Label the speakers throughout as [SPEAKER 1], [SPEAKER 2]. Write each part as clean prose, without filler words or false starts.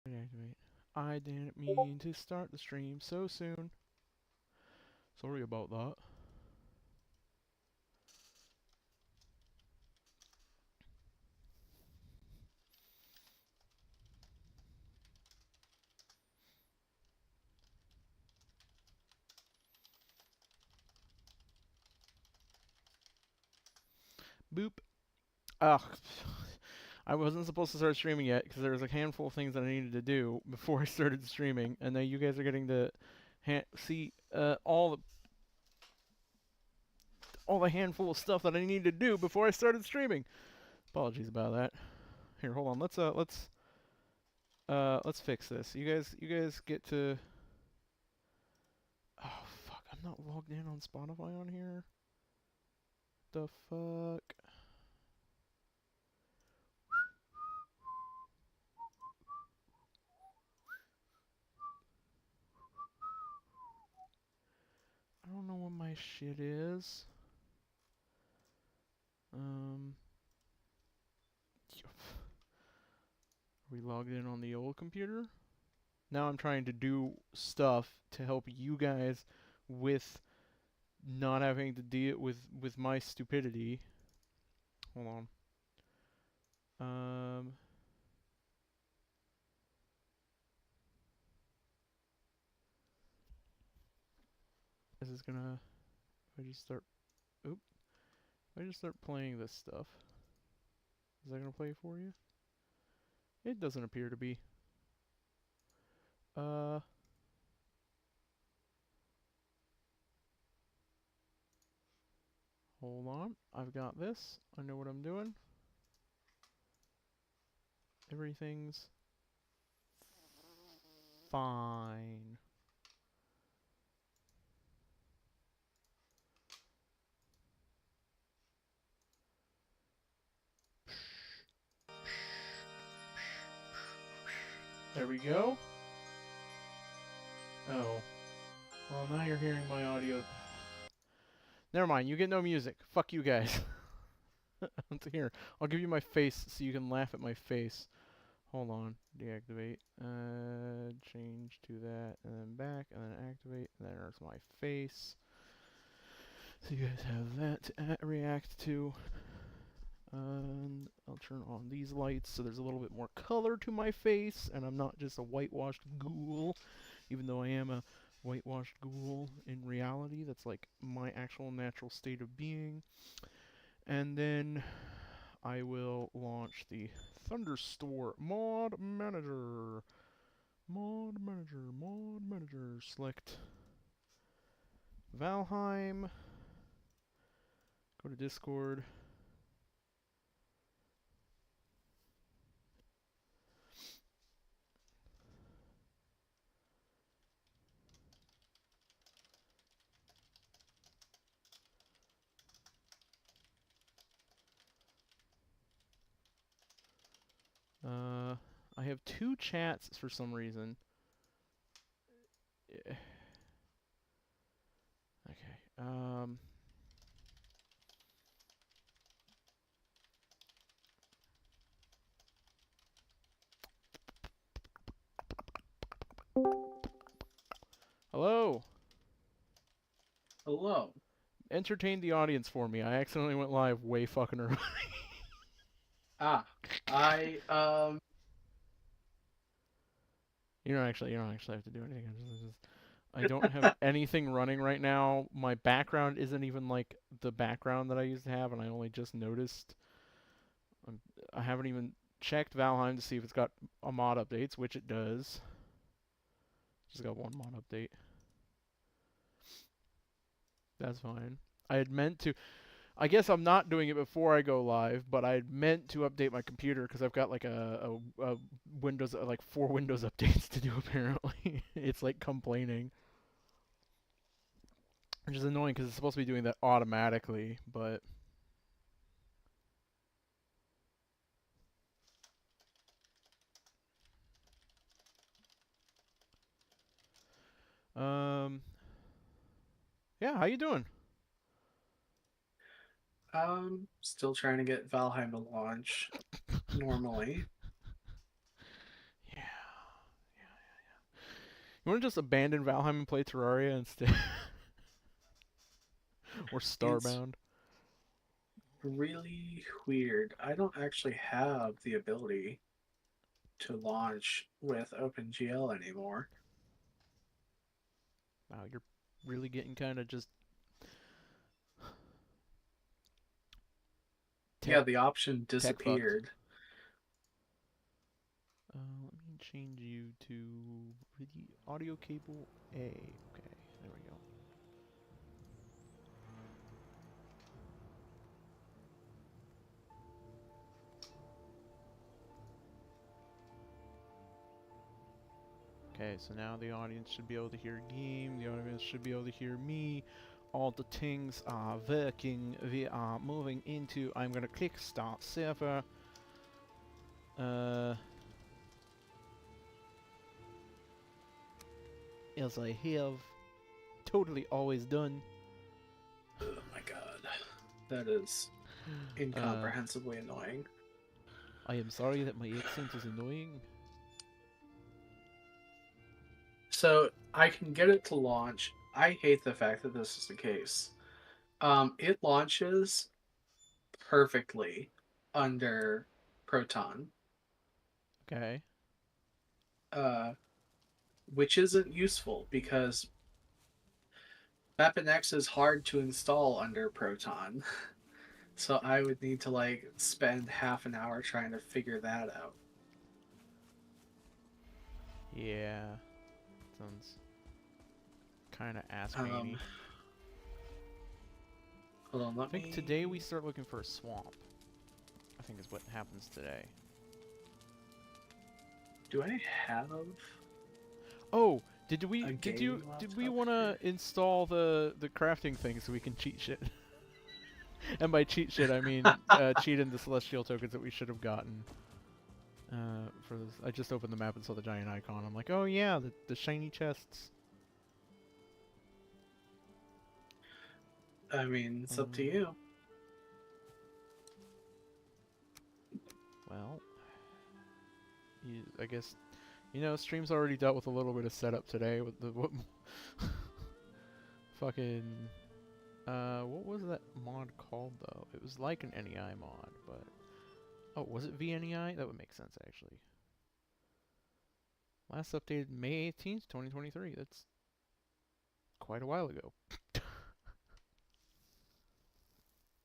[SPEAKER 1] Reactivate. I didn't mean to start the stream so soon. Sorry about that. Boop. Ugh. I wasn't supposed to start streaming yet because there was a handful of things that I needed to do before I started streaming, and now you guys are getting to see all the handful of stuff that I needed to do before I started streaming. Apologies about that. Here, hold on. Let's fix this. You guys get to. Oh fuck! I'm not logged in on Spotify on here. The fuck? I don't know what my shit is. Are we logged in on the old computer? Now I'm trying to do stuff to help you guys with not having to deal with my stupidity. Hold on. Is this gonna? If I just start, oop. If I just start playing this stuff, is that gonna play for you? It doesn't appear to be. Hold on. I've got this. I know what I'm doing. Everything's fine. There we go. Oh. Well, now you're hearing my audio. Never mind, you get no music. Fuck you guys. Here, I'll give you my face so you can laugh at my face. Hold on. Deactivate. Change to that, and then back, and then activate, and then there's my face. So you guys have that to react to. And I'll turn on these lights so there's a little bit more color to my face, and I'm not just a whitewashed ghoul, even though I am a whitewashed ghoul in reality. That's like my actual natural state of being. And then I will launch the Thunderstore Mod Manager. Mod Manager, Mod Manager. Select Valheim. Go to Discord. I have two chats for some reason. Okay. Hello.
[SPEAKER 2] Hello.
[SPEAKER 1] Entertain the audience for me. I accidentally went live way fucking early.
[SPEAKER 2] I
[SPEAKER 1] You don't actually have to do anything. I don't have anything running right now. My background isn't even like the background that I used to have, and I only just noticed. I haven't even checked Valheim to see if it's got a mod updates, which it does. Just got one mod update. That's fine. I had meant to. I guess I'm not doing it before I go live, but I had meant to update my computer because I've got like a Windows, like 4 Windows updates to do apparently. It's like complaining. Which is annoying because it's supposed to be doing that automatically, but yeah, how you doing?
[SPEAKER 2] still trying to get Valheim to launch normally.
[SPEAKER 1] Yeah. You want to just abandon Valheim and play Terraria instead? Or
[SPEAKER 2] It's
[SPEAKER 1] Starbound?
[SPEAKER 2] really weird. I don't actually have the ability to launch with OpenGL anymore.
[SPEAKER 1] Wow, you're really getting kind of just tech
[SPEAKER 2] Yeah, the option
[SPEAKER 1] tech fucked.
[SPEAKER 2] disappeared.
[SPEAKER 1] Let me change you to video audio cable A. Okay, there we go. Okay, so now the audience should be able to hear game, the audience should be able to hear me. All the things are working. We are moving into. I'm gonna click start server. As I have totally always done.
[SPEAKER 2] Oh my god. That is
[SPEAKER 1] Uh,
[SPEAKER 2] incomprehensibly annoying.
[SPEAKER 1] I am sorry that my accent is annoying.
[SPEAKER 2] So I can get it to launch. I hate the fact that this is the case. It launches perfectly under Proton,
[SPEAKER 1] Okay.
[SPEAKER 2] uh, which isn't useful because X is hard to install under Proton. So I would need to like spend half an hour trying to figure that out.
[SPEAKER 1] Yeah. Sounds kind of ass
[SPEAKER 2] Um,
[SPEAKER 1] baby.
[SPEAKER 2] hold on,
[SPEAKER 1] I
[SPEAKER 2] let
[SPEAKER 1] think today we
[SPEAKER 2] me.
[SPEAKER 1] start looking for a swamp. I think is what happens today.
[SPEAKER 2] Do I have
[SPEAKER 1] Oh,
[SPEAKER 2] a gaming
[SPEAKER 1] did we
[SPEAKER 2] laptop
[SPEAKER 1] want to
[SPEAKER 2] here?
[SPEAKER 1] install the crafting thing so we can cheat shit? And by cheat shit I mean cheat in the celestial tokens that we should have gotten. For this, I just opened the map and saw the giant icon. I'm like, oh yeah, the shiny chests.
[SPEAKER 2] I mean, it's up to
[SPEAKER 1] Um,
[SPEAKER 2] you.
[SPEAKER 1] well, I guess stream's already dealt with a little bit of setup today with the what fucking what was that mod called though? It was like an NEI mod, but oh, was it VNEI? That would make sense actually. Last updated May 18th, 2023. That's quite a while ago.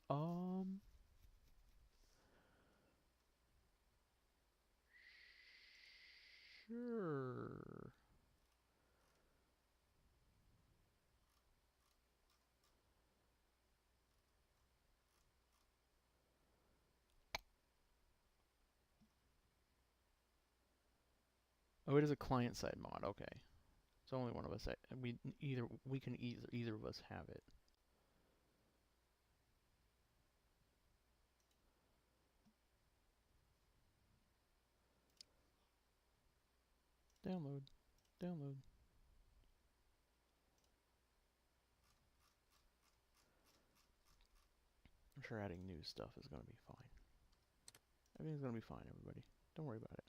[SPEAKER 1] Um, sure. Oh, it is a client-side mod. Okay, so only one of us. We can either of us have it. Download, download. I'm sure adding new stuff is gonna be fine. Everything's gonna be fine, everybody. Don't worry about it.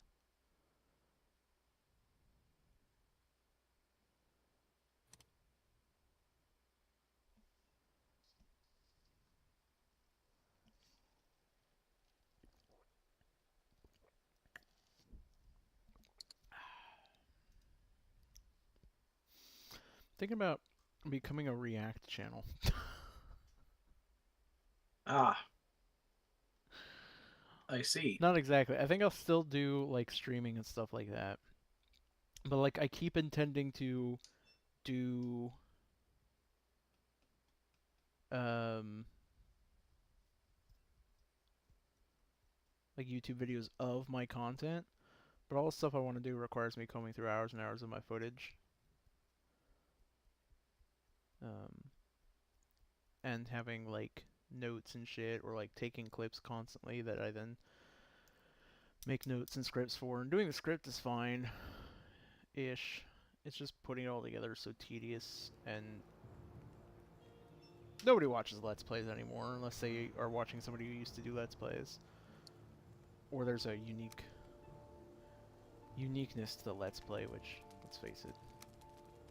[SPEAKER 1] Thinking about becoming a React channel.
[SPEAKER 2] Ah, I see.
[SPEAKER 1] Not exactly. I think I'll still do like streaming and stuff like that. But like I keep intending to do um like YouTube videos of my content, but all the stuff I want to do requires me combing through hours and hours of my footage. Um and having like notes and shit or like taking clips constantly that I then make notes and scripts for. And doing the script is fine ish. It's just putting it all together so tedious, and nobody watches Let's Plays anymore unless they are watching somebody who used to do Let's Plays. Or there's a uniqueness to the Let's Play, which, let's face it,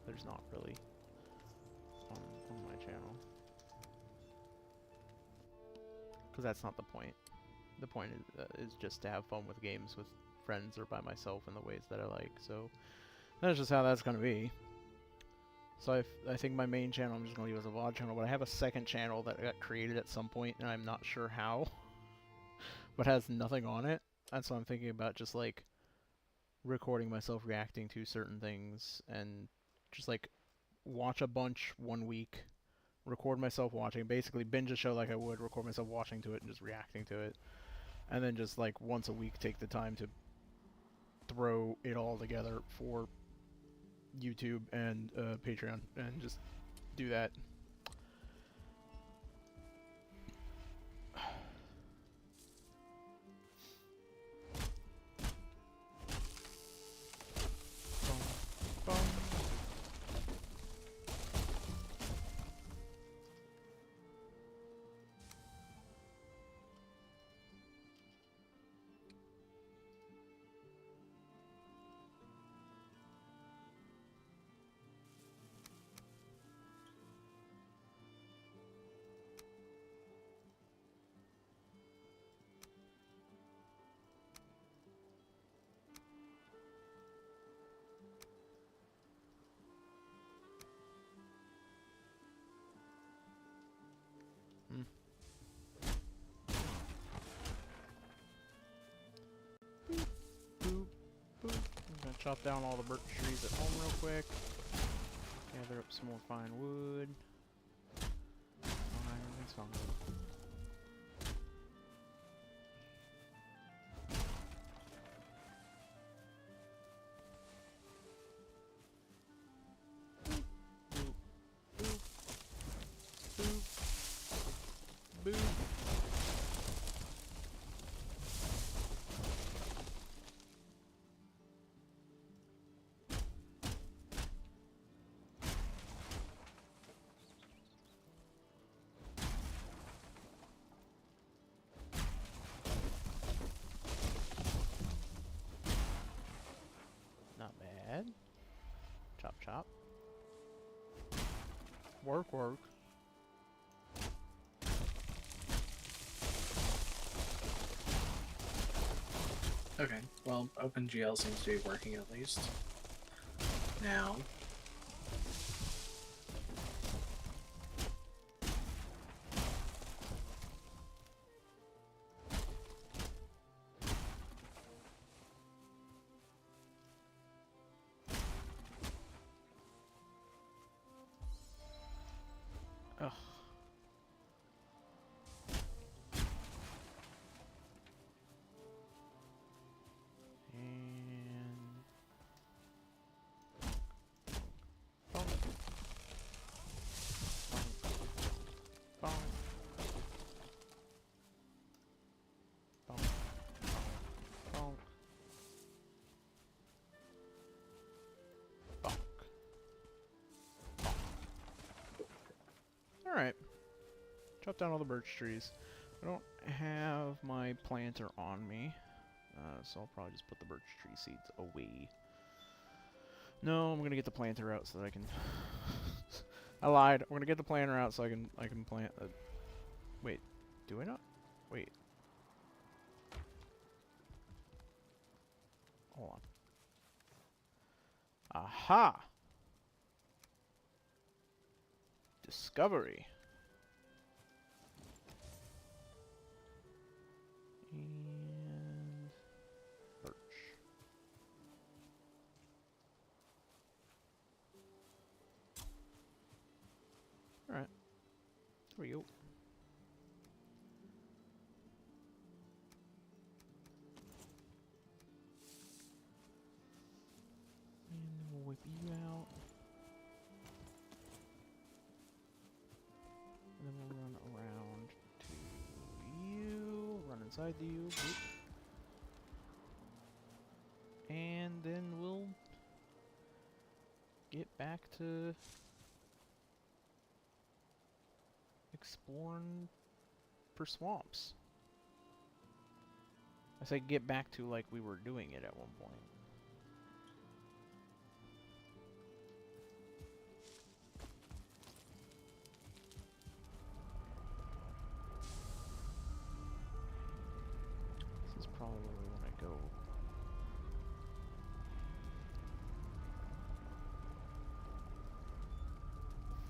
[SPEAKER 1] there's not really on my channel. Because that's not the point. The point is just to have fun with games with friends or by myself in the ways that I like. So that's just how that's going to be. So I think my main channel I'm just going to leave as a vlog channel, but I have a second channel that got created at some point, and I'm not sure how, but has nothing on it. And so I'm thinking about just like recording myself reacting to certain things and just like watch a bunch one week, record myself watching, basically binge a show like I would, record myself watching to it and just reacting to it. And then just like once a week take the time to throw it all together for YouTube and Patreon and just do that. Bum, bum. Mm. Boop, boop, boop. I'm gonna chop down all the birch trees at home real quick. Gather up some more fine wood. Fine, everything's fine. Boop, boop, boop, boop. Not bad. Chop, chop. Work, work.
[SPEAKER 2] Okay, well, OpenGL seems to be working at least. Now.
[SPEAKER 1] Ugh. And bonk. Bonk. Bonk. Bonk. Bonk. Bonk. Bonk. Alright. Chop down all the birch trees. I don't have my planter on me, so I'll probably just put the birch tree seeds away. No, I'm gonna get the planter out so that I can. I lied. I'm gonna get the planter out so I can plant. Wait, do I not? Wait. Hold on. Aha! Discovery. And birch. Alright. There we go. And then we'll whip you out. And then we'll run around to you. Run inside the you. Whoop. And then we'll get back to exploring for swamps. I say get back to like we were doing it at one point.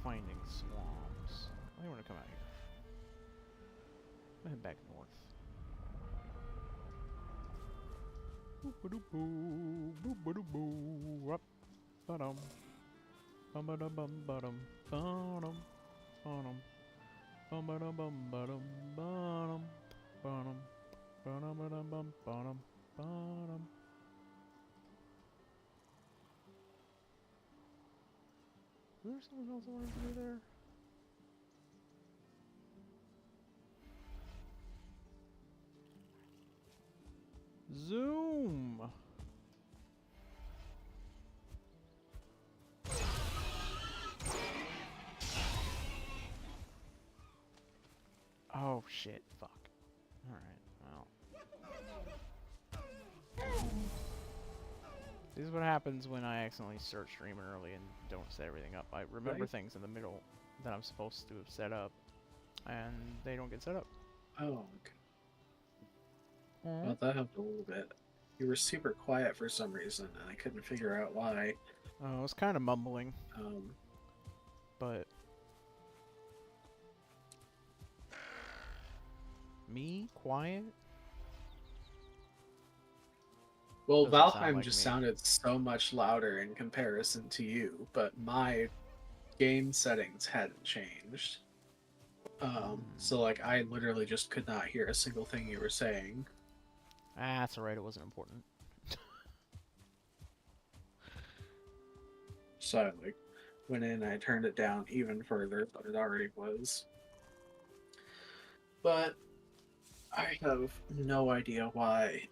[SPEAKER 1] finding swamps. I want to come out here. I'm head back north. Boop-a-doop-boo, boop-a-doop-boo, up, ba-dum, bum-ba-dum-bum-ba-dum, ba-dum, ba-dum, bum-ba-dum-bum-ba-dum, ba-dum, ba-dum, ba-dum-ba-dum-bum, ba-dum, ba-dum. Is there something else I wanted to do there? Zoom! Oh shit, fuck. Alright, well. This is what happens when I accidentally start streaming early and don't set everything up. I remember things in the middle that I'm supposed to have set up, and they don't get set up.
[SPEAKER 2] Oh, okay. Well, that helped a little bit. You were super quiet for some reason, and I couldn't figure out why.
[SPEAKER 1] I was kind of mumbling, but me quiet.
[SPEAKER 2] Well,
[SPEAKER 1] Doesn't sound
[SPEAKER 2] Valheim
[SPEAKER 1] like
[SPEAKER 2] just
[SPEAKER 1] me.
[SPEAKER 2] sounded so much louder in comparison to you, but my game settings hadn't changed. So like I literally just could not hear a single thing you were saying.
[SPEAKER 1] Ah, that's alright. It wasn't important.
[SPEAKER 2] So I like went in and I turned it down even further than it already was. But I have no idea why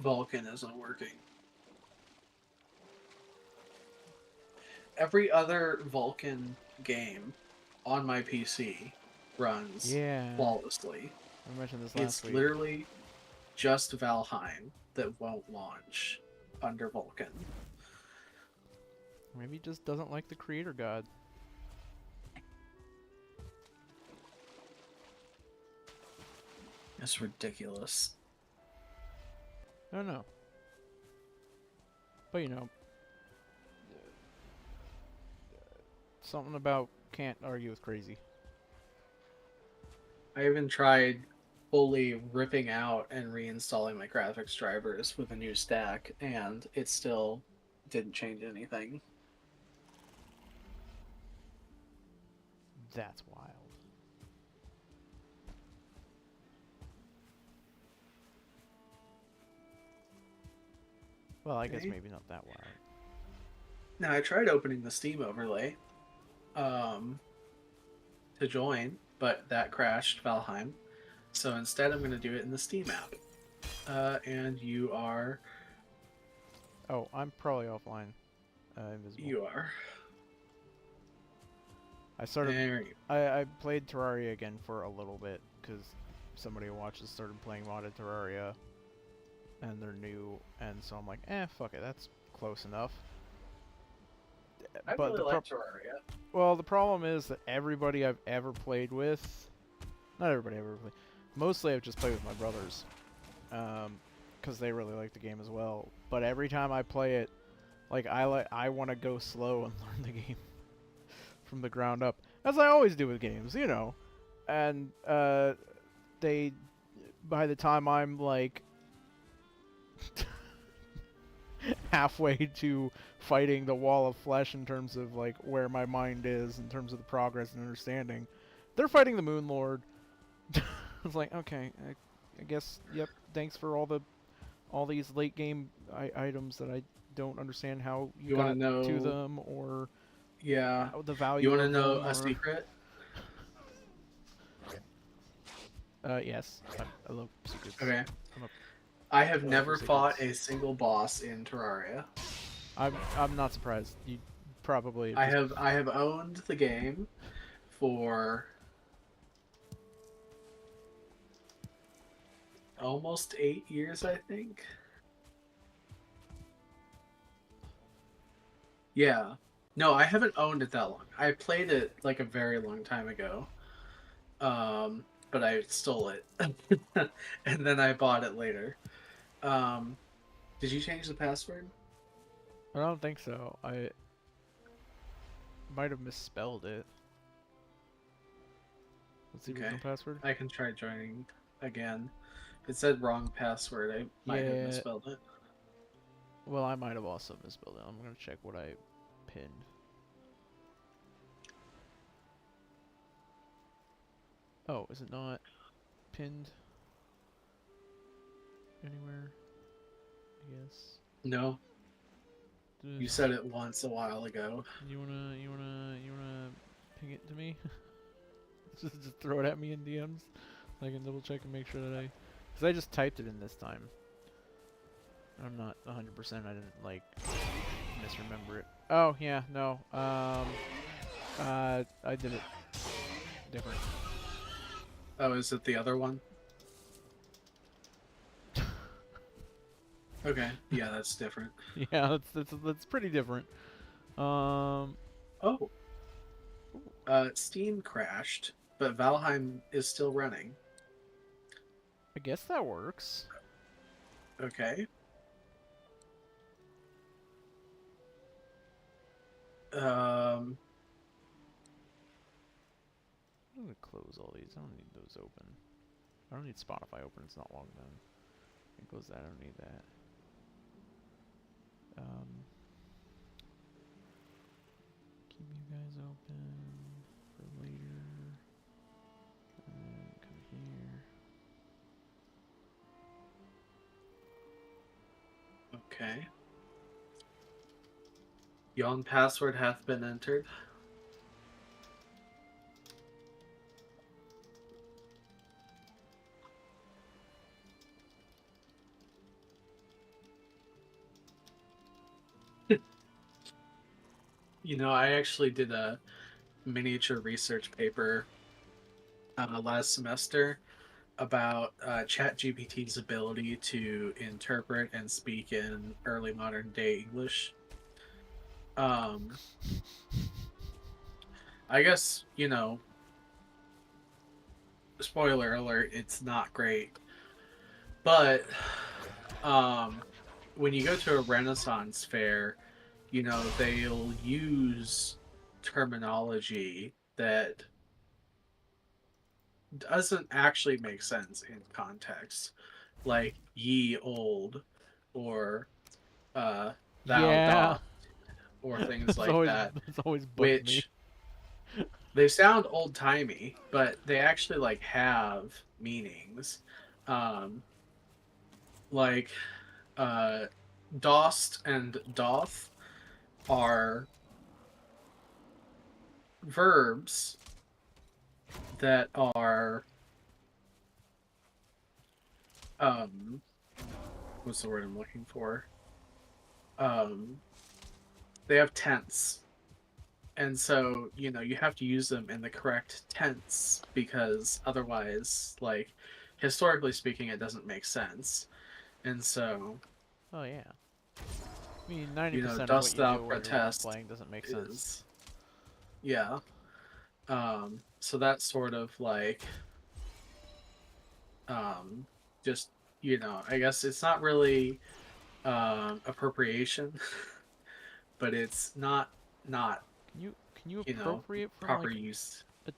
[SPEAKER 2] Vulkan isn't working. Every other Vulkan game on my PC runs flawlessly.
[SPEAKER 1] I mentioned this last week.
[SPEAKER 2] It's literally just Valheim that won't launch under Vulkan.
[SPEAKER 1] Maybe he just doesn't like the creator god.
[SPEAKER 2] It's ridiculous.
[SPEAKER 1] I don't know. But you know, something about can't argue with crazy.
[SPEAKER 2] I even tried fully ripping out and reinstalling my graphics drivers with a new stack, and it still didn't change anything.
[SPEAKER 1] That's wild. Well, I guess maybe not that wild.
[SPEAKER 2] Now, I tried opening the Steam overlay to join, but that crashed Valheim. So instead, I'm going to do it in the Steam app. And you are...
[SPEAKER 1] Oh, I'm probably offline. Invisible.
[SPEAKER 2] You are.
[SPEAKER 1] I started. I played Terraria again for a little bit because somebody who watches started playing modded Terraria, and they're new, and so I'm like, fuck it, that's close enough.
[SPEAKER 2] I really like Terraria.
[SPEAKER 1] Well, the problem is that everybody I've ever played with, not everybody I've ever played, mostly I've just played with my brothers, because they really like the game as well. But every time I play it, like I want to go slow and learn the game from the ground up, as I always do with games, you know. And they, by the time I'm like halfway to fighting the wall of flesh in terms of like where my mind is in terms of the progress and understanding, they're fighting the Moon Lord. It's like, okay, I guess, yep, thanks for all these late game items that I don't understand how you got to them, or the value.
[SPEAKER 2] You want to know a secret?
[SPEAKER 1] Yes, I love secrets.
[SPEAKER 2] Okay. I have never fought a single boss in Terraria.
[SPEAKER 1] I'm not surprised. You probably.
[SPEAKER 2] I have owned the game for almost 8 years, I think. Yeah. No, I haven't owned it that long. I played it like a very long time ago. But I stole it. And then I bought it later. Did you change the password?
[SPEAKER 1] I don't think so. might have misspelled it. Let's see
[SPEAKER 2] Okay.
[SPEAKER 1] original password.
[SPEAKER 2] I can try joining again. It said wrong password. I might have
[SPEAKER 1] Yeah.
[SPEAKER 2] misspelled it.
[SPEAKER 1] Well, I might have also misspelled it. I'm gonna check what I pinned. Oh, is it not pinned anywhere? I guess.
[SPEAKER 2] No, you said it once a while ago.
[SPEAKER 1] You wanna ping it to me? just throw it at me in DMs. So I can double check and make sure that because I just typed it in this time. I'm not 100%. I didn't like misremember it. Oh yeah, no. I did it different.
[SPEAKER 2] Oh, is it the other one? Okay, yeah, that's different.
[SPEAKER 1] Yeah, that's pretty different. Um,
[SPEAKER 2] Oh, Steam crashed, but Valheim is still running.
[SPEAKER 1] I guess that works.
[SPEAKER 2] Okay.
[SPEAKER 1] I'm gonna close all these. I don't need those open. I don't need Spotify open. It's not long done. It goes that. I don't need that. Keep you guys open for later. Come here.
[SPEAKER 2] Okay. Yon password hath been entered. I actually did a miniature research paper last semester about ChatGPT's ability to interpret and speak in early modern day English. Um, I guess, spoiler alert, it's not great. But when you go to a Renaissance fair, they'll use terminology that doesn't actually make sense in context, like ye old or thou
[SPEAKER 1] Yeah,
[SPEAKER 2] dost or things like that,
[SPEAKER 1] that's always bugged me.
[SPEAKER 2] which they sound old timey, but they actually like have meanings. Um, like dost and doth are verbs that are um what's the word I'm looking for? Um they have tense. And so, you have to use them in the correct tense because otherwise, like historically speaking, it doesn't make sense. And so,
[SPEAKER 1] Oh yeah. I mean, 90% of what
[SPEAKER 2] dost
[SPEAKER 1] you
[SPEAKER 2] thou
[SPEAKER 1] do when you're role
[SPEAKER 2] protest
[SPEAKER 1] playing doesn't make sense.
[SPEAKER 2] is yeah. So that's sort of like um just I guess it's not really appropriation, but it's not
[SPEAKER 1] Can you appropriate from
[SPEAKER 2] proper
[SPEAKER 1] like
[SPEAKER 2] use.
[SPEAKER 1] a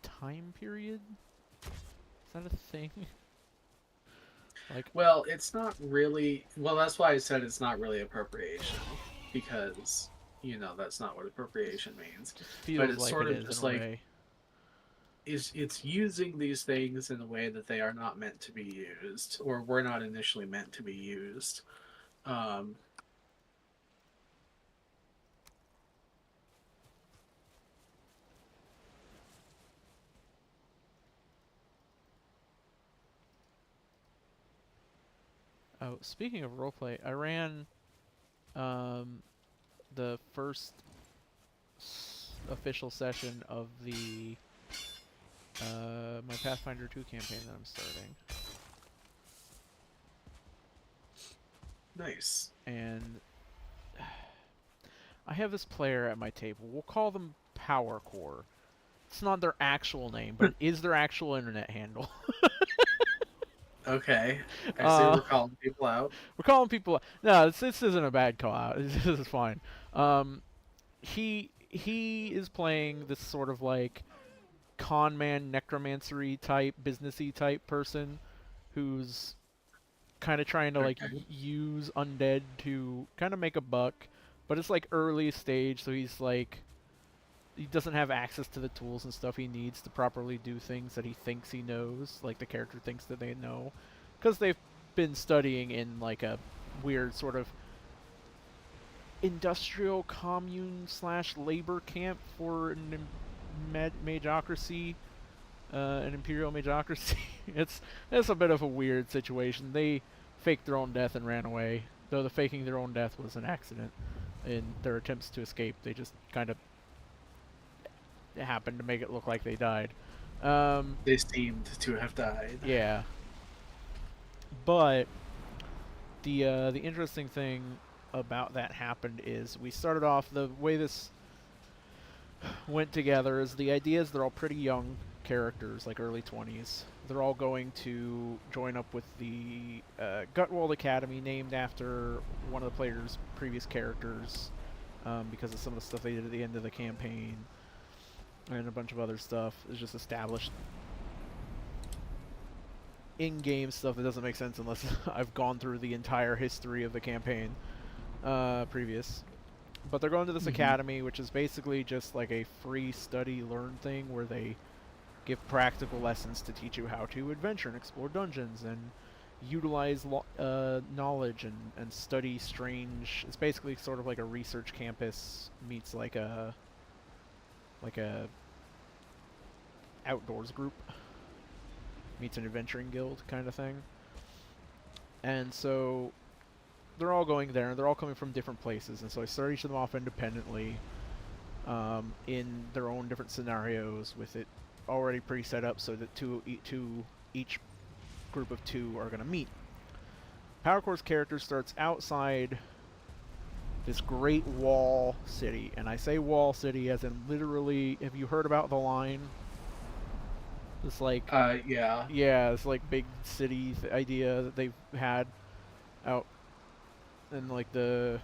[SPEAKER 1] time period? Is that a thing? Like,
[SPEAKER 2] Well, it's not really. Well, that's why I said it's not really appropriation, because that's not what appropriation means.
[SPEAKER 1] just
[SPEAKER 2] But
[SPEAKER 1] feels
[SPEAKER 2] it's
[SPEAKER 1] like
[SPEAKER 2] sort
[SPEAKER 1] it
[SPEAKER 2] of
[SPEAKER 1] is in
[SPEAKER 2] just
[SPEAKER 1] a
[SPEAKER 2] like
[SPEAKER 1] way.
[SPEAKER 2] it's using these things in a way that they are not meant to be used, or were not initially meant to be used. Um,
[SPEAKER 1] Oh, speaking of roleplay, I ran um, the first official session of the my Pathfinder 2 campaign that I'm starting,
[SPEAKER 2] nice.
[SPEAKER 1] and I have this player at my table. We'll call them Power Core. It's not their actual name, but it is their actual internet handle.
[SPEAKER 2] Okay, I see
[SPEAKER 1] uh,
[SPEAKER 2] we're calling people out.
[SPEAKER 1] we're calling people. No, this isn't a bad call out. This is fine. Um, he he is playing this sort of like con man, necromancery type, businessy type person who's kind of trying to like
[SPEAKER 2] Okay.
[SPEAKER 1] use undead to kind of make a buck, but it's like early stage, so he's like he doesn't have access to the tools and stuff he needs to properly do things that he thinks he knows, like the character thinks that they know, because they've been studying in like a weird sort of industrial commune slash labor camp for an magocracy, an imperial magocracy. it's a bit of a weird situation. They faked their own death and ran away, though the faking their own death was an accident in their attempts to escape. They just kind of happened to make it look like they died.
[SPEAKER 2] They seemed to have died.
[SPEAKER 1] Yeah, but the interesting thing about that happened is we started off the way this went together is the idea is they're all pretty young characters, like early 20s. They're all going to join up with the Gutwald Academy, named after one of the players' previous characters, because of some of the stuff they did at the end of the campaign, and a bunch of other stuff. It's just established in-game stuff that doesn't make sense unless I've gone through the entire history of the campaign previous. But they're going to this academy, which is basically just like a free study learn thing where they give practical lessons to teach you how to adventure and explore dungeons and utilize knowledge and study strange. It's basically sort of like a research campus meets like a outdoors group meets an adventuring guild kind of thing. And so they're all going there, and they're all coming from different places, and so I start each of them off independently in their own different scenarios with it already pre-set up so that each group of two are going to meet. Power Core's character starts outside this great wall city, and I say wall city as in literally, have you heard about the line? This like
[SPEAKER 2] Yeah.
[SPEAKER 1] yeah, this like big city idea that they've had out in like the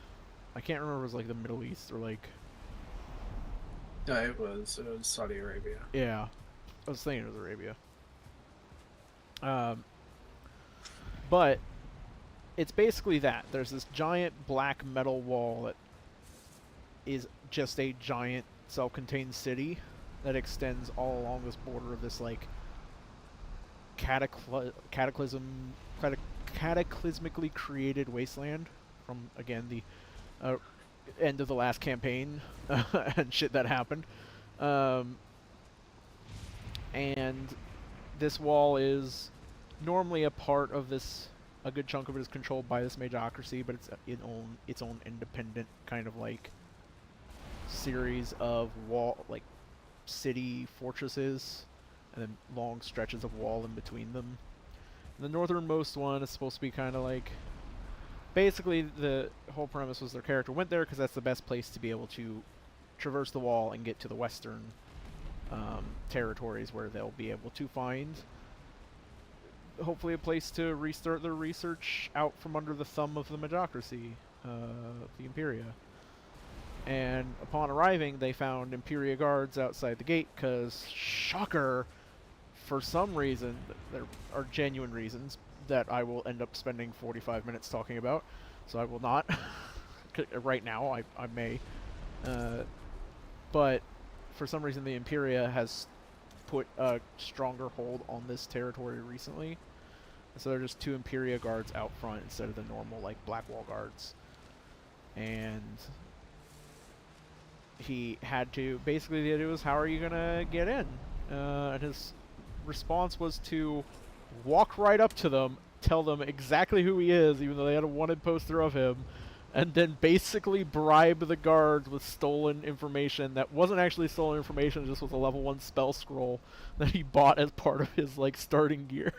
[SPEAKER 1] I can't remember if it was like the Middle East or like
[SPEAKER 2] No, it was Saudi Arabia.
[SPEAKER 1] yeah, I was thinking it was Arabia. But it's basically that there's this giant black metal wall that is just a giant self-contained city that extends all along this border of this like cataclysmically created wasteland from again the end of the last campaign and shit that happened. And this wall is normally a part of this. A good chunk of it is controlled by this magocracy, but it's its own independent kind of like series of wall like city fortresses, and then long stretches of wall in between them. The northernmost one is supposed to be kind of like basically the whole premise was their character went there because that's the best place to be able to traverse the wall and get to the western territories where they'll be able to find hopefully a place to restart their research out from under the thumb of the magocracy, the Imperia. And upon arriving, they found Imperia guards outside the gate because, shocker, for some reason, there are genuine reasons that I will end up spending 45 minutes talking about, so I will not. Right now, I may. But for some reason, the Imperia has put a stronger hold on this territory recently. So there are just two Imperia guards out front instead of the normal, like, Blackwall guards. And he had to, basically the idea was, how are you gonna get in? And his response was to walk right up to them, tell them exactly who he is, even though they had a wanted poster of him, and then basically bribe the guards with stolen information that wasn't actually stolen information, it just was a level 1 spell scroll that he bought as part of his, like, starting gear.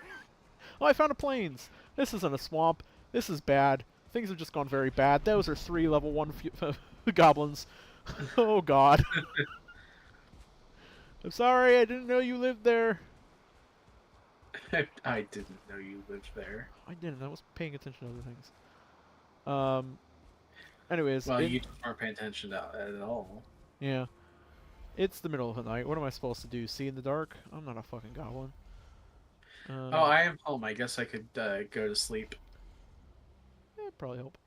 [SPEAKER 1] Oh, I found a plains! This isn't a swamp. This is bad. Things have just gone very bad. Those are 3 level 1 goblins. Oh god. I'm sorry, I didn't know you lived there.
[SPEAKER 2] I didn't know you lived there.
[SPEAKER 1] I didn't. I was paying attention to other things. Anyways,
[SPEAKER 2] Well, you weren't paying attention to at all.
[SPEAKER 1] yeah. It's the middle of the night. What am I supposed to do? See in the dark? I'm not a fucking goblin.
[SPEAKER 2] Oh, I am home. I guess I could go to sleep.
[SPEAKER 1] Probably help.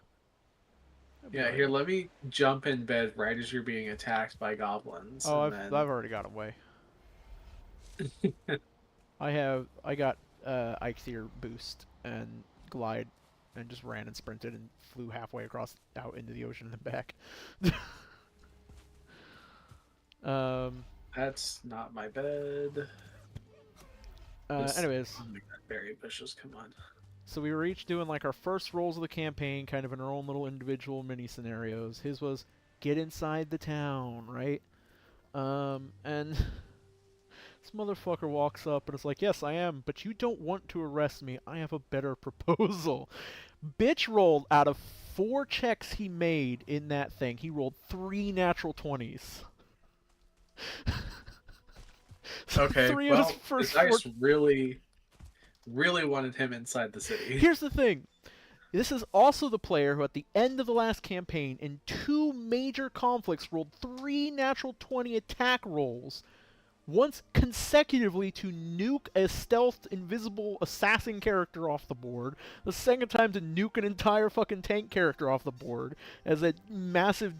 [SPEAKER 1] That'd be
[SPEAKER 2] Yeah,
[SPEAKER 1] alright.
[SPEAKER 2] here, let me jump in bed right as you're being attacked by goblins,
[SPEAKER 1] Oh,
[SPEAKER 2] and
[SPEAKER 1] I've
[SPEAKER 2] then
[SPEAKER 1] already got away. I got Eikthyr boost and glide, and just ran and sprinted and flew halfway across out into the ocean and then back. um.
[SPEAKER 2] that's not my bed.
[SPEAKER 1] Anyways,
[SPEAKER 2] Oh my god, berry bushes, come on.
[SPEAKER 1] so we were each doing like our first rolls of the campaign, kind of in our own little individual mini scenarios. His was get inside the town, right? And this motherfucker walks up and is like, "Yes, I am, but you don't want to arrest me. I have a better proposal." Bitch rolled out of 4 checks he made in that thing. He rolled 3 natural 20s.
[SPEAKER 2] Okay,
[SPEAKER 1] 3 of his
[SPEAKER 2] well, the
[SPEAKER 1] first 4.
[SPEAKER 2] dice really, really wanted him inside the city.
[SPEAKER 1] Here's the thing. This is also the player who, at the end of the last campaign, in 2 major conflicts, rolled 3 natural 20 attack rolls, once consecutively to nuke a stealthed, invisible assassin character off the board, the second time to nuke an entire fucking tank character off the board, as a massive...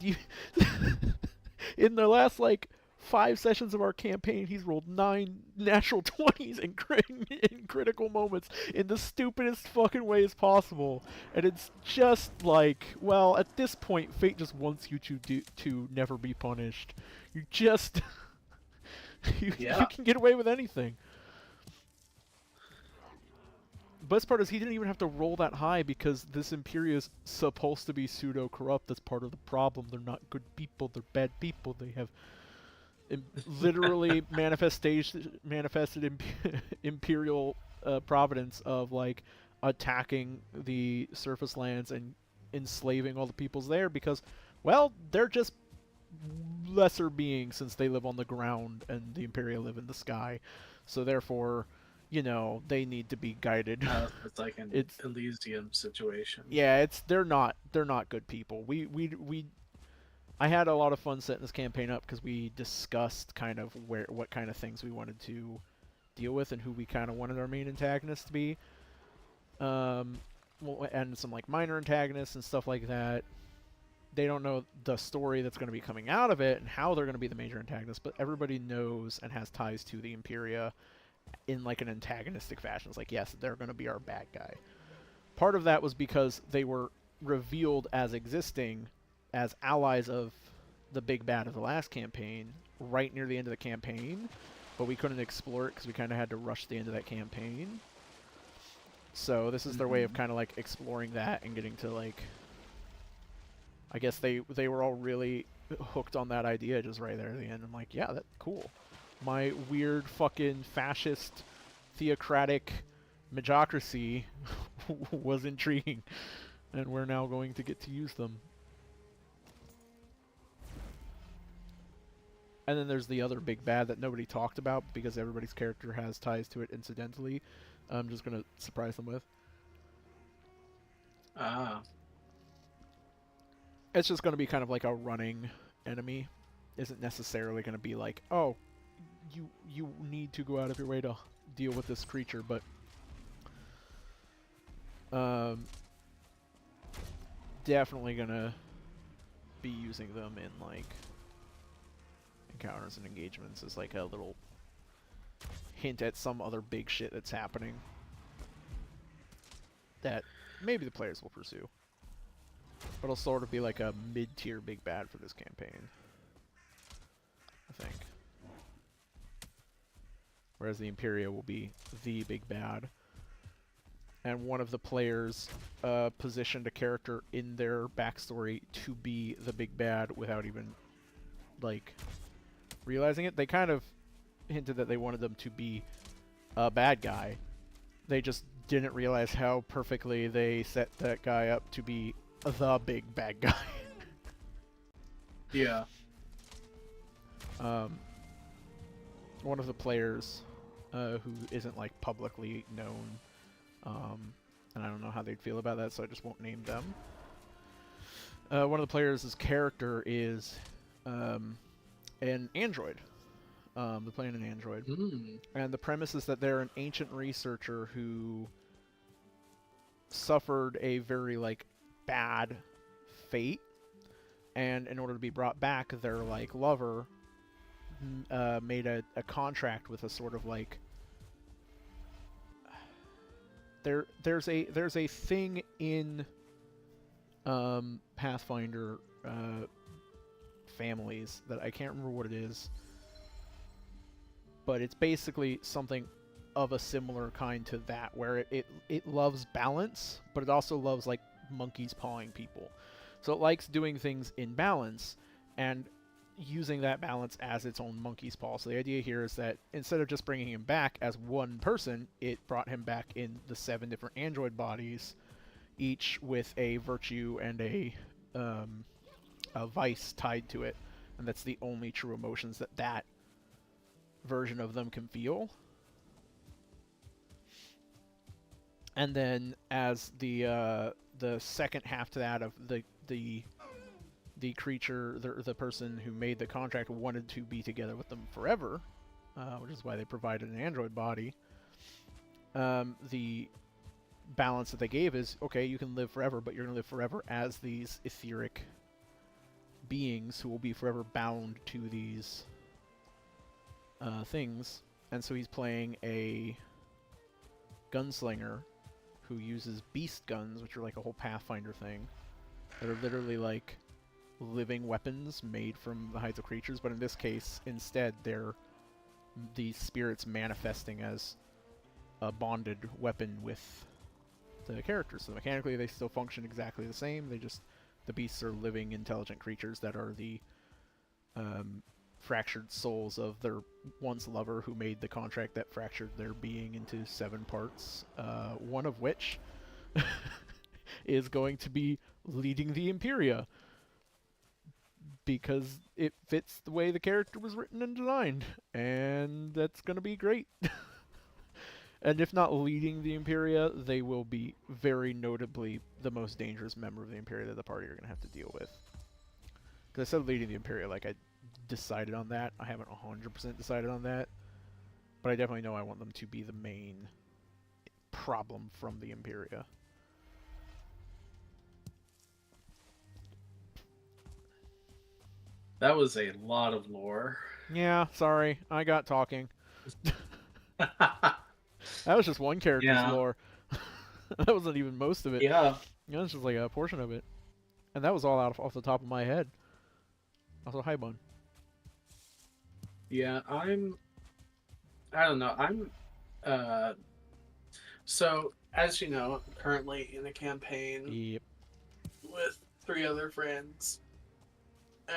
[SPEAKER 1] in the last, like, 5 sessions of our campaign, he's rolled 9 natural 20s in critical moments in the stupidest fucking ways possible. And it's just like, well, at this point, fate just wants you to never be punished. You just... you
[SPEAKER 2] Yeah.
[SPEAKER 1] can get away with anything. Best part is he didn't even have to roll that high because this Imperia is supposed to be pseudo-corrupt. That's part of the problem. They're not good people. They're bad people. They have literally manifested imperial providence of like attacking the surface lands and enslaving all the peoples there because, well, they're just lesser beings since they live on the ground and the Imperia live in the sky. So therefore, you know, they need to be guided.
[SPEAKER 2] It's like an
[SPEAKER 1] It's
[SPEAKER 2] Elysium situation.
[SPEAKER 1] yeah, they're not good people. I had a lot of fun setting this campaign up because we discussed kind of what kind of things we wanted to deal with and who we kind of wanted our main antagonists to be. And some like minor antagonists and stuff like that. They don't know the story that's going to be coming out of it and how they're going to be the major antagonists, but everybody knows and has ties to the Imperia in like an antagonistic fashion. It's like, yes, they're going to be our bad guy. Part of that was because they were revealed as existing as allies of the big bad of the last campaign right near the end of the campaign, but we couldn't explore it because we kind of had to rush the end of that campaign. So this is their way of kind of like exploring that and getting to like, I guess they were all really hooked on that idea just right there at the end. I'm like, yeah, that's cool. My weird fucking fascist theocratic magocracy was intriguing, and we're now going to get to use them. And then there's the other big bad that nobody talked about because everybody's character has ties to it incidentally. I'm just going to surprise them with.
[SPEAKER 2] Ah.
[SPEAKER 1] It's just going to be kind of like a running enemy. Isn't necessarily going to be like, oh, you need to go out of your way to deal with this creature, but definitely going to be using them in like encounters and engagements as like a little hint at some other big shit that's happening that maybe the players will pursue. But it'll sort of be like a mid-tier big bad for this campaign, I think. Whereas the Imperia will be the big bad. And one of the players positioned a character in their backstory to be the big bad without even, like, realizing it. They kind of hinted that they wanted them to be a bad guy. They just didn't realize how perfectly they set that guy up to be the big bad guy.
[SPEAKER 2] Yeah.
[SPEAKER 1] One of the players who isn't like publicly known, and I don't know how they'd feel about that, so I just won't name them. One of the players' character is an android. They're playing an android.
[SPEAKER 2] Mm.
[SPEAKER 1] And the premise is that they're an ancient researcher who suffered a very, like, bad fate. And in order to be brought back, their, like, lover made a contract with a sort of, like... There's a thing in Pathfinder families that I can't remember what it is, but it's basically something of a similar kind to that, where it loves balance, but it also loves, like, monkeys pawing people. So it likes doing things in balance and using that balance as its own monkey's paw. So the idea here is that instead of just bringing him back as one person, it brought him back in the 7 different android bodies, each with a virtue and a vice tied to it, and that's the only true emotions that version of them can feel. And then as the second half to that of the creature, the person who made the contract wanted to be together with them forever, which is why they provided an android body. The balance that they gave is, okay, you can live forever, but you're going to live forever as these etheric beings who will be forever bound to these things. And so he's playing a gunslinger who uses beast guns, which are like a whole Pathfinder thing, that are literally like living weapons made from the hides of creatures, but in this case, instead, they're these spirits manifesting as a bonded weapon with the characters. So mechanically, they still function exactly the same. The beasts are living, intelligent creatures that are the fractured souls of their once lover who made the contract that fractured their being into 7 parts, one of which is going to be leading the Imperia, because it fits the way the character was written and designed, and that's going to be great. And if not leading the Imperia, they will be very notably the most dangerous member of the Imperia that the party are going to have to deal with. Because I said leading the Imperia, like I decided on that. I haven't 100% decided on that, but I definitely know I want them to be the main problem from the Imperia.
[SPEAKER 2] That was a lot of lore.
[SPEAKER 1] Yeah, sorry, I got talking. That was just one character's lore. That wasn't even most of it.
[SPEAKER 2] Yeah.
[SPEAKER 1] That was just like a portion of it. And that was all off the top of my head. Also, hi, Bun.
[SPEAKER 2] Yeah, I don't know. So, as you know, I'm currently in a campaign
[SPEAKER 1] Yep.
[SPEAKER 2] with 3 other friends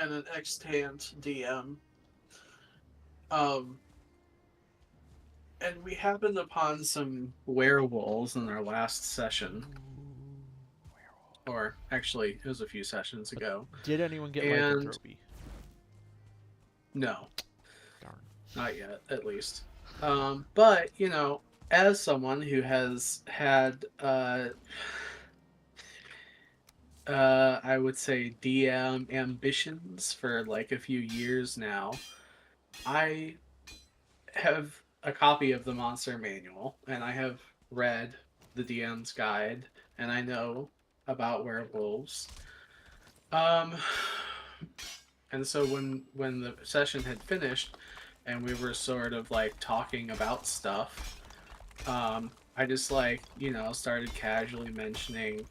[SPEAKER 2] and an extant DM. And we happened upon some werewolves in our last session. Or, actually, it was a few sessions ago.
[SPEAKER 1] Did anyone get lycanthropy?
[SPEAKER 2] No.
[SPEAKER 1] Darn.
[SPEAKER 2] Not yet, at least. But, you know, as someone who has had, I would say DM ambitions for like a few years now, I have a copy of the Monster Manual, and I have read the DM's Guide, and I know about werewolves. And so when the session had finished, and we were sort of like talking about stuff, I just like, you know, started casually mentioning,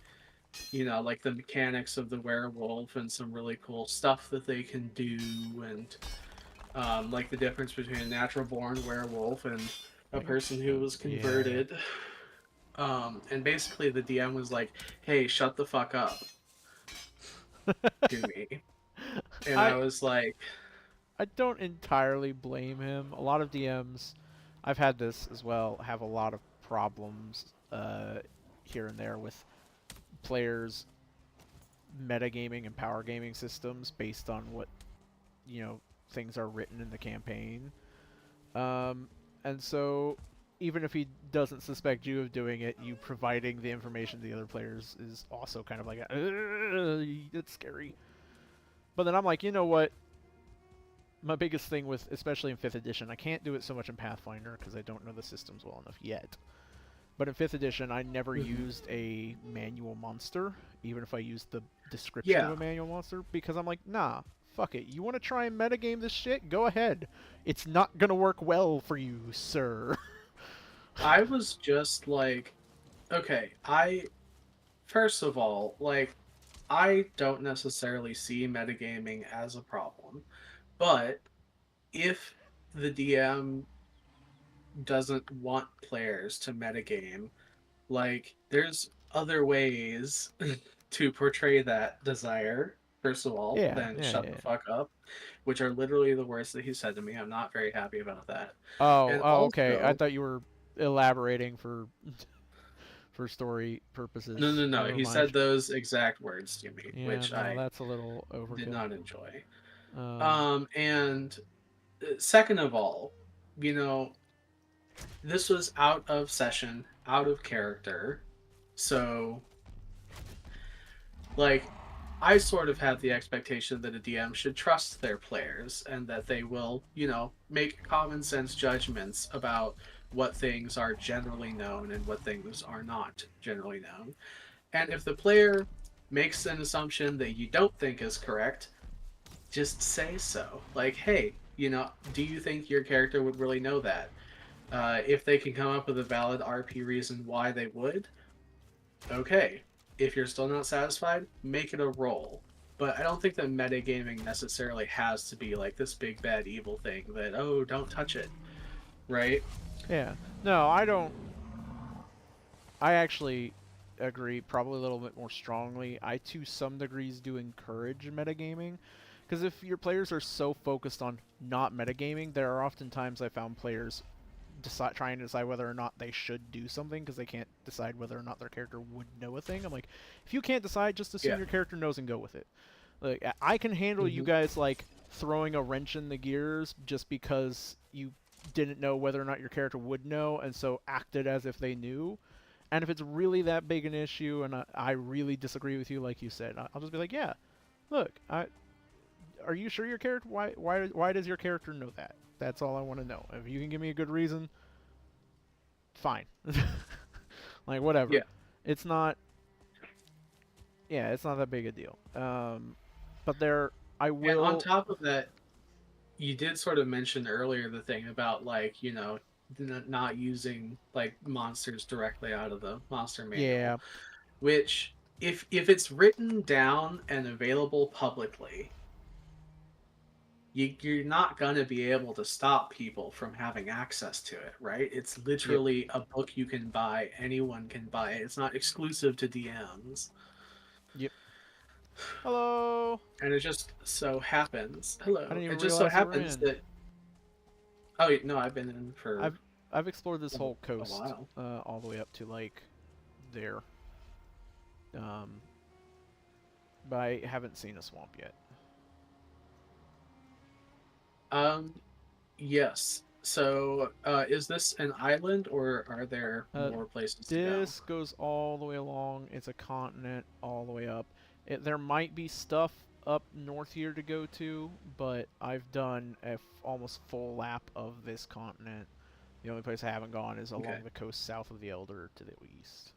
[SPEAKER 2] you know, like the mechanics of the werewolf and some really cool stuff that they can do, and like the difference between a natural born werewolf and a person who was converted. Yeah. And basically the DM was like, hey, shut the fuck up to me. And I was like,
[SPEAKER 1] I don't entirely blame him. A lot of DMs, I've had this as well, have a lot of problems here and there with players metagaming and power gaming systems based on what, you know, things are written in the campaign. And so even if he doesn't suspect you of doing it, you providing the information to the other players is also kind of like, it's scary. But then I'm like, you know what? my biggest thing with, especially in 5th edition, I can't do it so much in Pathfinder because I don't know the systems well enough yet. But in 5th edition, I never used a manual monster, even if I used the description of
[SPEAKER 2] Yeah,
[SPEAKER 1] a manual monster, because I'm like, nah, fuck it. You want to try and metagame this shit? Go ahead. It's not gonna work well for you, sir.
[SPEAKER 2] I was just like, okay, first of all, like, I don't necessarily see metagaming as a problem, but if the DM doesn't want players to metagame, like, there's other ways to portray that desire, first of all,
[SPEAKER 1] Yeah,
[SPEAKER 2] than
[SPEAKER 1] yeah,
[SPEAKER 2] shut the
[SPEAKER 1] yeah.
[SPEAKER 2] fuck up, which are literally the words that he said to me. I'm not very happy about that.
[SPEAKER 1] Oh,
[SPEAKER 2] And
[SPEAKER 1] oh, okay. I
[SPEAKER 2] also,
[SPEAKER 1] thought you were elaborating for for story
[SPEAKER 2] no,
[SPEAKER 1] purposes.
[SPEAKER 2] no, no,
[SPEAKER 1] Never
[SPEAKER 2] he said
[SPEAKER 1] mind.
[SPEAKER 2] those exact words to me,
[SPEAKER 1] Yeah,
[SPEAKER 2] which
[SPEAKER 1] no,
[SPEAKER 2] I
[SPEAKER 1] that's a little
[SPEAKER 2] did
[SPEAKER 1] overkill.
[SPEAKER 2] not enjoy.
[SPEAKER 1] Um,
[SPEAKER 2] And second of all, you know, this was out of session, out of character. So, like, I sort of have the expectation that a DM should trust their players and that they will, make common sense judgments about what things are generally known and what things are not generally known. And if the player makes an assumption that you don't think is correct, just say so. Like, hey, do you think your character would really know that? If they can come up with a valid RP reason why they would, okay. If you're still not satisfied, make it a roll. But I don't think that metagaming necessarily has to be like this big bad evil thing that, oh, don't touch it, right?
[SPEAKER 1] yeah. No, I don't. I actually agree, probably a little bit more strongly. I, to some degrees, do encourage metagaming. Because if your players are so focused on not metagaming, there are often times I found players trying to decide whether or not they should do something because they can't decide whether or not their character would know a thing. I'm like, if you can't decide, just assume
[SPEAKER 2] Yeah.
[SPEAKER 1] your character knows and go with it. Like, I can handle you
[SPEAKER 2] Hmm.
[SPEAKER 1] guys like throwing a wrench in the gears just because you didn't know whether or not your character would know, and so acted as if they knew. And if it's really that big an issue, and I really disagree with you, like you said, I'll just be like, yeah, look, are you sure your character? Why does your character know that? That's all I want to know. If you can give me a good reason, fine. Like whatever.
[SPEAKER 2] Yeah.
[SPEAKER 1] It's not. Yeah, it's not that big a deal. But there, I
[SPEAKER 2] And on
[SPEAKER 1] will.
[SPEAKER 2] top of that, you did sort of mention earlier the thing about, like, not using like monsters directly out of the monster
[SPEAKER 1] Yeah.
[SPEAKER 2] manual, which if it's written down and available publicly, you're not going to be able to stop people from having access to it, right? It's
[SPEAKER 1] Yep.
[SPEAKER 2] literally a book you can buy, anyone can buy it. It's not exclusive to DMs.
[SPEAKER 1] Yep. Hello.
[SPEAKER 2] And it just so happens,
[SPEAKER 1] I
[SPEAKER 2] hello,
[SPEAKER 1] didn't
[SPEAKER 2] it
[SPEAKER 1] even
[SPEAKER 2] just so
[SPEAKER 1] realize you were
[SPEAKER 2] happens
[SPEAKER 1] in.
[SPEAKER 2] that, oh, wait, no, I've been in for
[SPEAKER 1] I've explored this whole
[SPEAKER 2] a
[SPEAKER 1] coast,
[SPEAKER 2] while.
[SPEAKER 1] all the way up to like there. Um, but I haven't seen a swamp yet.
[SPEAKER 2] Um, yes. So, is this an island or are there
[SPEAKER 1] Uh,
[SPEAKER 2] more places to go?
[SPEAKER 1] this goes all the way along. It's a continent all the way up. There might be stuff up north here to go to, but I've done a almost full lap of this continent. The only place I haven't gone is
[SPEAKER 2] Okay.
[SPEAKER 1] along the coast south of the Elder to the east.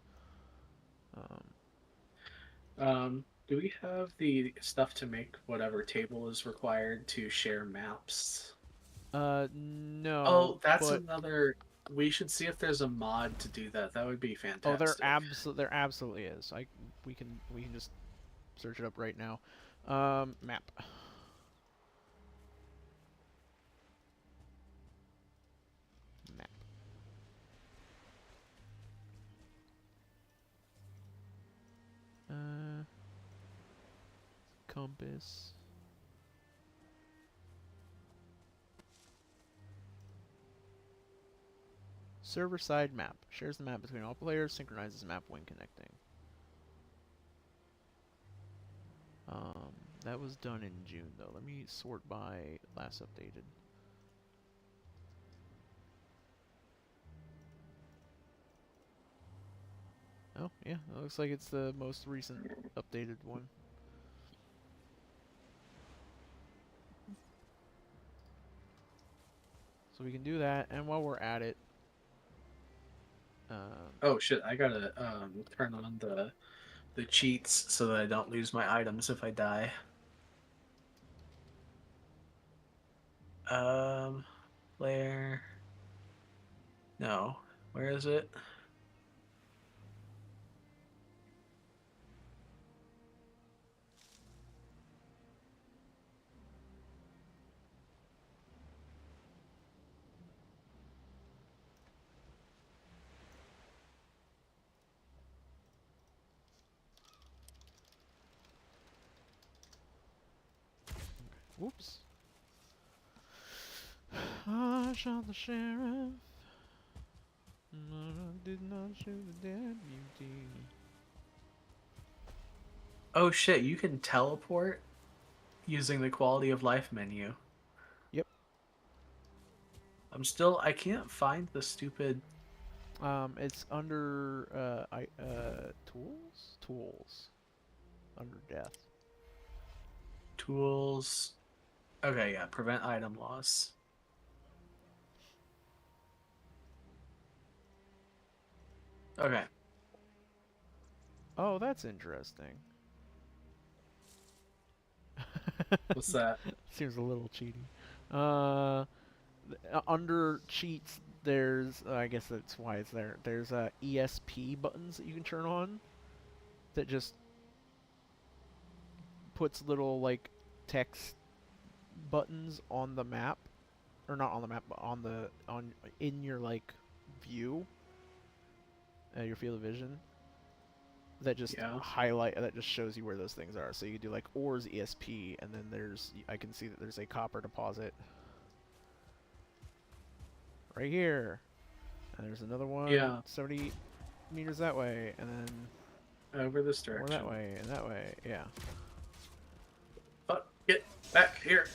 [SPEAKER 1] Um,
[SPEAKER 2] Do we have the stuff to make whatever table is required to share maps?
[SPEAKER 1] no,
[SPEAKER 2] Oh, that's
[SPEAKER 1] but
[SPEAKER 2] another. We should see if there's a mod to do that. That would be
[SPEAKER 1] oh,
[SPEAKER 2] fantastic.
[SPEAKER 1] there absolutely is. We can just search it up right now. Map. Map. Uh, compass. Server side map. Shares the map between all players. Synchronizes map when connecting. Um, that was done in June though. Let me sort by last updated. Oh yeah, it looks like it's the most recent updated one. So we can do that, and while we're at it,
[SPEAKER 2] Oh shit! I gotta turn on the cheats so that I don't lose my items if I die. Um, Where? No. Where is it?
[SPEAKER 1] whoops. I shot the sheriff. I did not shoot the dead beauty.
[SPEAKER 2] Oh shit! You can teleport using the quality of life menu.
[SPEAKER 1] Yep.
[SPEAKER 2] I can't find the stupid
[SPEAKER 1] It's under tools. Tools. Under death.
[SPEAKER 2] tools. Okay, yeah, prevent item loss. Okay.
[SPEAKER 1] Oh, that's interesting.
[SPEAKER 2] What's that?
[SPEAKER 1] Seems a little cheaty. Under cheats, there's I guess that's why it's there. There's ESP buttons that you can turn on that just puts little like text buttons on the map, or not on the map, but on in your like view, your field of vision. That just
[SPEAKER 2] Yeah.
[SPEAKER 1] that just shows you where those things are. So you can do like ores ESP, and then I can see that there's a copper deposit right here. And there's another one
[SPEAKER 2] Yeah.
[SPEAKER 1] 70 meters that way, and then
[SPEAKER 2] Over this
[SPEAKER 1] more
[SPEAKER 2] direction.
[SPEAKER 1] that way, and that way. Yeah.
[SPEAKER 2] Oh, get back here.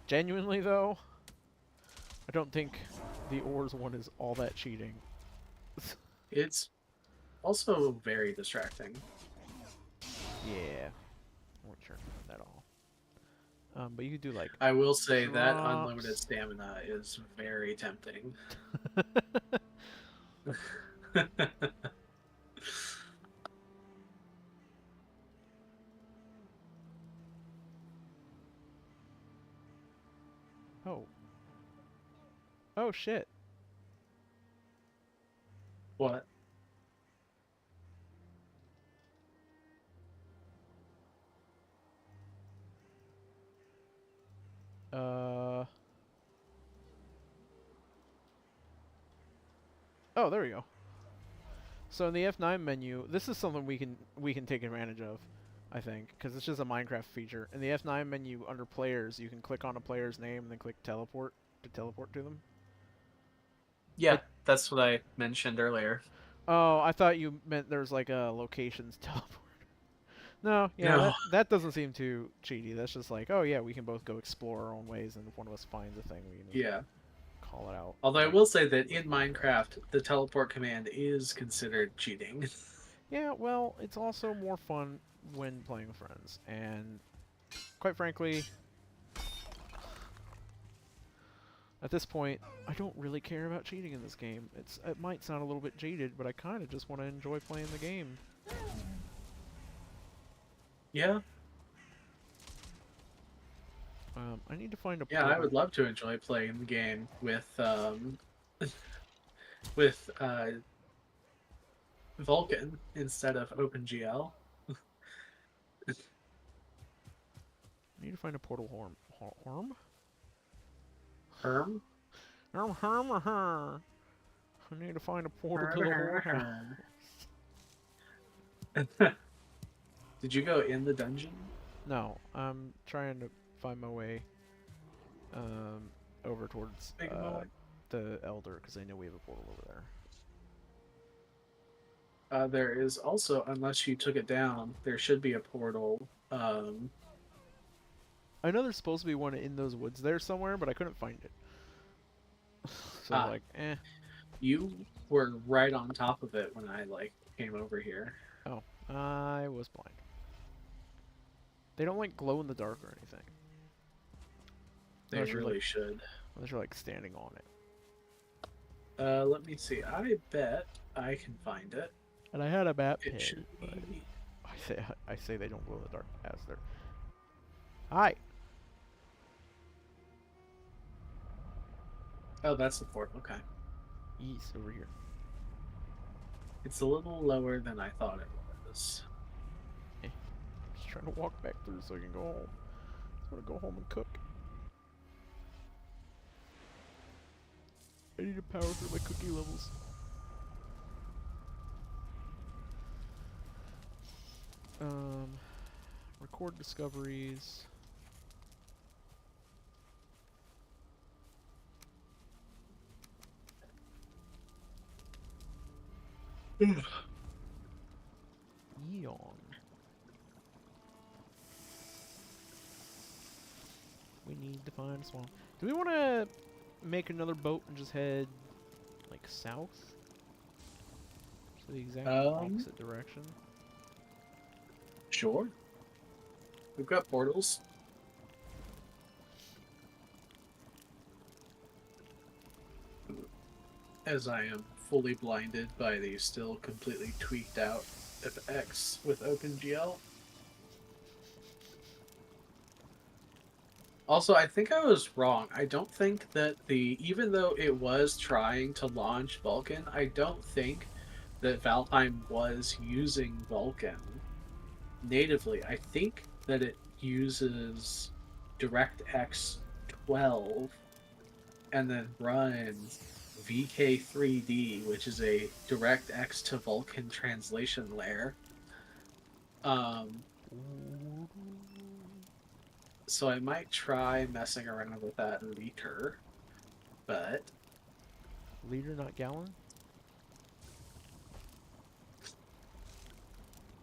[SPEAKER 1] Genuinely, though, I don't think the ores one is all that cheating.
[SPEAKER 2] It's also very distracting.
[SPEAKER 1] Yeah. I won't turn on that all. But you could do like
[SPEAKER 2] I will say that
[SPEAKER 1] drops.
[SPEAKER 2] unlimited stamina is very tempting.
[SPEAKER 1] Oh. Oh shit.
[SPEAKER 2] What?
[SPEAKER 1] Uh. Oh, there we go. So in the F9 menu, this is something we can take advantage of, I think, because it's just a Minecraft feature. In the F9 menu under players, you can click on a player's name and then click teleport to teleport to them.
[SPEAKER 2] Yeah,
[SPEAKER 1] It.
[SPEAKER 2] that's what I mentioned earlier.
[SPEAKER 1] Oh, I thought you meant there's like a locations teleport. No, yeah,
[SPEAKER 2] No.
[SPEAKER 1] that doesn't seem too cheaty. That's just like, oh yeah, we can both go explore our own ways, and if one of us finds a thing, we can just
[SPEAKER 2] Yeah.
[SPEAKER 1] call it out.
[SPEAKER 2] Although I
[SPEAKER 1] Like,
[SPEAKER 2] will say that in Minecraft, the teleport command is considered cheating.
[SPEAKER 1] yeah, well, it's also more fun when playing with friends, and quite frankly, at this point, I don't really care about cheating in this game. It might sound a little bit jaded, but I kind of just want to enjoy playing the game.
[SPEAKER 2] Yeah.
[SPEAKER 1] I need to find a
[SPEAKER 2] Yeah, I
[SPEAKER 1] portal.
[SPEAKER 2] would love to enjoy playing the game with Vulkan instead of OpenGL.
[SPEAKER 1] I need to find a portal Horm?
[SPEAKER 2] Herm?
[SPEAKER 1] Herm. I need to find a portal to the water.
[SPEAKER 2] Did you go in the dungeon?
[SPEAKER 1] No, I'm trying to find my way over towards
[SPEAKER 2] Big moment.
[SPEAKER 1] the Elder, because I know we have a portal over there.
[SPEAKER 2] There is also, unless you took it down, there should be a portal.
[SPEAKER 1] I know there's supposed to be one in those woods there somewhere, but I couldn't find it. So like, eh.
[SPEAKER 2] You were right on top of it when I came over here.
[SPEAKER 1] Oh, I was blind. They don't like glow in the dark or anything.
[SPEAKER 2] They really should.
[SPEAKER 1] Unless you're like standing on it.
[SPEAKER 2] Let me see. I bet I can find it.
[SPEAKER 1] And I had a map
[SPEAKER 2] It
[SPEAKER 1] pin,
[SPEAKER 2] should
[SPEAKER 1] but
[SPEAKER 2] be.
[SPEAKER 1] I say they don't glow in the dark as they're. Hi.
[SPEAKER 2] Oh, that's the port. Okay.
[SPEAKER 1] East over here.
[SPEAKER 2] It's a little lower than I thought it was.
[SPEAKER 1] Just trying to walk back through so I can go home. I want to go home and cook. I need to power through my cookie levels. Record discoveries. Eon. We need to find a swamp. Do we want to make another boat and just head like south? So the exact opposite direction.
[SPEAKER 2] Sure. We've got portals. As I am fully blinded by the still completely tweaked out FX with OpenGL. Also, I think I was wrong. I don't think that even though it was trying to launch Vulkan, I don't think that Valheim was using Vulkan natively. I think that it uses DirectX 12 and then runs VK3D, which is a DirectX to Vulkan translation layer. So I might try messing around with that later, but...
[SPEAKER 1] Liter, not gallon?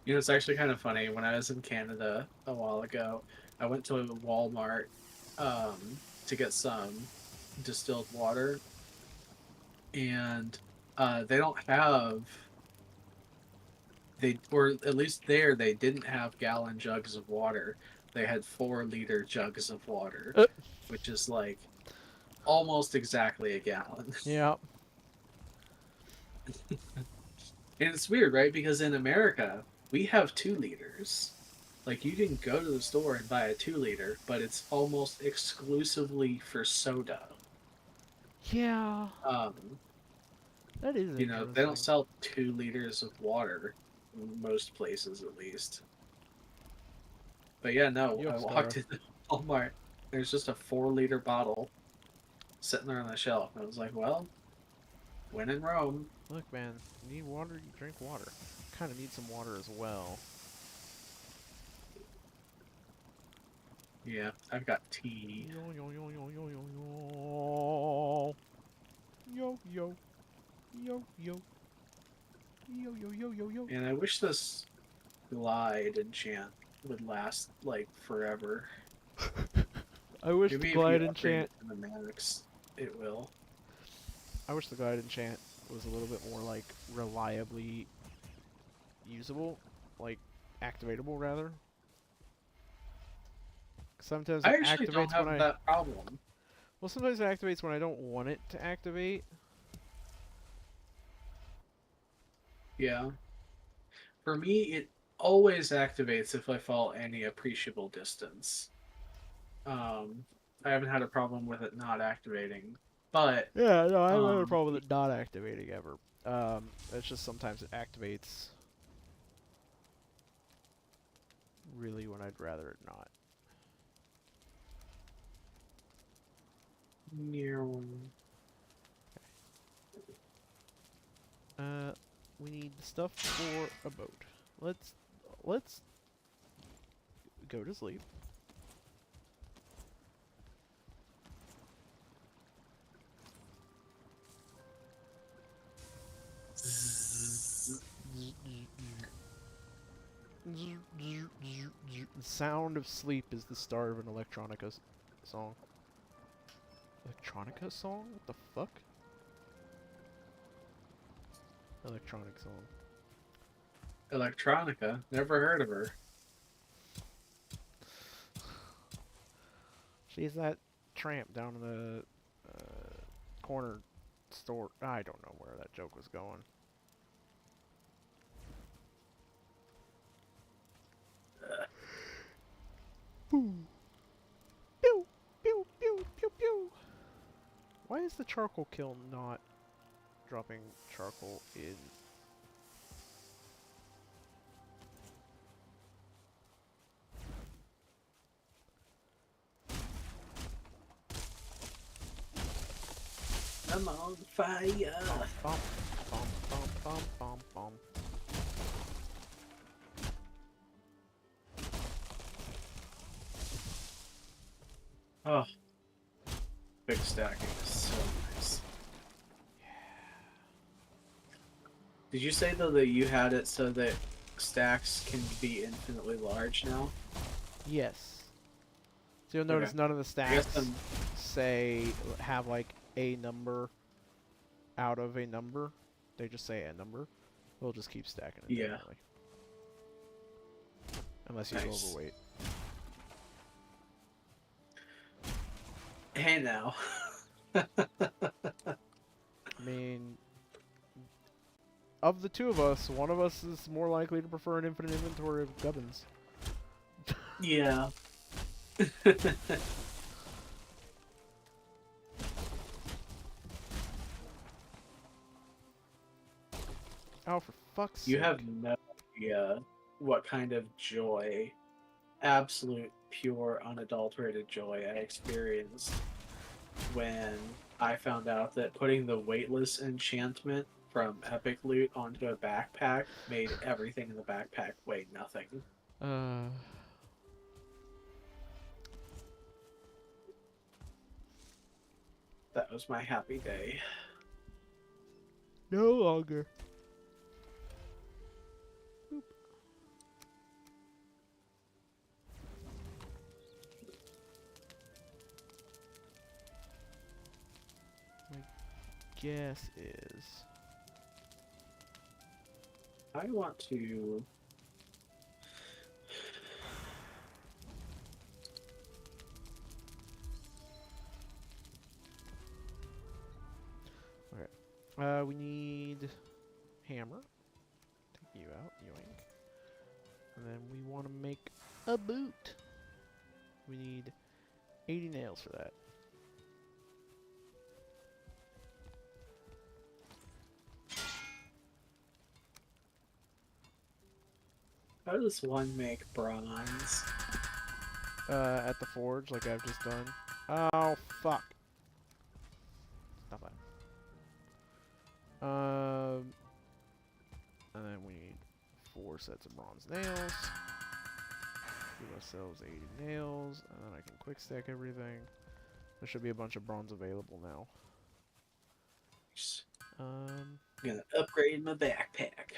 [SPEAKER 2] You know, it's actually kind of funny. When I was in Canada a while ago, I went to a Walmart to get some distilled water, and they don't have... or at least there, they didn't have gallon jugs of water. They had 4-liter jugs of water, which is like almost exactly a gallon.
[SPEAKER 1] Yeah.
[SPEAKER 2] And it's weird, right? Because in America, we have 2 liters. Like, you can go to the store and buy a 2-liter, but it's almost exclusively for soda.
[SPEAKER 1] Yeah. That is
[SPEAKER 2] You know,
[SPEAKER 1] interesting.
[SPEAKER 2] they don't sell 2 liters of water in most places, at least. But yeah, no, I walked into Walmart. There's just a 4-liter bottle sitting there on the shelf. And I was like, well, when in Rome.
[SPEAKER 1] Look, man, you need water, you drink water. Kind of need some water as well.
[SPEAKER 2] Yeah, I've got tea.
[SPEAKER 1] Yo, yo, yo, yo, yo, yo, yo. Yo, yo. Yo, yo. Yo, yo, yo, yo, yo.
[SPEAKER 2] And I wish this glide enchant would last, like, forever.
[SPEAKER 1] I wish
[SPEAKER 2] Maybe
[SPEAKER 1] the
[SPEAKER 2] if
[SPEAKER 1] glide
[SPEAKER 2] you upgrade
[SPEAKER 1] enchant...
[SPEAKER 2] it to the max, it will.
[SPEAKER 1] I wish the glide enchant was a little bit more, like, reliably usable. Like, activatable, rather. Sometimes
[SPEAKER 2] I
[SPEAKER 1] it
[SPEAKER 2] actually don't
[SPEAKER 1] activates
[SPEAKER 2] have
[SPEAKER 1] when
[SPEAKER 2] that problem.
[SPEAKER 1] Well, sometimes it activates when I don't want it to activate.
[SPEAKER 2] Yeah. For me, it always activates if I fall any appreciable distance. I haven't had a problem with it not activating, but
[SPEAKER 1] Yeah, no, I haven't had a problem with it not activating ever. It's just sometimes it activates really when I'd rather it not.
[SPEAKER 2] near one.
[SPEAKER 1] We need stuff for a boat. Let's go to sleep. The sound of sleep is the start of an electronica song. Electronica song? What the fuck? Electronic song.
[SPEAKER 2] Electronica. Never heard of her.
[SPEAKER 1] She's that tramp down in the corner store. I don't know where that joke was going. Pew, pew, pew, pew, pew. Why is the charcoal kiln not dropping charcoal in?
[SPEAKER 2] I'm on fire.
[SPEAKER 1] Bum, bum, bum, bum, bum, bum.
[SPEAKER 2] Oh, big stacking is so nice. Did you say though that you had it so that stacks can be infinitely large now?
[SPEAKER 1] Yes. So you'll
[SPEAKER 2] Okay.
[SPEAKER 1] notice none of the
[SPEAKER 2] I guess
[SPEAKER 1] stacks say have like a number out of a number. They just say a number. We'll just keep stacking it
[SPEAKER 2] Yeah.
[SPEAKER 1] infinitely. Unless you go
[SPEAKER 2] Nice.
[SPEAKER 1] overweight.
[SPEAKER 2] Hey now.
[SPEAKER 1] I mean, of the two of us, one of us is more likely to prefer an infinite inventory of gubbins.
[SPEAKER 2] Yeah.
[SPEAKER 1] Oh, for fuck's sake.
[SPEAKER 2] You have no idea what kind of joy, absolute, pure, unadulterated joy I experienced when I found out that putting the weightless enchantment from Epic Loot onto a backpack made everything in the backpack weigh nothing.
[SPEAKER 1] Uh,
[SPEAKER 2] That was my happy day.
[SPEAKER 1] no longer. Boop. My guess is...
[SPEAKER 2] I want to...
[SPEAKER 1] we need hammer. Take you out, yoink. And then we want to make a boot. We need 80 nails for that.
[SPEAKER 2] How does one make bronze?
[SPEAKER 1] At the forge, like I've just done. Oh, fuck. Stop that. And then we need 4 sets of bronze nails. Give ourselves 80 nails, and then I can quick stack everything. There should be a bunch of bronze available now.
[SPEAKER 2] I'm gonna upgrade my backpack.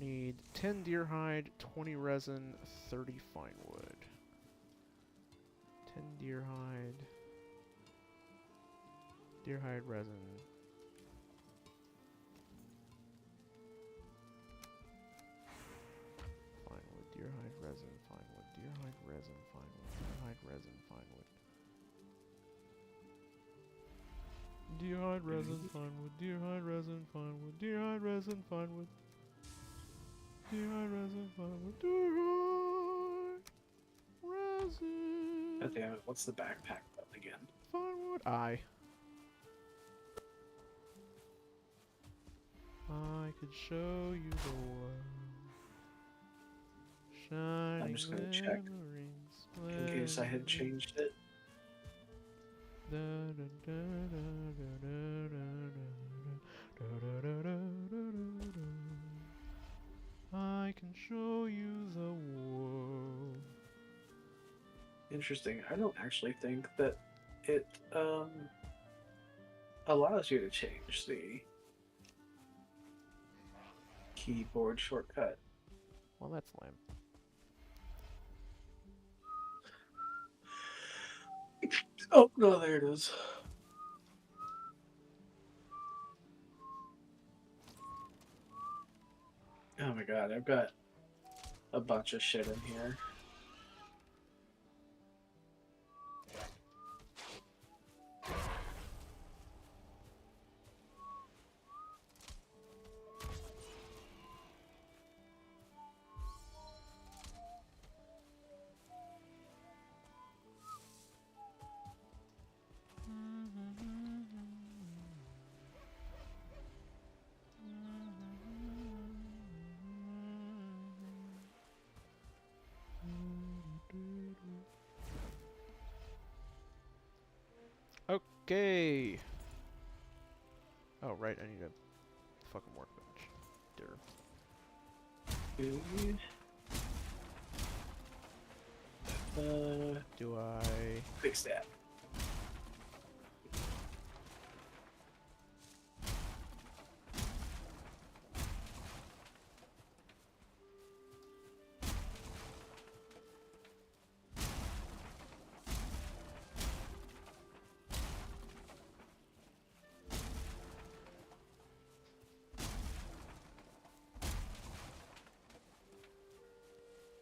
[SPEAKER 1] Need 10 deer hide, 20 resin, 30 fine wood. 10 deer hide resin. Fine wood, deer hide resin, fine wood, deer hide resin, fine wood, deer hide resin, fine wood. Deer hide resin, fine wood, deer hide resin, fine wood, deer hide resin, fine wood. Deer hide resin, fine wood, deer hide resin.
[SPEAKER 2] God damn it, what's the backpack button again?
[SPEAKER 1] Fine wood. I could show you the world. Shining
[SPEAKER 2] I'm just gonna check in case I had changed it.
[SPEAKER 1] I can show you the world.
[SPEAKER 2] Interesting. I don't actually think that it allows you to change the keyboard shortcut.
[SPEAKER 1] Well, that's lame.
[SPEAKER 2] Oh no, there it is. Oh my god, I've got a bunch of shit in here.
[SPEAKER 1] Okay. Oh, right, I need a fucking workbench.
[SPEAKER 2] Food.
[SPEAKER 1] Do I...
[SPEAKER 2] Fix that.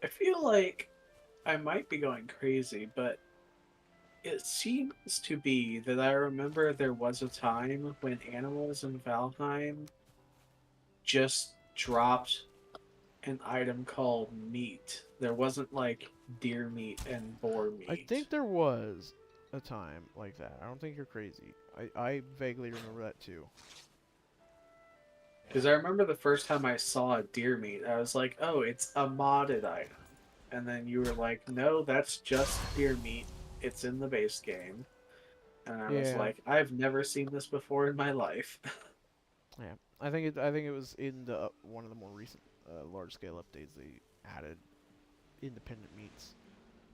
[SPEAKER 2] I feel like I might be going crazy, but it seems to be that I remember there was a time when animals in Valheim just dropped an item called meat. There wasn't like deer meat and boar
[SPEAKER 1] I
[SPEAKER 2] meat.
[SPEAKER 1] think there was a time like that. I don't think you're crazy. I vaguely remember that too.
[SPEAKER 2] Because I remember the first time I saw a deer meat, I was like, oh, it's a modded item. And then you were like, no, that's just deer meat. It's in the base game. And I was
[SPEAKER 1] Yeah,
[SPEAKER 2] like, I've never seen this before in my life.
[SPEAKER 1] yeah. I think it was in the one of the more recent large scale updates they added independent meats.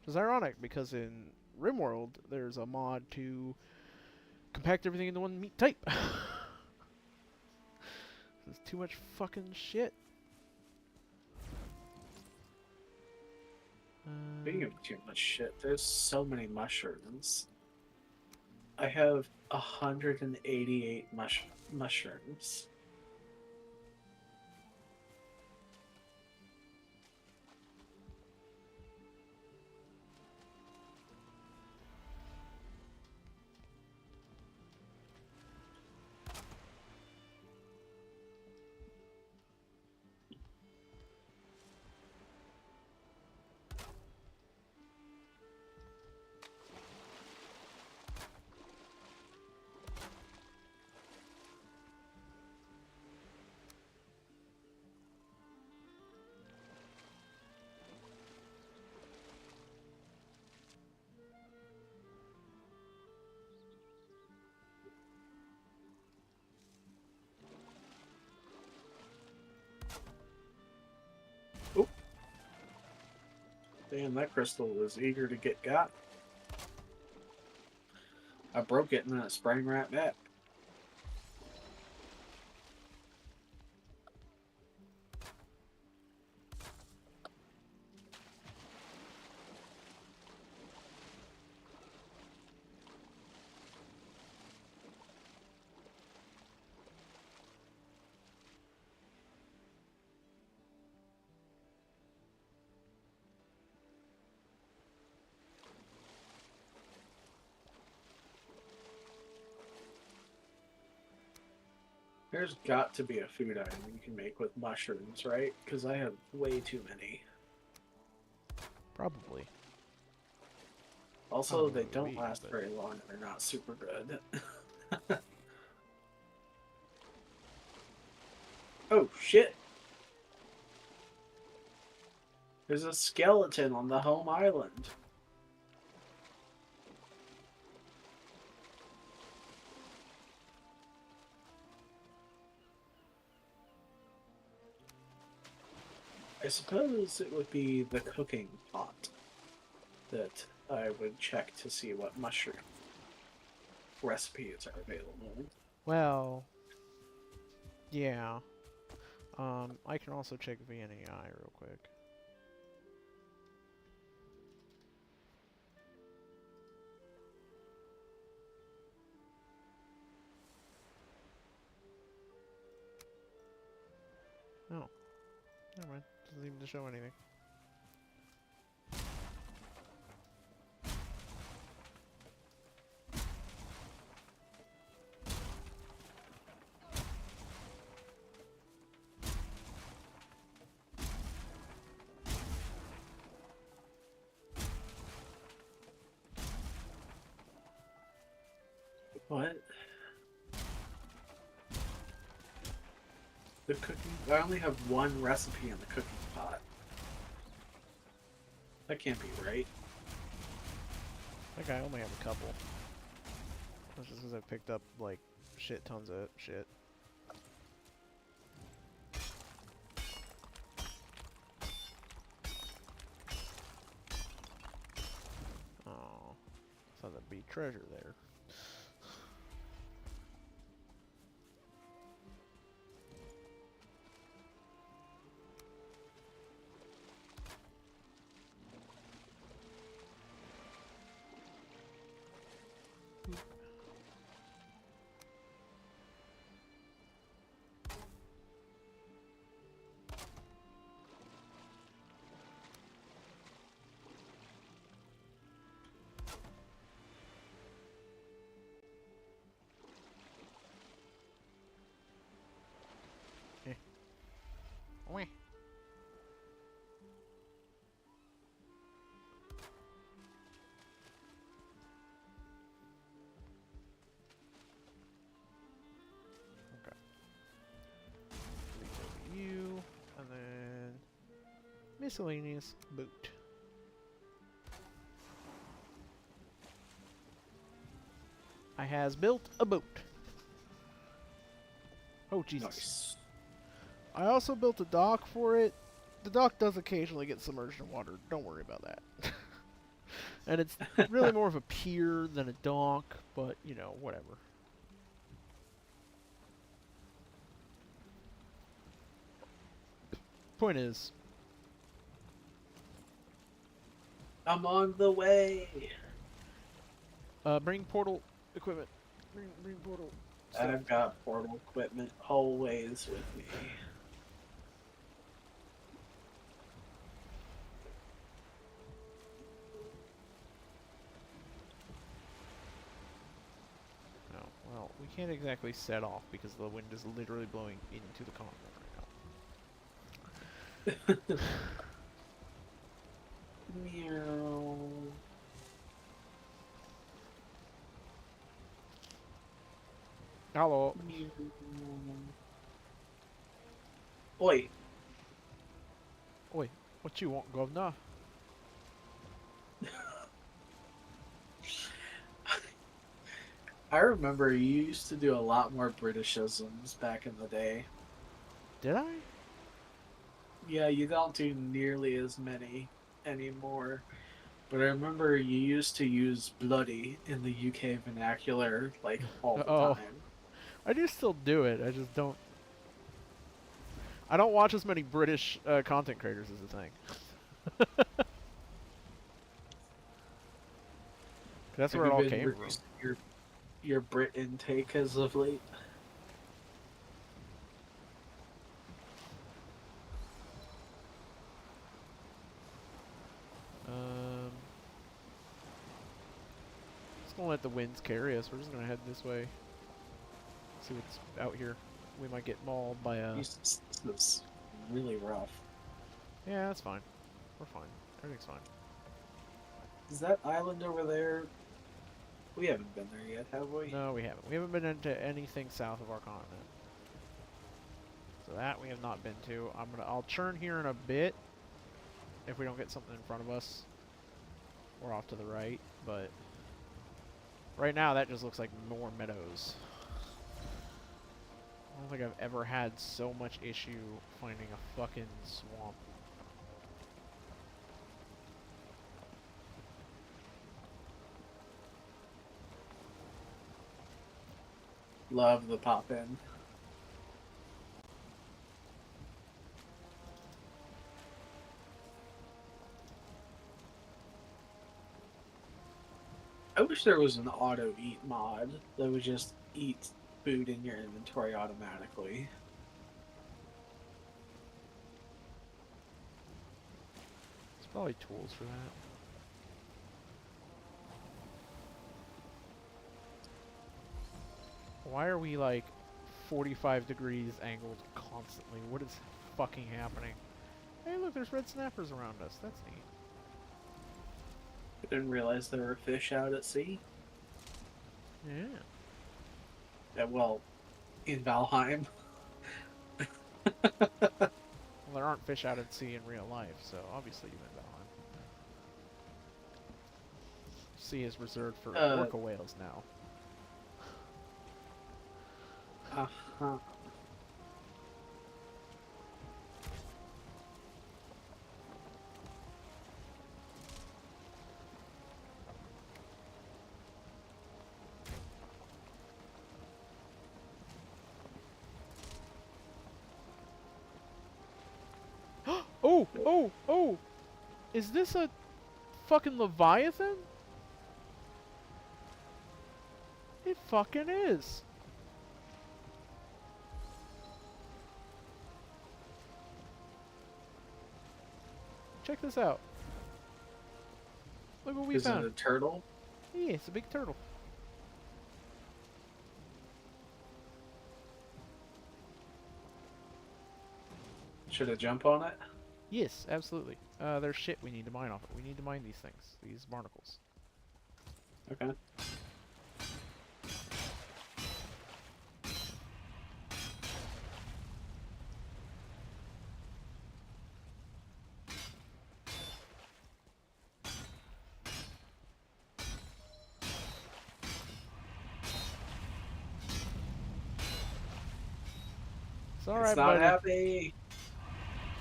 [SPEAKER 1] Which is ironic because in RimWorld there's a mod to compact everything into one meat type. There's too much fucking shit.
[SPEAKER 2] Speaking of too much shit, there's so many mushrooms. I have 188 mushrooms. Oh, damn, that crystal was eager to get got. I broke it and then it sprang right back. There's got to be a food item you can make with mushrooms, right? Because I have way too many.
[SPEAKER 1] Probably.
[SPEAKER 2] Also, they
[SPEAKER 1] Would
[SPEAKER 2] don't
[SPEAKER 1] be,
[SPEAKER 2] last
[SPEAKER 1] but
[SPEAKER 2] very long and they're not super good. Oh, shit! There's a skeleton on the home island. I suppose it would be the cooking pot that I would check to see what mushroom recipes are available.
[SPEAKER 1] well, yeah. I can also check VNAI real quick. Oh, never mind. Doesn't even show anything.
[SPEAKER 2] What? The cooking? I only have one recipe in the cooking pot. That can't be right.
[SPEAKER 1] I think I only have a couple. That's just because I picked up, like, shit tons of shit. Oh, thought there'd be treasure there. Eh. Weh. Okay. Leave over you, and then miscellaneous boot. I has built a boat. Oh Jesus!
[SPEAKER 2] Nice.
[SPEAKER 1] I also built a dock for it. The dock does occasionally get submerged in water. Don't worry about that. And it's really more of a pier than a dock, but you know, whatever. Point is,
[SPEAKER 2] I'm on the way.
[SPEAKER 1] bring portal equipment. Bring portal stuff.
[SPEAKER 2] I've got portal equipment always with me.
[SPEAKER 1] No, well, we can't exactly set off because the wind is literally blowing into the continent right now.
[SPEAKER 2] Meow.
[SPEAKER 1] Hello.
[SPEAKER 2] Meow. Oi.
[SPEAKER 1] Oi, what you want, governor?
[SPEAKER 2] I remember you used to do a lot more Britishisms back in the day.
[SPEAKER 1] Did I?
[SPEAKER 2] Yeah, you don't do nearly as many anymore. But I remember you used to use bloody in the UK vernacular like all the
[SPEAKER 1] Oh,
[SPEAKER 2] time.
[SPEAKER 1] I do still do it. I just don't. I don't watch as many British content creators as the thing. That's
[SPEAKER 2] Have
[SPEAKER 1] where it
[SPEAKER 2] you
[SPEAKER 1] all
[SPEAKER 2] been
[SPEAKER 1] came from.
[SPEAKER 2] reducing your Brit intake as of late?
[SPEAKER 1] Just gonna let the winds carry us. We're just gonna head this way. See what's out here. We might get mauled by a.
[SPEAKER 2] Jesus, this is really rough.
[SPEAKER 1] Yeah, that's fine. We're fine. Everything's fine.
[SPEAKER 2] Is that island over there? We haven't been there yet, have we?
[SPEAKER 1] No, we haven't. We haven't been into anything south of our continent. So that we have not been to. I'll churn here in a bit if we don't get something in front of us. Or off to the right, but right now that just looks like more meadows. I don't think I've ever had so much issue finding a fucking swamp.
[SPEAKER 2] Love the pop in. I wish there was an auto eat mod that would just eat food in your inventory automatically.
[SPEAKER 1] There's probably tools for that. Why are we like 45 degrees angled constantly? What is fucking happening? Hey look, there's red snappers around us. That's neat.
[SPEAKER 2] I didn't realize there were fish out at sea.
[SPEAKER 1] Yeah.
[SPEAKER 2] Yeah, well, in Valheim.
[SPEAKER 1] Well, there aren't fish out at sea in real life, so obviously you meant Valheim. Sea is reserved for orca whales now.
[SPEAKER 2] Huh.
[SPEAKER 1] Oh, oh, oh! Is this a fucking Leviathan? It fucking is. Check this out. Look what we
[SPEAKER 2] Is it
[SPEAKER 1] found.
[SPEAKER 2] a turtle?
[SPEAKER 1] Yeah, it's a big turtle.
[SPEAKER 2] Should I jump on it?
[SPEAKER 1] Yes, absolutely. There's shit we need to mine off it. We need to mine these things, these barnacles.
[SPEAKER 2] Okay.
[SPEAKER 1] It's alright,
[SPEAKER 2] It's not
[SPEAKER 1] buddy.
[SPEAKER 2] happy.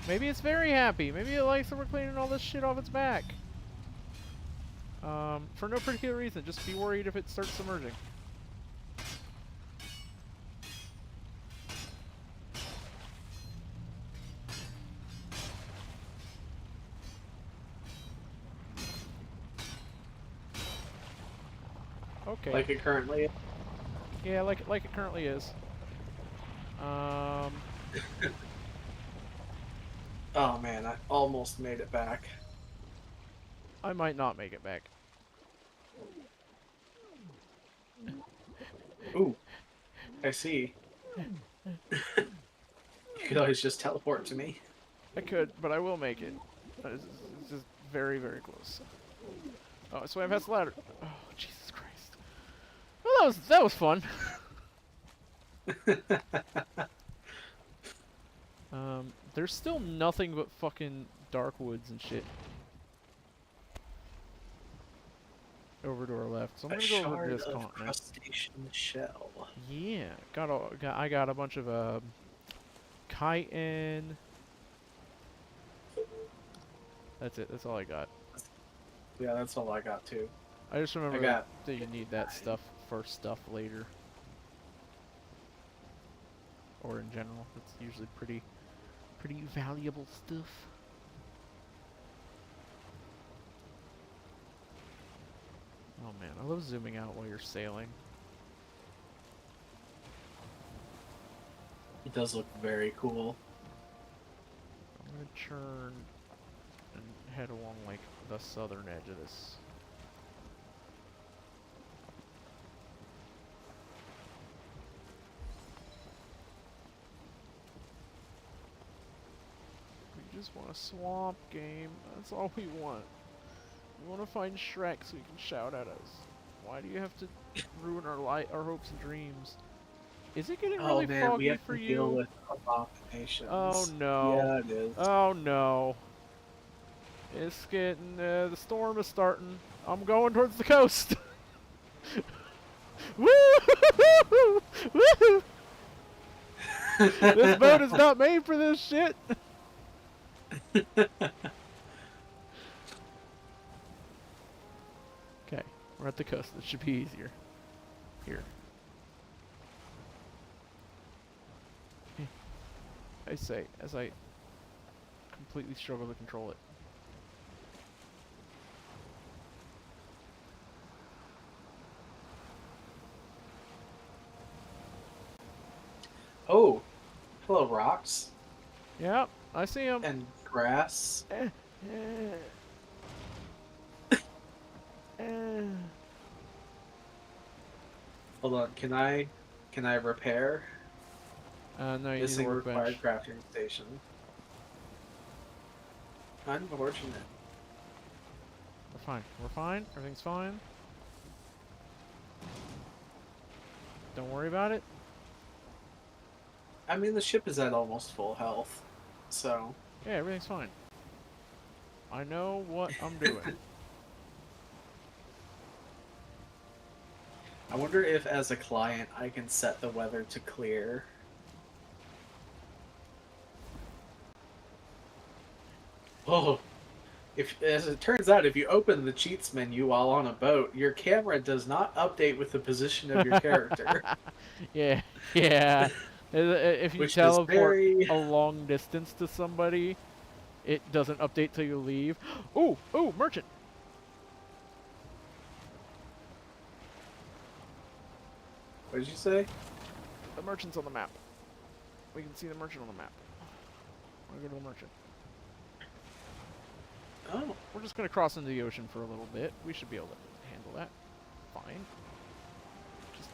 [SPEAKER 1] Maybe it's very happy. Maybe it likes that we're cleaning all this shit off its back. For no particular reason. Just be worried if it starts submerging. Okay.
[SPEAKER 2] Like it currently is.
[SPEAKER 1] Yeah, like it currently is.
[SPEAKER 2] Oh man, I almost made it back.
[SPEAKER 1] I might not make it back.
[SPEAKER 2] Ooh, I see. You could always just teleport to me.
[SPEAKER 1] I could, but I will make it. It's just very, very close. Oh, so I have the ladder. Oh, Jesus Christ. Well, that was fun. There's still nothing but fucking dark woods and shit over to our left. So I'm gonna go over to this continent.
[SPEAKER 2] Crustacean shell.
[SPEAKER 1] Yeah, I got a bunch of chitin. That's it. That's all I got.
[SPEAKER 2] Yeah, that's all I got too.
[SPEAKER 1] I just remember
[SPEAKER 2] got-
[SPEAKER 1] that you need that stuff for stuff later, or in general. It's usually pretty valuable stuff. Oh man, I love zooming out while you're sailing.
[SPEAKER 2] It does look very cool.
[SPEAKER 1] I'm gonna turn and head along like the southern edge of this. We just want a swamp game. That's all we want. We want to find Shrek so he can shout at us. Why do you have to ruin our hopes and dreams? Is it getting really
[SPEAKER 2] man, we
[SPEAKER 1] foggy
[SPEAKER 2] have
[SPEAKER 1] for
[SPEAKER 2] to
[SPEAKER 1] you?
[SPEAKER 2] deal with abominations.
[SPEAKER 1] Oh no.
[SPEAKER 2] Yeah, it is.
[SPEAKER 1] Oh no. It's getting, the storm is starting. I'm going towards the coast. Woo! Woo! This boat is not made for this shit. Okay, we're at the coast. This should be easier. Here. I say, as I completely struggle to control it.
[SPEAKER 2] Oh, hello, rocks
[SPEAKER 1] Yep, I see him.
[SPEAKER 2] and grass. Hold on, can I repair?
[SPEAKER 1] No, you need a
[SPEAKER 2] Missing required
[SPEAKER 1] workbench.
[SPEAKER 2] crafting station. Unfortunate.
[SPEAKER 1] We're fine. We're fine. Everything's fine. Don't worry about it.
[SPEAKER 2] I mean, the ship is at almost full health, so
[SPEAKER 1] Yeah, everything's fine. I know what I'm doing.
[SPEAKER 2] I wonder if, as a client, I can set the weather to clear Oh, if as it turns out, if you open the cheats menu while on a boat, your camera does not update with the position of your character,
[SPEAKER 1] Yeah, yeah. If you
[SPEAKER 2] which is
[SPEAKER 1] teleport
[SPEAKER 2] very.
[SPEAKER 1] a long distance to somebody, it doesn't update till you leave. Ooh, ooh, merchant.
[SPEAKER 2] What did you say?
[SPEAKER 1] The merchant's on the map. We can see the merchant on the map. I'm gonna go to the merchant.
[SPEAKER 2] Oh,
[SPEAKER 1] We're just gonna cross into the ocean for a little bit. We should be able to handle that. Fine. Just,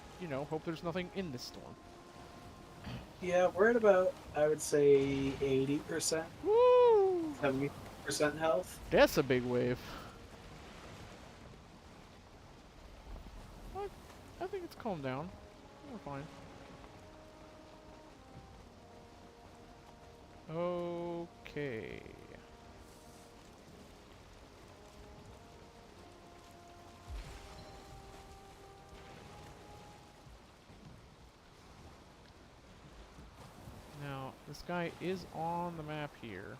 [SPEAKER 1] hope there's nothing in this storm.
[SPEAKER 2] yeah, we're at about, I would say, 80%,
[SPEAKER 1] Woo!
[SPEAKER 2] 70% health.
[SPEAKER 1] That's a big wave. What? I think it's calmed down. We're fine. Okay. Now, this guy is on the map here.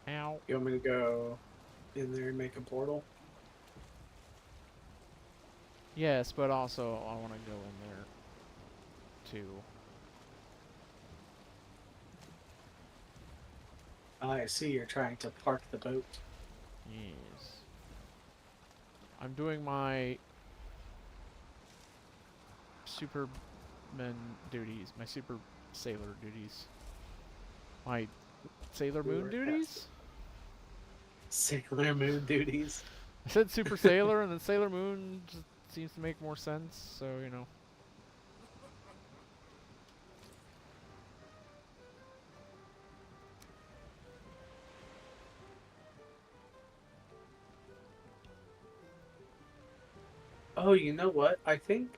[SPEAKER 1] Ow.
[SPEAKER 2] You want me to go in there and make a portal?
[SPEAKER 1] Yes, but also I want to go in there too.
[SPEAKER 2] I see you're trying to park the boat.
[SPEAKER 1] Yes. I'm doing my superman duties, my super sailor duties. My Sailor
[SPEAKER 2] You
[SPEAKER 1] Moon
[SPEAKER 2] are
[SPEAKER 1] duties?
[SPEAKER 2] Sailor Moon duties.
[SPEAKER 1] I said Super Sailor, and then Sailor Moon just seems to make more sense, so,
[SPEAKER 2] Oh, you know what? I think,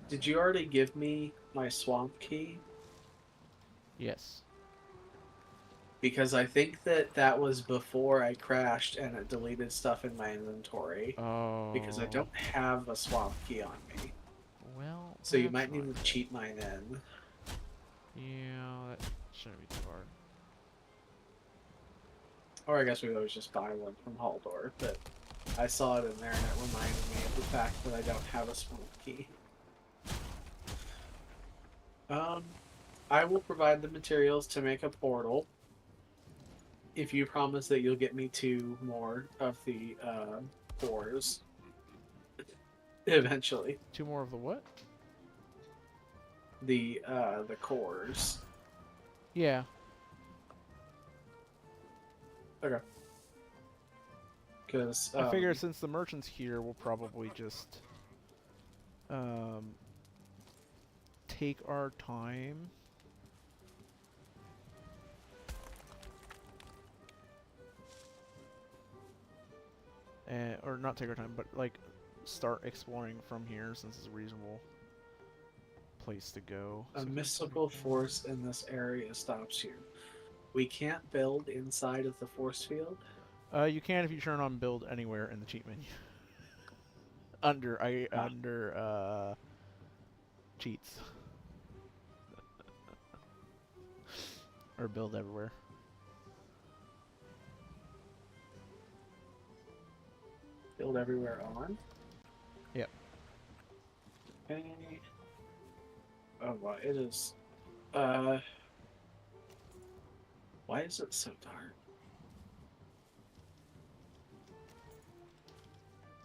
[SPEAKER 2] did you already give me my swamp key?
[SPEAKER 1] Yes.
[SPEAKER 2] Because I think that that was before I crashed and it deleted stuff in my inventory. Because I
[SPEAKER 1] Oh.
[SPEAKER 2] don't have a swamp key on me.
[SPEAKER 1] Well,
[SPEAKER 2] So you
[SPEAKER 1] that's
[SPEAKER 2] might
[SPEAKER 1] not
[SPEAKER 2] need to
[SPEAKER 1] good.
[SPEAKER 2] cheat mine in.
[SPEAKER 1] Yeah, that shouldn't be too hard.
[SPEAKER 2] Or I guess we always just buy one from Haldor, but I saw it in there and it reminded me of the fact that I don't have a swamp key. Um, I will provide the materials to make a portal if you promise that you'll get me 2 more of the ores eventually.
[SPEAKER 1] 2 more of the what?
[SPEAKER 2] The cores.
[SPEAKER 1] Yeah.
[SPEAKER 2] Okay. Because
[SPEAKER 1] I figure since the merchant's here, we'll probably just um, take our time. Or not take our time, but like start exploring from here since it's a reasonable place to go.
[SPEAKER 2] a
[SPEAKER 1] So
[SPEAKER 2] mystical force in this area stops you. We can't build inside of the force field.
[SPEAKER 1] you can if you turn on build anywhere in the cheat menu. under
[SPEAKER 2] Ah,
[SPEAKER 1] cheats or build everywhere.
[SPEAKER 2] build everywhere on.
[SPEAKER 1] Yep.
[SPEAKER 2] Okay. Oh, wow, it is. Uh, why is it so dark?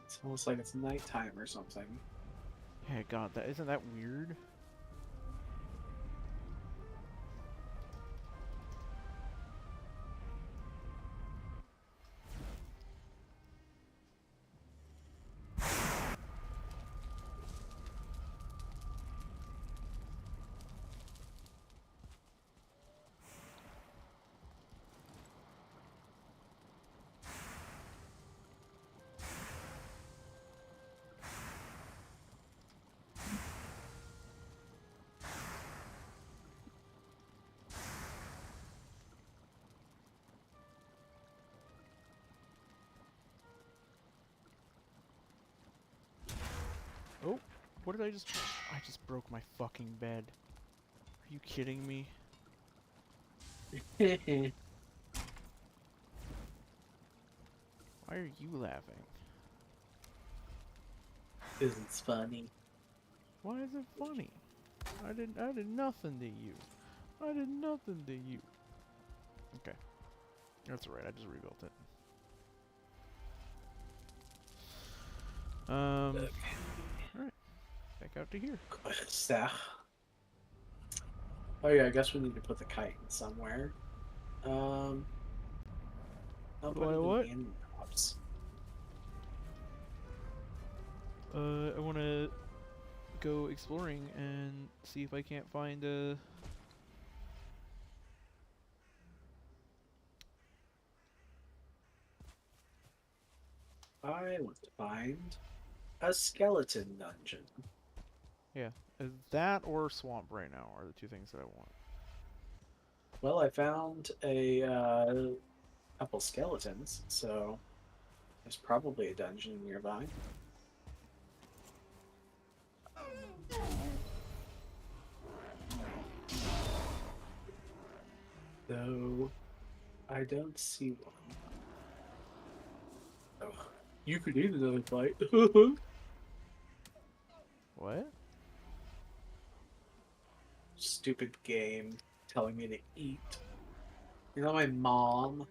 [SPEAKER 2] It's almost like it's nighttime or something.
[SPEAKER 1] Yeah, God, that isn't that weird. Oh, what did I just broke my fucking bed. you kidding me?
[SPEAKER 2] Isn't
[SPEAKER 1] Why are you laughing?
[SPEAKER 2] funny?
[SPEAKER 1] Why is it funny? I did nothing to you. I did nothing to you. Okay. That's alright, I just rebuilt it. Alright. Back out to here.
[SPEAKER 2] Oh yeah, I guess we need to put the kite in somewhere. I'll put it in
[SPEAKER 1] what?
[SPEAKER 2] the end crops.
[SPEAKER 1] I wanna go exploring and see if I can't find a...
[SPEAKER 2] I want to find a skeleton dungeon.
[SPEAKER 1] Yeah, that or swamp right now are the two things that I want.
[SPEAKER 2] Well, I found a couple skeletons, so there's probably a dungeon nearby. Though I don't see one. Oh, you could eat another bite.
[SPEAKER 1] What?
[SPEAKER 2] Stupid game telling me to eat. You're not my mom.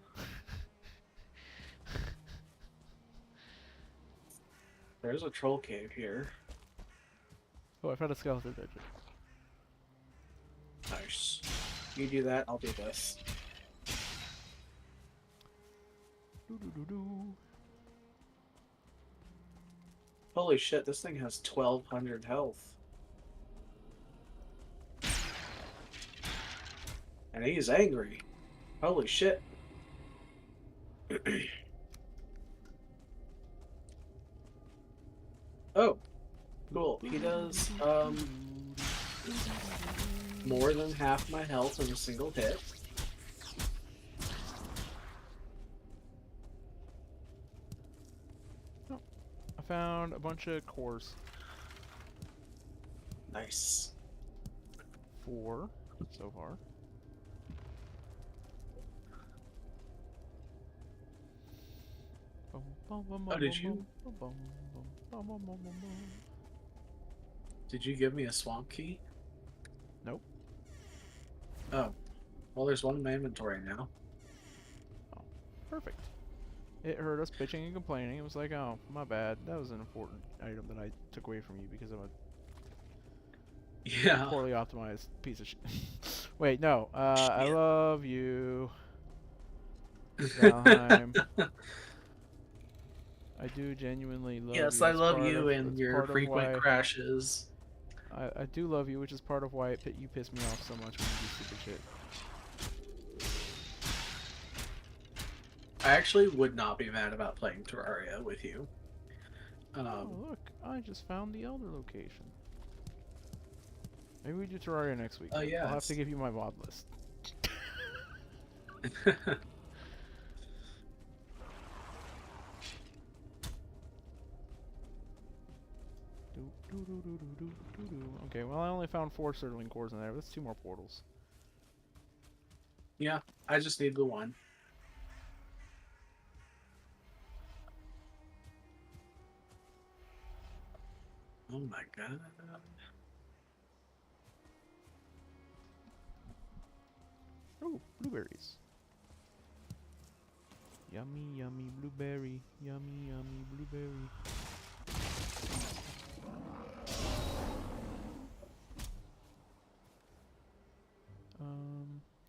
[SPEAKER 2] There's a troll cave here.
[SPEAKER 1] Oh, I found a skeleton dungeon.
[SPEAKER 2] Nice. You do that, I'll do this.
[SPEAKER 1] Doo-doo-doo-doo.
[SPEAKER 2] Holy shit, this thing has 1200 health. And he's angry. Holy shit. Oh, cool. He does more than half my health in a single hit.
[SPEAKER 1] Oh, I found a bunch of cores.
[SPEAKER 2] Nice.
[SPEAKER 1] 4 so far.
[SPEAKER 2] Oh, did you give me a swamp key?
[SPEAKER 1] Nope.
[SPEAKER 2] Oh. Well, there's one in my inventory now.
[SPEAKER 1] Oh, perfect. It heard us bitching and complaining. It was like, oh, my bad. That was an important item that I took away from you because I'm a
[SPEAKER 2] Yeah.
[SPEAKER 1] poorly optimized piece of shit. Wait, no. I love you, Valheim. I do genuinely love you.
[SPEAKER 2] Yes, I love you and your frequent crashes.
[SPEAKER 1] I do love you, which is part of why you piss me off so much when you do stupid shit.
[SPEAKER 2] I actually would not be mad about playing Terraria with you.
[SPEAKER 1] Oh, look. I just found the Elder location. Maybe we do Terraria next week.
[SPEAKER 2] Oh, yeah.
[SPEAKER 1] I'll have to give you my VOD list. Okay, well I only found 4 Surtling cores in there. That's 2 more portals.
[SPEAKER 2] Yeah, I just need the one. Oh my god.
[SPEAKER 1] Oh, blueberries. Yummy, yummy blueberry. Yummy, yummy blueberry.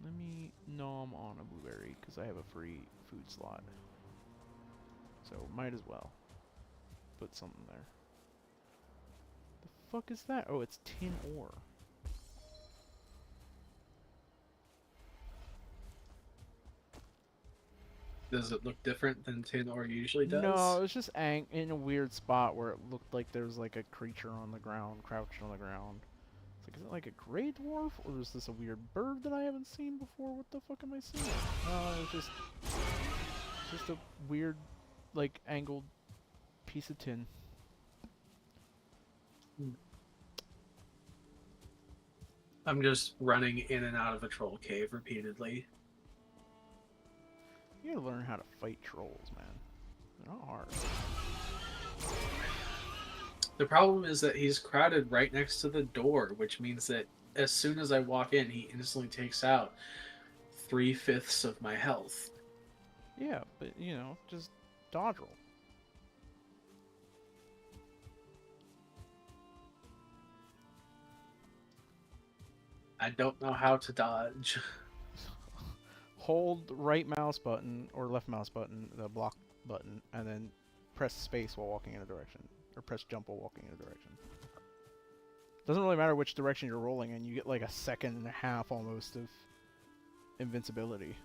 [SPEAKER 1] Let me nom on a blueberry because I have a free food slot. So might as well put something there. The fuck is that? Oh, it's tin ore.
[SPEAKER 2] Does it look different than tin ore usually does?
[SPEAKER 1] No, it was just in a weird spot where it looked like there was like a creature on the ground, crouched on the ground. It's like, is it like a gray dwarf, or is this a weird bird that I haven't seen before? What the fuck am I seeing? No, it's just a weird, like, angled piece of tin.
[SPEAKER 2] I'm just running in and out of a troll cave repeatedly.
[SPEAKER 1] You gotta learn how to fight trolls, man. They're not hard.
[SPEAKER 2] The problem is that he's crowded right next to the door, which means that as soon as I walk in, he instantly takes out 3/5 of my health.
[SPEAKER 1] Yeah, but you know, just dodge roll.
[SPEAKER 2] I don't know how to dodge.
[SPEAKER 1] Hold right mouse button or left mouse button, the block button, and then press space while walking in a direction, or press jump while walking in a direction. Doesn't really matter which direction you're rolling in. You get like a second and a half almost of invincibility.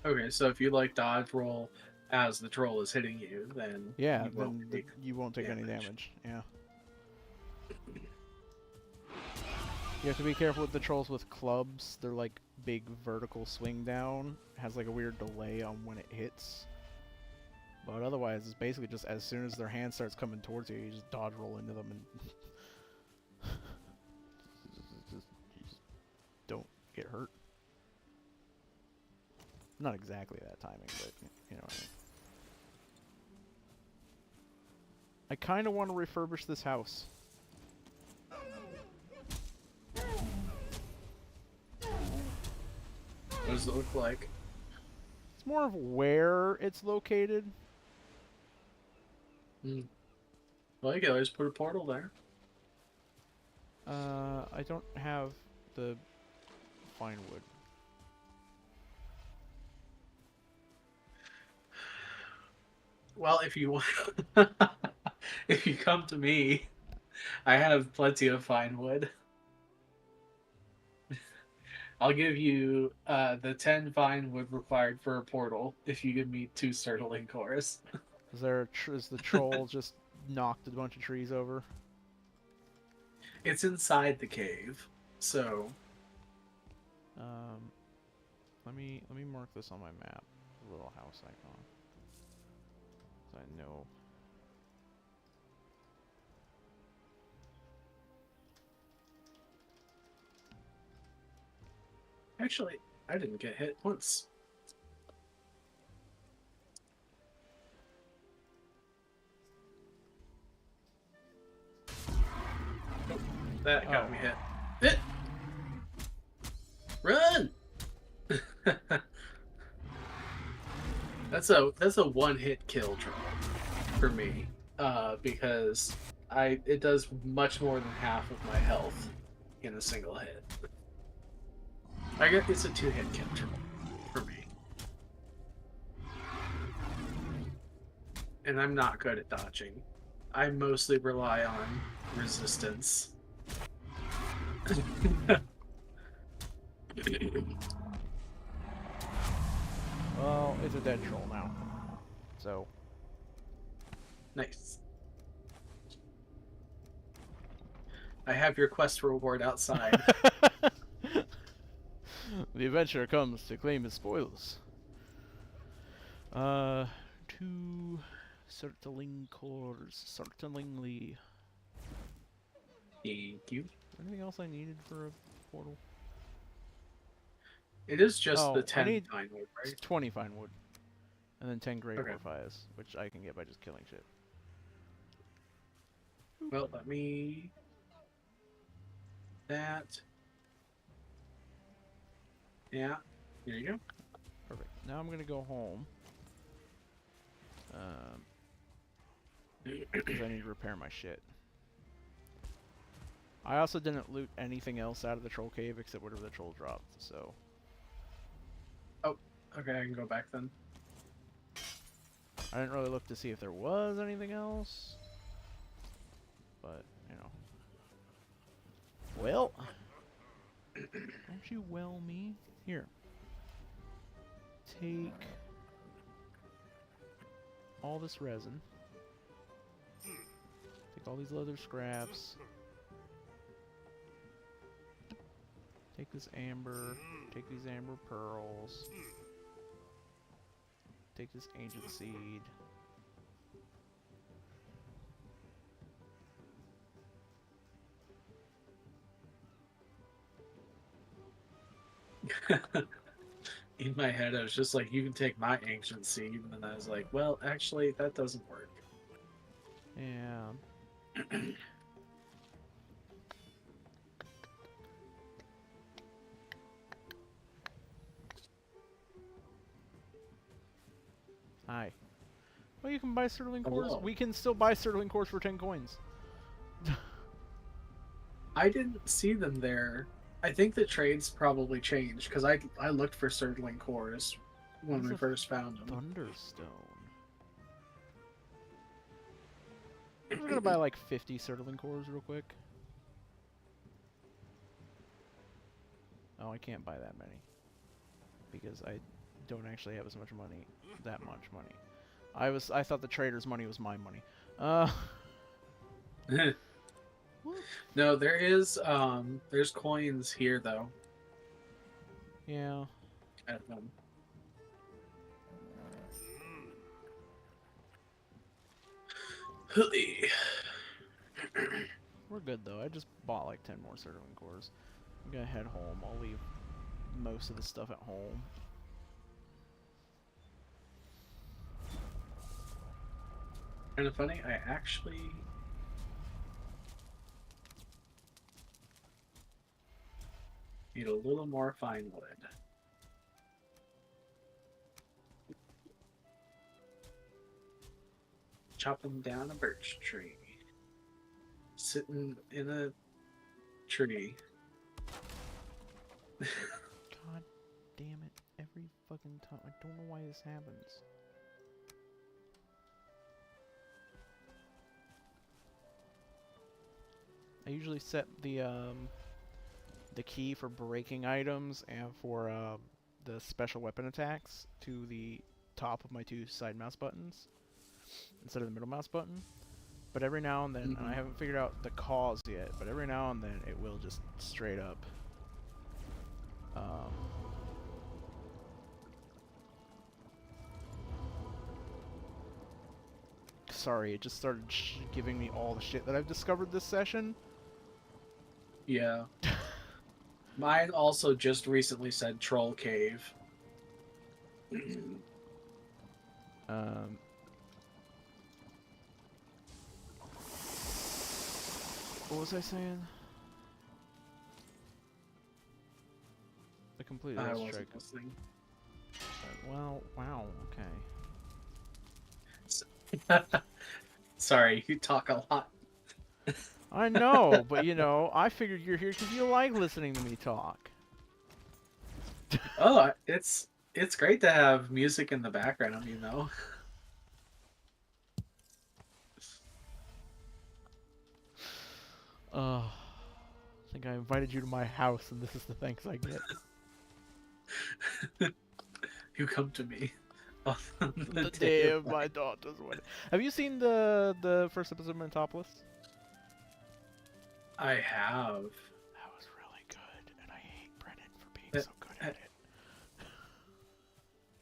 [SPEAKER 2] Okay, so if you like dodge roll as the troll is hitting you, then
[SPEAKER 1] Yeah,
[SPEAKER 2] you won't
[SPEAKER 1] then
[SPEAKER 2] take
[SPEAKER 1] you won't take any damage. Yeah. You have to be careful with the trolls with clubs. They're like big vertical swing down. It has like a weird delay on when it hits. But otherwise, it's basically just as soon as their hand starts coming towards you, you just dodge roll into them and you just don't get hurt. Not exactly that timing, but you know what I mean. I kind of want to refurbish this house.
[SPEAKER 2] What does it look like?
[SPEAKER 1] It's more of where it's located.
[SPEAKER 2] Well, you can always put a portal there.
[SPEAKER 1] I don't have the fine wood.
[SPEAKER 2] Well, if you want, if you come to me, I have plenty of fine wood. I'll give you the 10 fine wood required for a portal if you give me 2 Sterling cores.
[SPEAKER 1] Is the troll just knocked a bunch of trees over?
[SPEAKER 2] It's inside the cave, so
[SPEAKER 1] Let me mark this on my map. The little house icon. So I know.
[SPEAKER 2] actually, I didn't get hit once. That got me hit. Hit! Run! That's a one hit kill troll for me, because it does much more than half of my health in a single hit. I guess it's a 2-hit kill troll for me, and I'm not good at dodging. I mostly rely on resistance.
[SPEAKER 1] Well, it's a dead troll now. So.
[SPEAKER 2] Nice. I have your quest reward outside.
[SPEAKER 1] The adventurer comes to claim his spoils. 2 Certling cores. Certainly.
[SPEAKER 2] Thank you.
[SPEAKER 1] Anything else I needed for a portal?
[SPEAKER 2] It is just the
[SPEAKER 1] I
[SPEAKER 2] 10
[SPEAKER 1] need
[SPEAKER 2] fine wood, right?
[SPEAKER 1] 20 fine wood. And then 10 great
[SPEAKER 2] Okay.
[SPEAKER 1] fires, which I can get by just killing shit.
[SPEAKER 2] Well, let me... That... Yeah, here you go.
[SPEAKER 1] Perfect. Now I'm gonna go home. Because I need to repair my shit. I also didn't loot anything else out of the troll cave except whatever the troll dropped, so...
[SPEAKER 2] Oh, okay, I can go back then.
[SPEAKER 1] I didn't really look to see if there was anything else. But, you know. Well. Don't you well me? Here. Take all this resin. Take all these leather scraps. Take this amber. Take these amber pearls. Take this ancient seed.
[SPEAKER 2] In my head, I was just like, you can take my ancient seed. And then I was like, well, actually, that doesn't work.
[SPEAKER 1] Yeah. Hi. Well, you can buy sterling cores.
[SPEAKER 2] Hello.
[SPEAKER 1] We can still buy sterling cores for 10 coins.
[SPEAKER 2] I didn't see them there. I think the trades probably changed because I looked for Surdling cores when
[SPEAKER 1] What's
[SPEAKER 2] we
[SPEAKER 1] a
[SPEAKER 2] first found them.
[SPEAKER 1] Thunderstone? I'm gonna buy like 50 sterling cores real quick. Oh, I can't buy that many because I don't actually have as much money. That much money. I thought the trader's money was my money.
[SPEAKER 2] No, there's coins here though.
[SPEAKER 1] Yeah.
[SPEAKER 2] At them.
[SPEAKER 1] We're good though. I just bought like 10 more sterling cores. I'm gonna head home. I'll leave most of the stuff at home.
[SPEAKER 2] Kind of funny. I actually need a little more fine wood. Chopping down a birch tree. Sitting in a tree.
[SPEAKER 1] God damn it. Every fucking time. I don't know why this happens. I usually set the key for breaking items and for the special weapon attacks to the top of my two side mouse buttons instead of the middle mouse button. But every now and then, and I haven't figured out the cause yet, but every now and then it will just straight up sorry, it just started giving me all the shit that I've discovered this session.
[SPEAKER 2] Yeah. Mine also just recently said Troll Cave.
[SPEAKER 1] What was I saying? I completely
[SPEAKER 2] I
[SPEAKER 1] lost
[SPEAKER 2] wasn't
[SPEAKER 1] track.
[SPEAKER 2] listening.
[SPEAKER 1] Well, wow, okay.
[SPEAKER 2] Sorry, you talk a lot.
[SPEAKER 1] I know, but you know, I figured you're here because you like listening to me talk.
[SPEAKER 2] Oh, it's great to have music in the background, you know.
[SPEAKER 1] I think I invited you to my house, and this is the thanks I get.
[SPEAKER 2] You come to me on
[SPEAKER 1] The day of my daughter's wedding. Have you seen the first episode of Mentopolis?
[SPEAKER 2] I have.
[SPEAKER 1] That was really good, and I hate Brennan for being so good at it.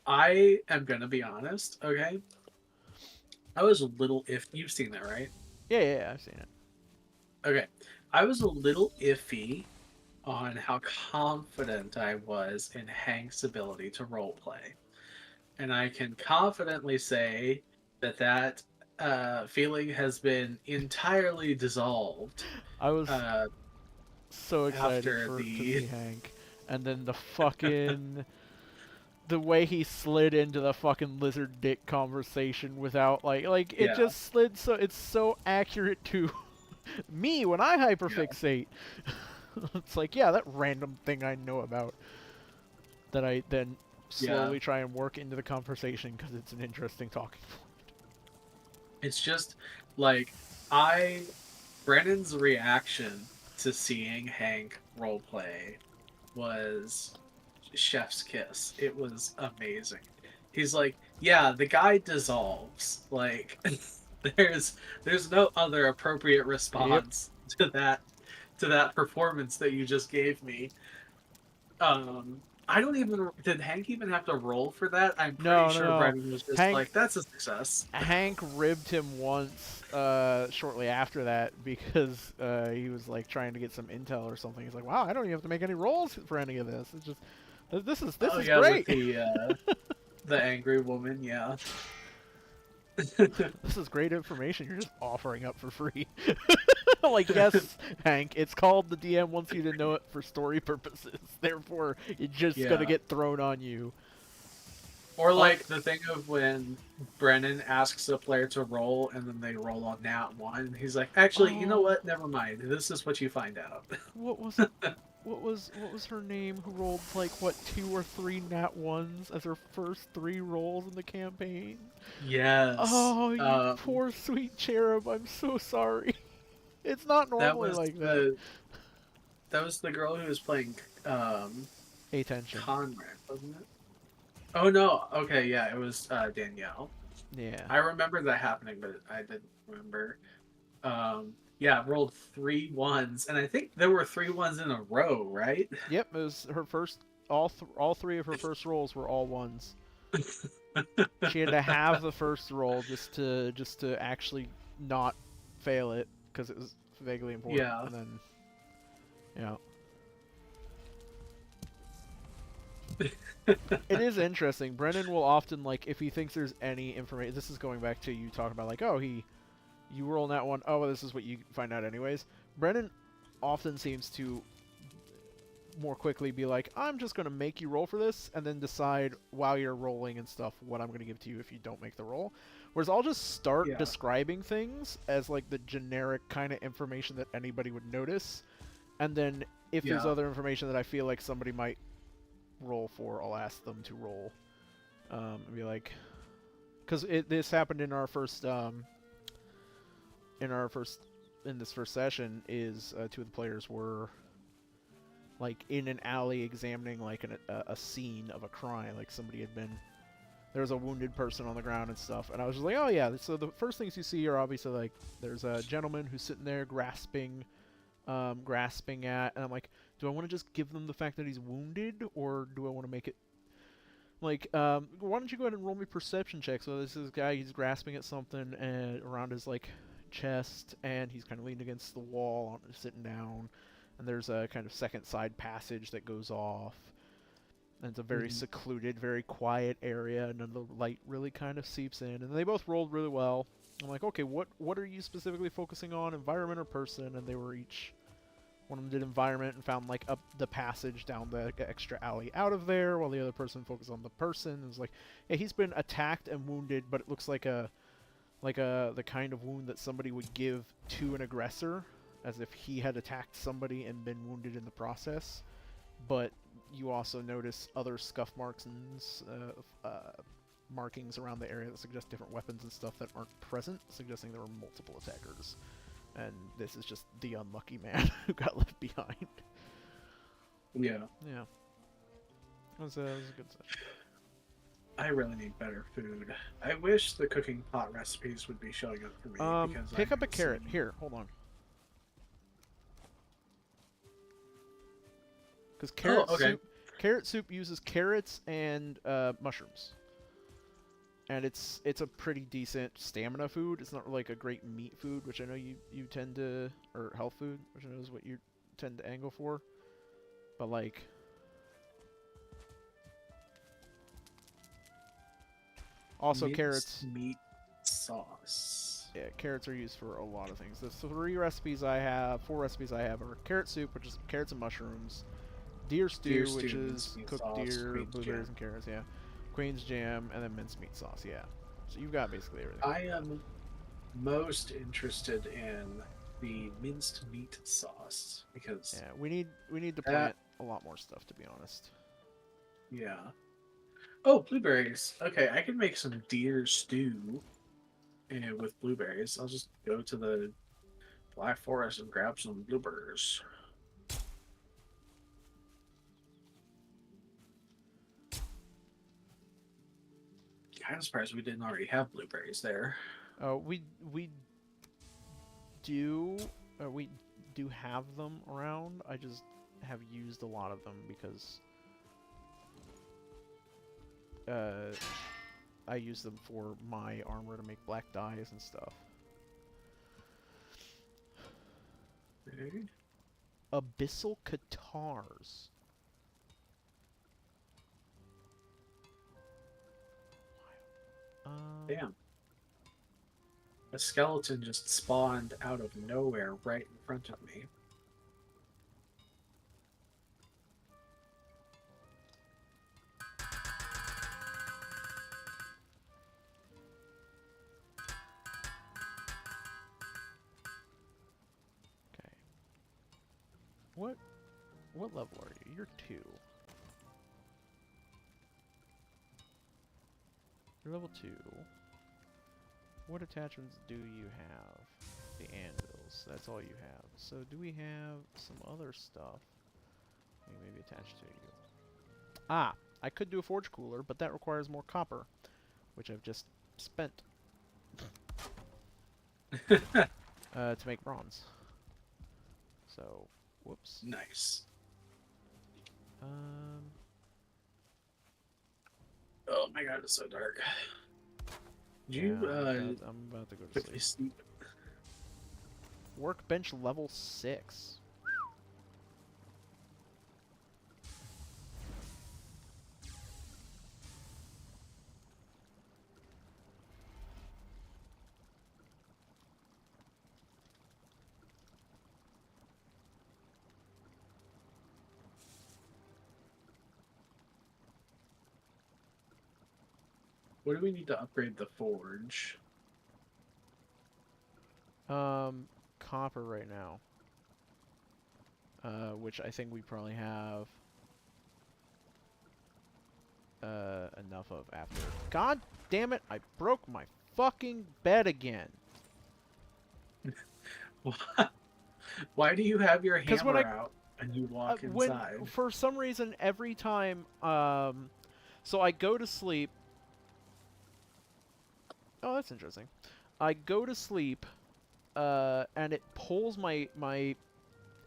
[SPEAKER 2] I am gonna be honest, okay? I was a little you've seen that, right?
[SPEAKER 1] Yeah, I've seen it.
[SPEAKER 2] Okay. I was a little iffy on how confident I was in Hank's ability to roleplay. And I can confidently say that feeling has been entirely dissolved.
[SPEAKER 1] I was so excited
[SPEAKER 2] After
[SPEAKER 1] to
[SPEAKER 2] the
[SPEAKER 1] see Hank, and then the fucking the way he slid into the fucking lizard dick conversation without like it
[SPEAKER 2] yeah,
[SPEAKER 1] just slid so it's so accurate to me when I
[SPEAKER 2] yeah,
[SPEAKER 1] hyperfixate. It's like, yeah, that random thing I know about that I then
[SPEAKER 2] yeah.
[SPEAKER 1] slowly try and work into the conversation because it's an interesting talking point.
[SPEAKER 2] It's just like I Brennan's reaction to seeing Hank roleplay was chef's kiss. It was amazing. He's like, yeah, the guy dissolves. Like there's no other appropriate
[SPEAKER 1] Yep.
[SPEAKER 2] response to that performance that you just gave me. I don't even did Hank even have to roll for that? I'm pretty
[SPEAKER 1] No, no,
[SPEAKER 2] sure
[SPEAKER 1] no.
[SPEAKER 2] Brennan was just
[SPEAKER 1] Hank
[SPEAKER 2] like, that's a success.
[SPEAKER 1] Hank ribbed him once shortly after that because he was like trying to get some intel or something. He's like, wow, I don't even have to make any rolls for any of this. It's just This
[SPEAKER 2] Oh
[SPEAKER 1] is
[SPEAKER 2] yeah, with
[SPEAKER 1] great.
[SPEAKER 2] the angry woman, yeah.
[SPEAKER 1] This is great information you're just offering up for free. Like, yes, Hank, it's called the DM wants you to know it for story purposes. Therefore, it's just gonna
[SPEAKER 2] Yeah.
[SPEAKER 1] get thrown on you.
[SPEAKER 2] Or
[SPEAKER 1] Oh,
[SPEAKER 2] like the thing of when Brennan asks the player to roll and then they roll on nat one. He's like, actually, you know
[SPEAKER 1] oh,
[SPEAKER 2] what? Never mind. This is what you find out.
[SPEAKER 1] what was what was her name who rolled like what 2 or 3 nat ones as her first 3 rolls in the campaign?
[SPEAKER 2] Yes.
[SPEAKER 1] Oh, you poor sweet cherub. I'm so sorry. It's not
[SPEAKER 2] That
[SPEAKER 1] normally
[SPEAKER 2] was
[SPEAKER 1] like that.
[SPEAKER 2] the girl who was playing
[SPEAKER 1] Attention.
[SPEAKER 2] Conrad, wasn't it? Oh no. Okay, yeah, it was Danielle.
[SPEAKER 1] Yeah.
[SPEAKER 2] I remember that happening, but I didn't remember. Yeah, rolled 3 1s, and I think there were 3 1s in a row, right?
[SPEAKER 1] Yep. It was her first. All 3 of her first rolls were all ones. She had to have the first roll just to actually not fail it because it was vaguely important.
[SPEAKER 2] Yeah.
[SPEAKER 1] And then, yeah, it is interesting. Brennan will often like if he thinks there's any information. This is going back to you talking about like, oh, you roll that one. Oh, well, this is what you find out anyways. Brennan often seems to more quickly be like, I'm just going to make you roll for this, and then decide while you're rolling and stuff what I'm going to give to you if you don't make the roll. Whereas I'll just start
[SPEAKER 2] Yeah.
[SPEAKER 1] describing things as like the generic kind of information that anybody would notice, and then if there's
[SPEAKER 2] Yeah.
[SPEAKER 1] other information that I feel like somebody might roll for, I'll ask them to roll. And be like, because this happened in our first in our first in this first session is 2 of the players were like in an alley examining like a scene of a crime, like somebody had been there was a wounded person on the ground and stuff, and I was just like, oh yeah, so the first things you see are obviously like there's a gentleman who's sitting there grasping at, and I'm like, do I want to just give them the fact that he's wounded, or do I want to make it like, why don't you go ahead and roll me perception check? So this is guy, he's grasping at something and around his like chest, and he's kind of leaning against the wall, sitting down, and there's a kind of second side passage that goes off, and it's a very
[SPEAKER 2] Mhm.
[SPEAKER 1] secluded, very quiet area, and then the light really kind of seeps in, and they both rolled really well. I'm like, okay, what are you specifically focusing on, environment or person? And they were each one of them did environment and found like up the passage down the extra alley out of there, while the other person focused on the person. It was like, yeah, he's been attacked and wounded, but it looks like the kind of wound that somebody would give to an aggressor, as if he had attacked somebody and been wounded in the process. But you also notice other scuff marks and markings around the area that suggest different weapons and stuff that aren't present, suggesting there were multiple attackers. And this is just the unlucky man who got left behind.
[SPEAKER 2] Yeah.
[SPEAKER 1] Yeah. It was a good session.
[SPEAKER 2] I really need better food. I wish the cooking pot recipes would be showing up for me because
[SPEAKER 1] Pick
[SPEAKER 2] I'm
[SPEAKER 1] up a carrot.
[SPEAKER 2] missing.
[SPEAKER 1] Here, hold on. Because
[SPEAKER 2] Oh, okay.
[SPEAKER 1] carrot soup uses carrots and mushrooms. And it's a pretty decent stamina food. It's not like a great meat food, which I know you tend to, or health food, which I know is what you tend to angle for. But like, also
[SPEAKER 2] Minced
[SPEAKER 1] carrots.
[SPEAKER 2] meat sauce.
[SPEAKER 1] Yeah, carrots are used for a lot of things. The 4 recipes I have are carrot soup, which is carrots and mushrooms, deer
[SPEAKER 2] Deer
[SPEAKER 1] stew, which
[SPEAKER 2] stew,
[SPEAKER 1] is
[SPEAKER 2] minced meat
[SPEAKER 1] cooked
[SPEAKER 2] sauce,
[SPEAKER 1] deer,
[SPEAKER 2] Queen's
[SPEAKER 1] blueberries,
[SPEAKER 2] jam.
[SPEAKER 1] and carrots. Yeah, queen's jam, and then mincemeat sauce. Yeah, so you've got basically everything.
[SPEAKER 2] I am most interested in the minced meat sauce because
[SPEAKER 1] Yeah, we need to
[SPEAKER 2] that,
[SPEAKER 1] plant a lot more stuff, to be honest.
[SPEAKER 2] yeah. Oh, blueberries. Okay, I can make some deer stew with blueberries. I'll just go to the Black Forest and grab some blueberries. Kind of surprised we didn't already have blueberries there.
[SPEAKER 1] We do we do have them around. I just have used a lot of them because I use them for my armor to make black dyes and stuff.
[SPEAKER 2] Okay.
[SPEAKER 1] Abyssal Catars.
[SPEAKER 2] Damn. A skeleton just spawned out of nowhere right in front of me.
[SPEAKER 1] Okay. What level are you? You're 2. You're level 2. What attachments do you have? The anvils. That's all you have. So do we have some other stuff we can maybe attach to you? Ah! I could do a forge cooler, but that requires more copper, which I've just spent to make bronze. So, whoops.
[SPEAKER 2] Nice.
[SPEAKER 1] Um,
[SPEAKER 2] Oh my god, it's so dark. Did
[SPEAKER 1] yeah,
[SPEAKER 2] you
[SPEAKER 1] I'm about to go to
[SPEAKER 2] quickly
[SPEAKER 1] sleep.
[SPEAKER 2] sleep?
[SPEAKER 1] Workbench level 6.
[SPEAKER 2] What do we need to upgrade the forge?
[SPEAKER 1] Copper right now. Which I think we probably have enough of after. God damn it! I broke my fucking bed again.
[SPEAKER 2] Why do you have your
[SPEAKER 1] 'Cause when
[SPEAKER 2] hammer out and you walk inside?
[SPEAKER 1] for some reason every time so I go to sleep. Oh, that's interesting. I go to sleep and it pulls my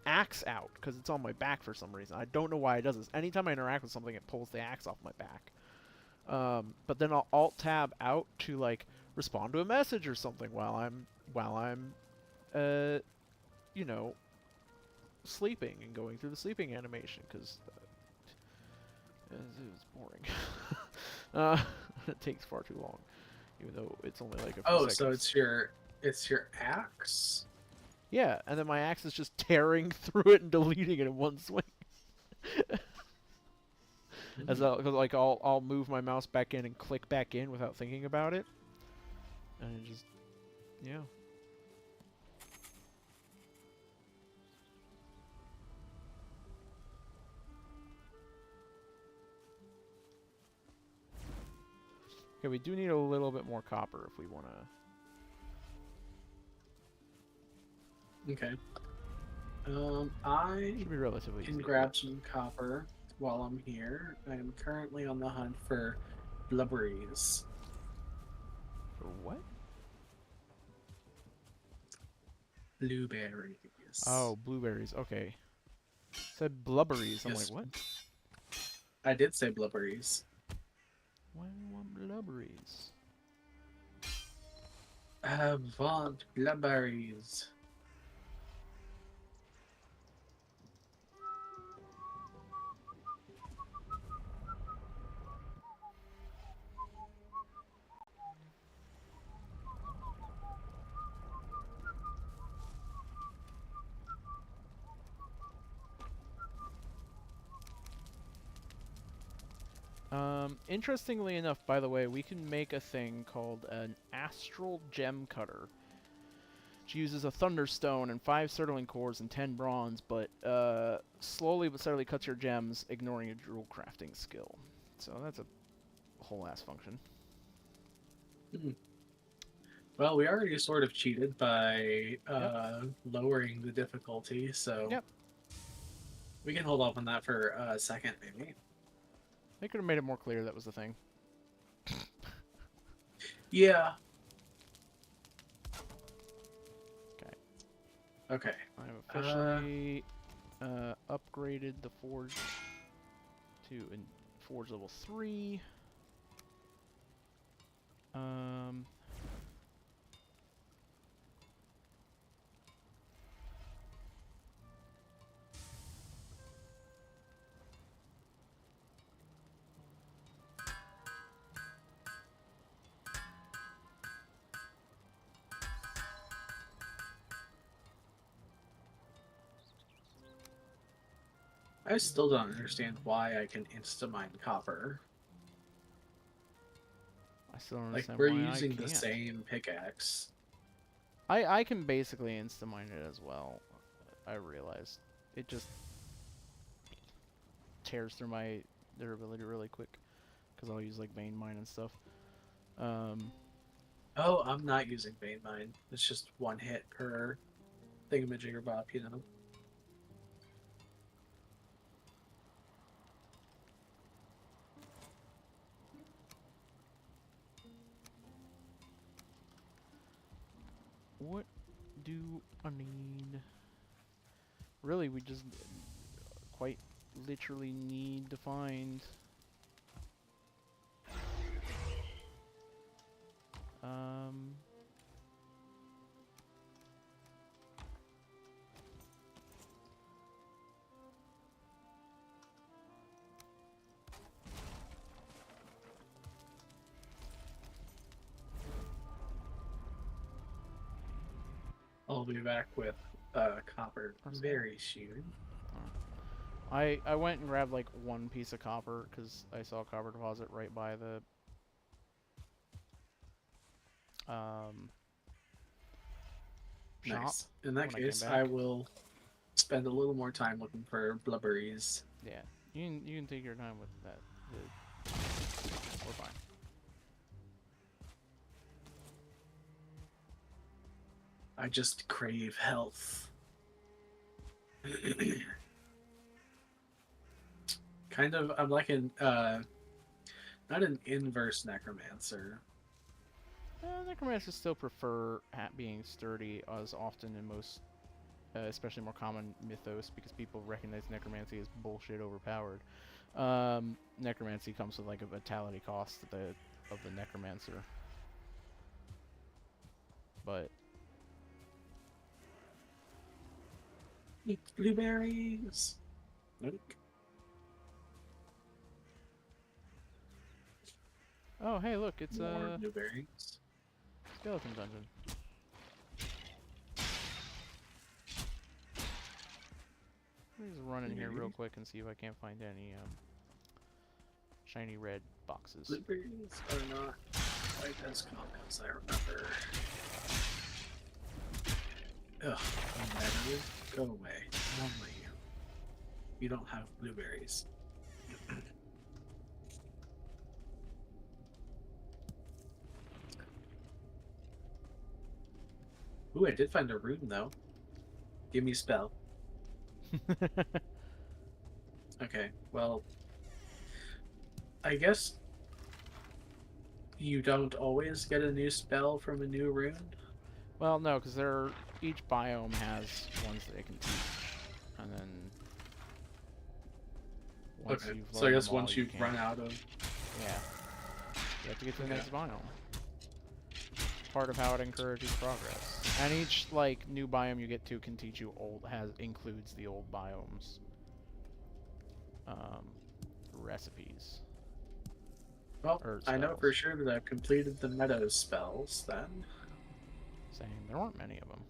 [SPEAKER 1] axe out because it's on my back for some reason. I don't know why it does this. Anytime I interact with something, it pulls the axe off my back. But then I'll alt tab out to like respond to a message or something while I'm you know, sleeping and going through the sleeping animation because it was boring. It takes far too long, even though it's only like a few seconds.
[SPEAKER 2] So it's your axe?
[SPEAKER 1] Yeah, and then my axe is just tearing through it and deleting it in one swing. As I'll move my mouse back in and click back in without thinking about it, and it just yeah. Okay, we do need a little bit more copper if we want to.
[SPEAKER 2] Okay. I
[SPEAKER 1] Should be relatively
[SPEAKER 2] can
[SPEAKER 1] easy.
[SPEAKER 2] grab some copper while I'm here. I am currently on the hunt for blubberies.
[SPEAKER 1] For what?
[SPEAKER 2] Blueberries.
[SPEAKER 1] Oh, blueberries. Okay. Said blubberies. I'm
[SPEAKER 2] Yes.
[SPEAKER 1] like, what?
[SPEAKER 2] I did say blubberies.
[SPEAKER 1] Why do you want blubberies?
[SPEAKER 2] I want blubberies.
[SPEAKER 1] Interestingly enough, by the way, we can make a thing called an astral gem cutter, which uses a thunderstone and 5 certling cores and 10 bronze, but slowly but steadily cuts your gems, ignoring a jewel crafting skill. So that's a whole ass function.
[SPEAKER 2] Well, we already sort of cheated by lowering the difficulty, so we can hold off on that for a second, maybe.
[SPEAKER 1] They could have made it more clear that was the thing.
[SPEAKER 2] Yeah.
[SPEAKER 1] Okay.
[SPEAKER 2] Okay.
[SPEAKER 1] I have officially upgraded the forge to forge level 3.
[SPEAKER 2] I still don't understand why I can insta-mine copper.
[SPEAKER 1] I still don't
[SPEAKER 2] Like,
[SPEAKER 1] understand
[SPEAKER 2] we're
[SPEAKER 1] why I
[SPEAKER 2] using the
[SPEAKER 1] can't.
[SPEAKER 2] same pickaxe.
[SPEAKER 1] I can basically insta-mine it as well. I realized. It just tears through my durability really quick. Because I'll use, like, vein mine and stuff.
[SPEAKER 2] Oh, I'm not using vein mine. It's just one hit per thingamajigger bop, you know?
[SPEAKER 1] What do I need? Really, we just quite literally need to find... Um...
[SPEAKER 2] I'll be back with copper very soon.
[SPEAKER 1] I went and grabbed like one piece of copper because I saw a copper deposit right by the shop
[SPEAKER 2] Nice. In that
[SPEAKER 1] when I came
[SPEAKER 2] case, I
[SPEAKER 1] back.
[SPEAKER 2] will spend a little more time looking for blubberies.
[SPEAKER 1] Yeah, you can take your time with that. We're fine.
[SPEAKER 2] I just crave health. Kind of, I'm like an not an inverse necromancer.
[SPEAKER 1] Necromancers still prefer being sturdy as often in most, especially more common mythos because people recognize necromancy as bullshit overpowered. Necromancy comes with like a vitality cost of the necromancer, but
[SPEAKER 2] Eat blueberries. Nope.
[SPEAKER 1] oh hey look, it's
[SPEAKER 2] More
[SPEAKER 1] a
[SPEAKER 2] blueberries.
[SPEAKER 1] skeleton dungeon. Let me just run in here real quick and see if I can't find any shiny red boxes.
[SPEAKER 2] Blueberries are not quite as common as I remember. Ugh, meadow, go away. Only you. You don't have blueberries. Ooh, I did find a rune though. Give me spell. Okay, well, I guess you don't always get a new spell from a new rune.
[SPEAKER 1] Well, no, because each biome has ones that it can teach, and then once
[SPEAKER 2] Okay,
[SPEAKER 1] you've
[SPEAKER 2] so I
[SPEAKER 1] learned
[SPEAKER 2] guess
[SPEAKER 1] them all,
[SPEAKER 2] once
[SPEAKER 1] you
[SPEAKER 2] you've
[SPEAKER 1] can't.
[SPEAKER 2] run out of.
[SPEAKER 1] Yeah, you have to get to the
[SPEAKER 2] Okay.
[SPEAKER 1] next biome. Part of how it encourages progress. And each like new biome you get to can teach you includes the old biomes recipes.
[SPEAKER 2] Well,
[SPEAKER 1] Or
[SPEAKER 2] I know
[SPEAKER 1] spells.
[SPEAKER 2] for sure that I've completed the meadow spells then.
[SPEAKER 1] Same. There weren't many of them.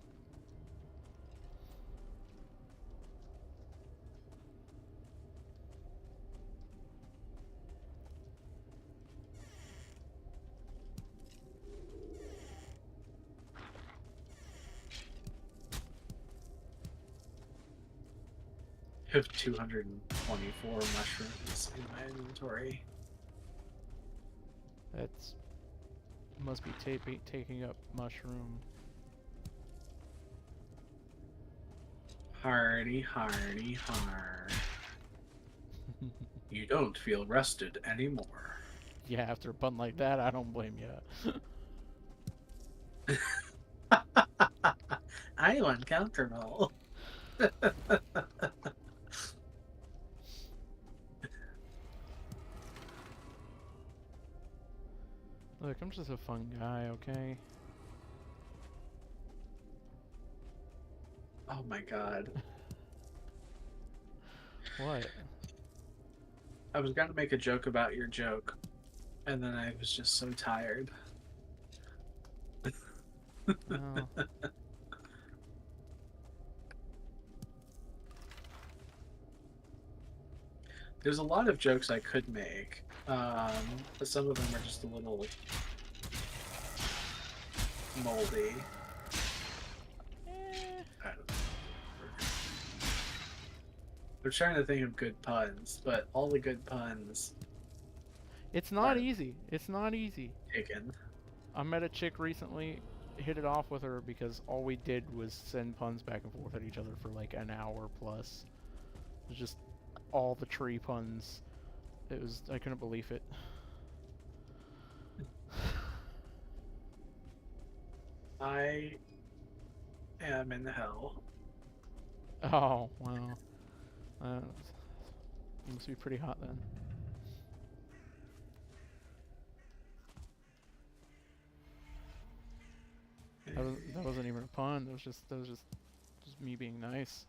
[SPEAKER 2] I have 224 mushrooms in my inventory.
[SPEAKER 1] That's must be taking up mushroom.
[SPEAKER 2] Hardy, hardy, hard. You don't feel rested anymore.
[SPEAKER 1] Yeah, after a pun like that, I don't blame you.
[SPEAKER 2] I am uncomfortable.
[SPEAKER 1] Look, I'm just a fun guy, okay?
[SPEAKER 2] Oh my god.
[SPEAKER 1] What?
[SPEAKER 2] I was gonna make a joke about your joke, and then I was just so tired.
[SPEAKER 1] Oh.
[SPEAKER 2] There's a lot of jokes I could make, but some of them are just a little moldy.
[SPEAKER 1] Eh,
[SPEAKER 2] I don't know. I'm trying to think of good puns, but all the good puns
[SPEAKER 1] it's not
[SPEAKER 2] are
[SPEAKER 1] easy. It's not easy.
[SPEAKER 2] taken.
[SPEAKER 1] I met a chick recently, hit it off with her because all we did was send puns back and forth at each other for like an hour plus. It was just all the tree puns. It was, I couldn't believe it.
[SPEAKER 2] I am in hell.
[SPEAKER 1] Oh, wow. It must be pretty hot then. That wasn't even a pun. That was just me being nice.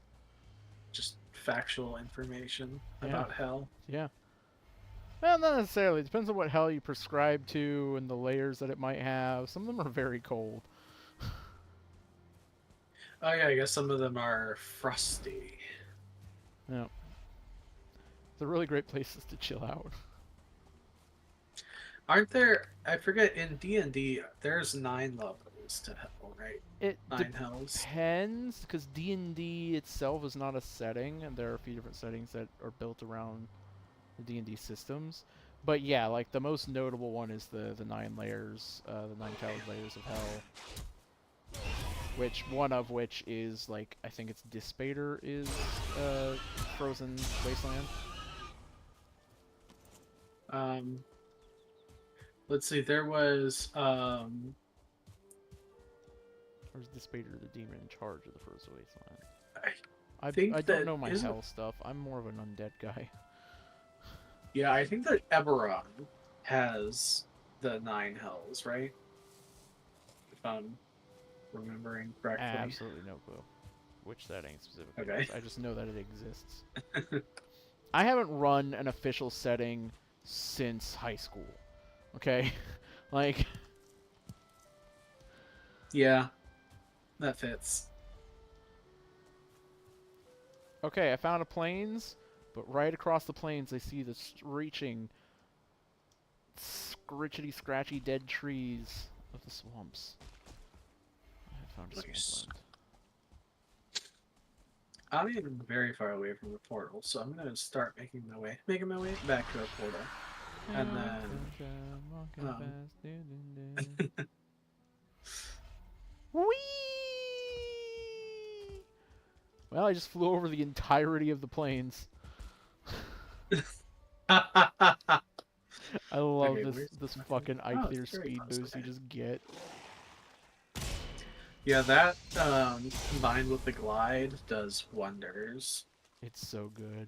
[SPEAKER 2] Just factual information
[SPEAKER 1] Yeah.
[SPEAKER 2] about hell.
[SPEAKER 1] Yeah. Well, not necessarily. It depends on what hell you prescribe to and the layers that it might have. Some of them are very cold.
[SPEAKER 2] Oh yeah, I guess some of them are frosty.
[SPEAKER 1] Yeah. They're really great places to chill out.
[SPEAKER 2] Aren't there? I forget. In D&D, there's 9 levels to hell, right?
[SPEAKER 1] It
[SPEAKER 2] 9 hells.
[SPEAKER 1] depends, because D&D itself is not a setting, and there are a few different settings that are built around the D&D systems. But yeah, like the most notable one is the 9 layers, the 9 towered layers of hell. Which one of which is like, I think it's Dispater is Frozen Wasteland.
[SPEAKER 2] Let's see. There was
[SPEAKER 1] Or is Dispater the demon in charge of the Frozen Wasteland?
[SPEAKER 2] I think
[SPEAKER 1] I don't
[SPEAKER 2] that
[SPEAKER 1] know my
[SPEAKER 2] isn't.
[SPEAKER 1] hell stuff. I'm more of an undead guy.
[SPEAKER 2] Yeah, I think that Eberron has the 9 hells, right? If I'm remembering correctly.
[SPEAKER 1] Absolutely no clue which setting specifically.
[SPEAKER 2] Okay.
[SPEAKER 1] I just know that it exists. I haven't run an official setting since high school. Okay? Like,
[SPEAKER 2] Yeah, that fits.
[SPEAKER 1] okay, I found a plains, but right across the plains I see the screeching, scritchety scratchy dead trees of the swamps. I found a
[SPEAKER 2] Nice.
[SPEAKER 1] swampland.
[SPEAKER 2] I'm even very far away from the portal, so I'm gonna start making my way back to the portal, and then
[SPEAKER 1] Whee! Well, I just flew over the entirety of the plains. I love
[SPEAKER 2] Okay,
[SPEAKER 1] this
[SPEAKER 2] where's
[SPEAKER 1] this
[SPEAKER 2] my
[SPEAKER 1] fucking
[SPEAKER 2] phone? Oh,
[SPEAKER 1] Eikthyr
[SPEAKER 2] it's very
[SPEAKER 1] speed
[SPEAKER 2] close,
[SPEAKER 1] boost you
[SPEAKER 2] okay.
[SPEAKER 1] just get.
[SPEAKER 2] Yeah, that combined with the glide does wonders.
[SPEAKER 1] It's so good.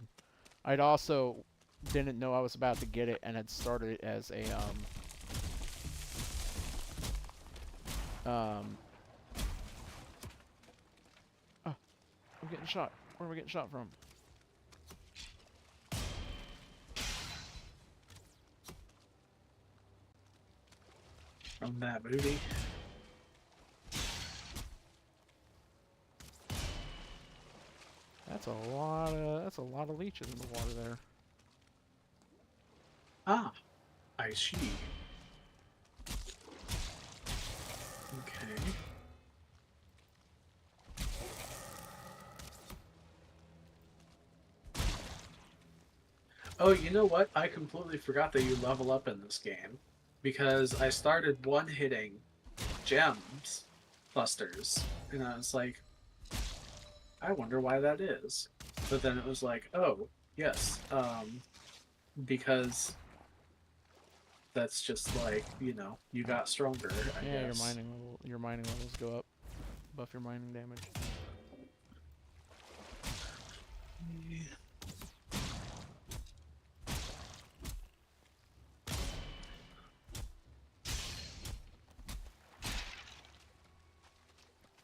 [SPEAKER 1] I'd also didn't know I was about to get it and had started it as a oh, I'm getting shot. Where am I getting shot from?
[SPEAKER 2] From that movie.
[SPEAKER 1] That's a lot of leeches in the water there.
[SPEAKER 2] Ah, I see. Okay. Oh, you know what? I completely forgot that you level up in this game. Because I started one-hitting gems clusters. And I was like, I wonder why that is. But then it was like, oh, yes. Because that's just like, you got stronger, I
[SPEAKER 1] Yeah,
[SPEAKER 2] guess.
[SPEAKER 1] your mining levels go up. Buff your mining damage.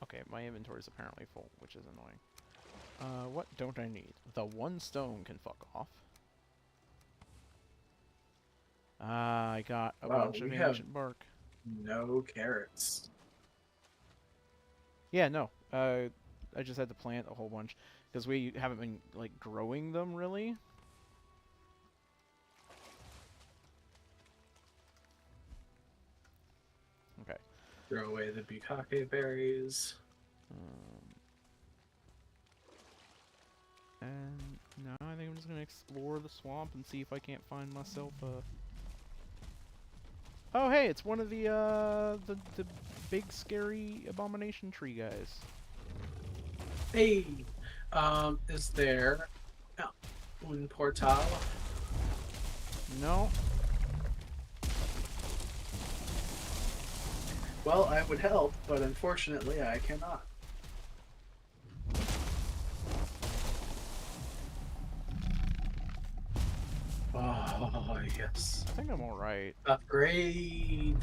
[SPEAKER 1] Okay, my inventory is apparently full, which is annoying. What don't I need? The one stone can fuck off. Ah, I got a
[SPEAKER 2] Wow,
[SPEAKER 1] bunch of
[SPEAKER 2] we have
[SPEAKER 1] ancient bark.
[SPEAKER 2] no carrots.
[SPEAKER 1] Yeah, no. I just had to plant a whole bunch because we haven't been like growing them really.
[SPEAKER 2] Throw away the bukake berries.
[SPEAKER 1] Um, and now I think I'm just gonna explore the swamp and see if I can't find myself a. Oh hey, it's one of the big scary abomination tree guys.
[SPEAKER 2] Hey, is there un portal?
[SPEAKER 1] No.
[SPEAKER 2] Well, I would help, but unfortunately, I cannot. Oh, yes.
[SPEAKER 1] I think I'm alright.
[SPEAKER 2] Upgrade.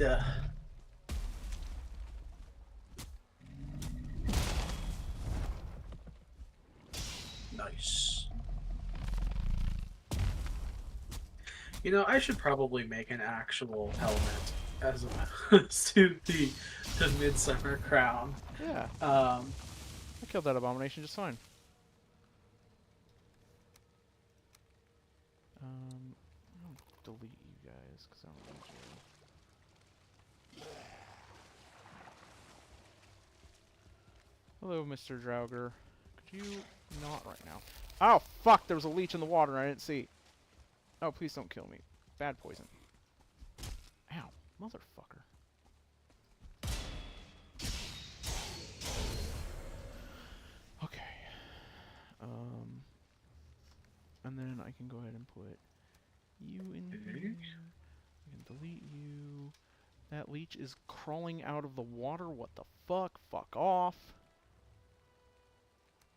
[SPEAKER 2] Nice. You know, I should probably make an actual helmet as opposed to the Midsummer Crown.
[SPEAKER 1] Yeah.
[SPEAKER 2] Um,
[SPEAKER 1] I killed that abomination just fine. I'll delete you guys because I don't need you. Hello, Mr. Draugr. Could you not right now? Oh, fuck! There was a leech in the water and I didn't see. Oh, please don't kill me. Bad poison. Ow. Motherfucker. Okay. And then I can go ahead and put you in here. I can delete you. That leech is crawling out of the water. What the fuck? Fuck off.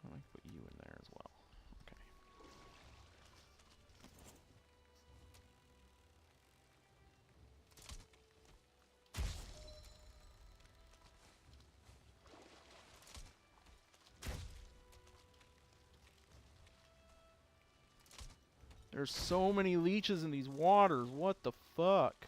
[SPEAKER 1] I can put you in there as well. Okay. There's so many leeches in these waters. What the fuck?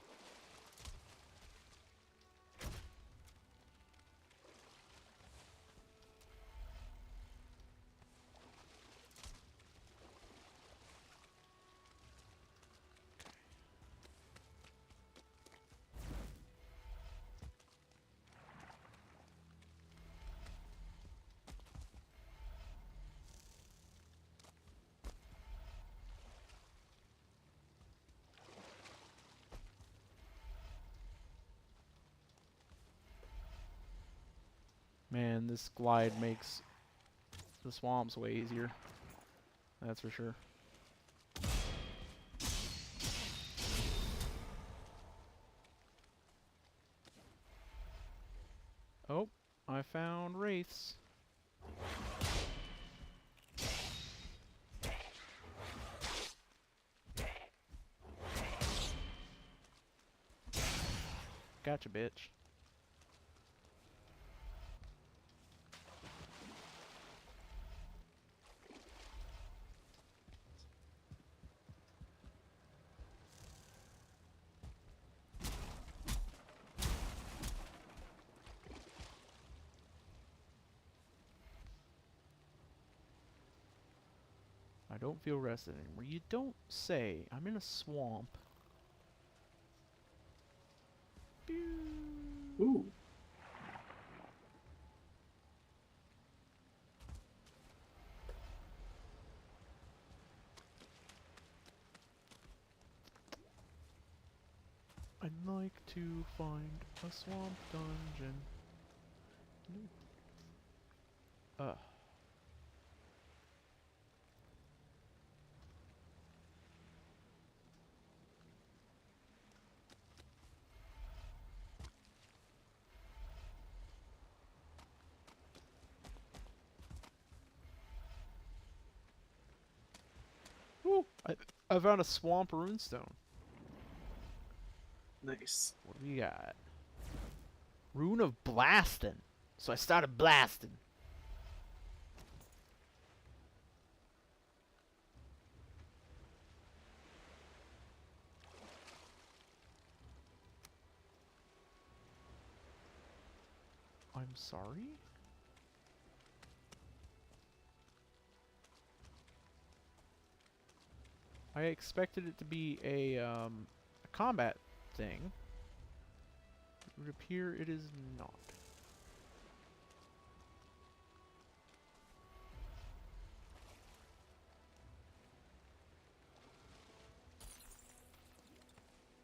[SPEAKER 1] Man, this glide makes the swamps way easier. That's for sure. Oh, I found wraiths. Gotcha, bitch. I don't feel rested anymore. You don't say. I'm in a swamp. Pew.
[SPEAKER 2] ooh.
[SPEAKER 1] I'd like to find a swamp dungeon. Ugh. Ooh, I found a swamp runestone.
[SPEAKER 2] Nice.
[SPEAKER 1] What do we got? Rune of blasting. So I started blasting. I'm sorry? I expected it to be a combat thing. would appear it is not.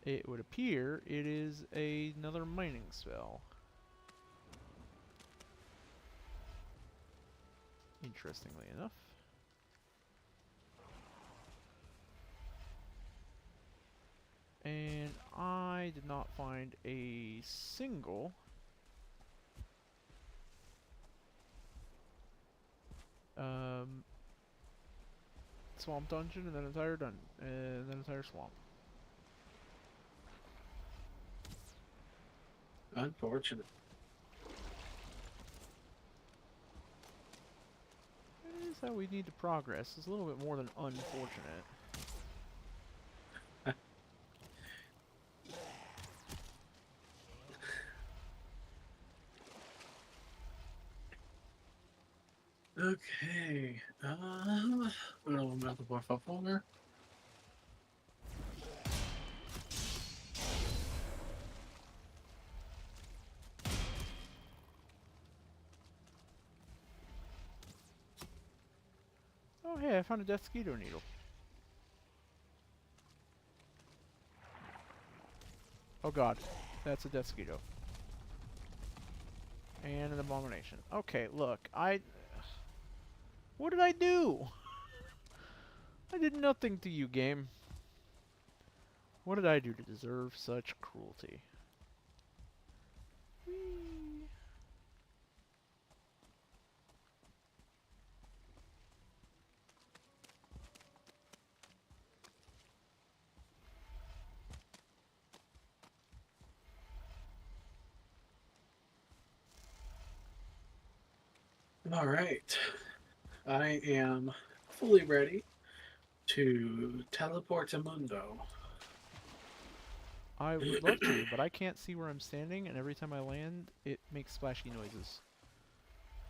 [SPEAKER 1] It would appear it is another mining spell. Interestingly enough. And I did not find a single swamp dungeon in that entire that entire swamp.
[SPEAKER 2] Unfortunate.
[SPEAKER 1] It is how we need to progress. It's a little bit more than unfortunate.
[SPEAKER 2] Okay. Little multiple folder.
[SPEAKER 1] Oh hey, I found a Deathsquito needle. Oh god, that's a Deathsquito. And an abomination. Okay, look, what did I do? I did nothing to you, game. What did I do to deserve such cruelty? Whee.
[SPEAKER 2] All right. I am fully ready to teleport to Mundo.
[SPEAKER 1] I would love to, but I can't see where I'm standing, and every time I land, it makes splashy noises.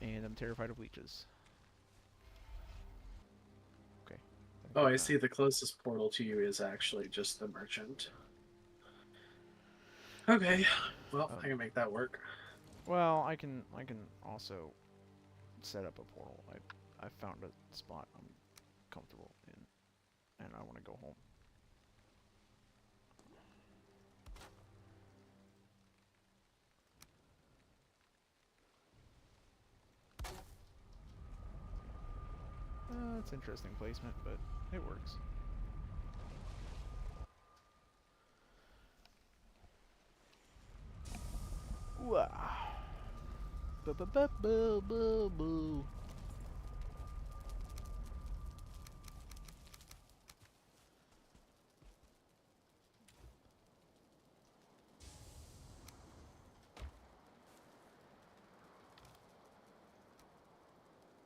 [SPEAKER 1] And I'm terrified of leeches. Okay.
[SPEAKER 2] Oh, I see. The closest portal to you is actually just the merchant. Okay. Well, I can make that work.
[SPEAKER 1] Well, I can also set up a portal. I found a spot I'm comfortable in, and I want to go home. It's interesting placement, but it works. Wow. Boo.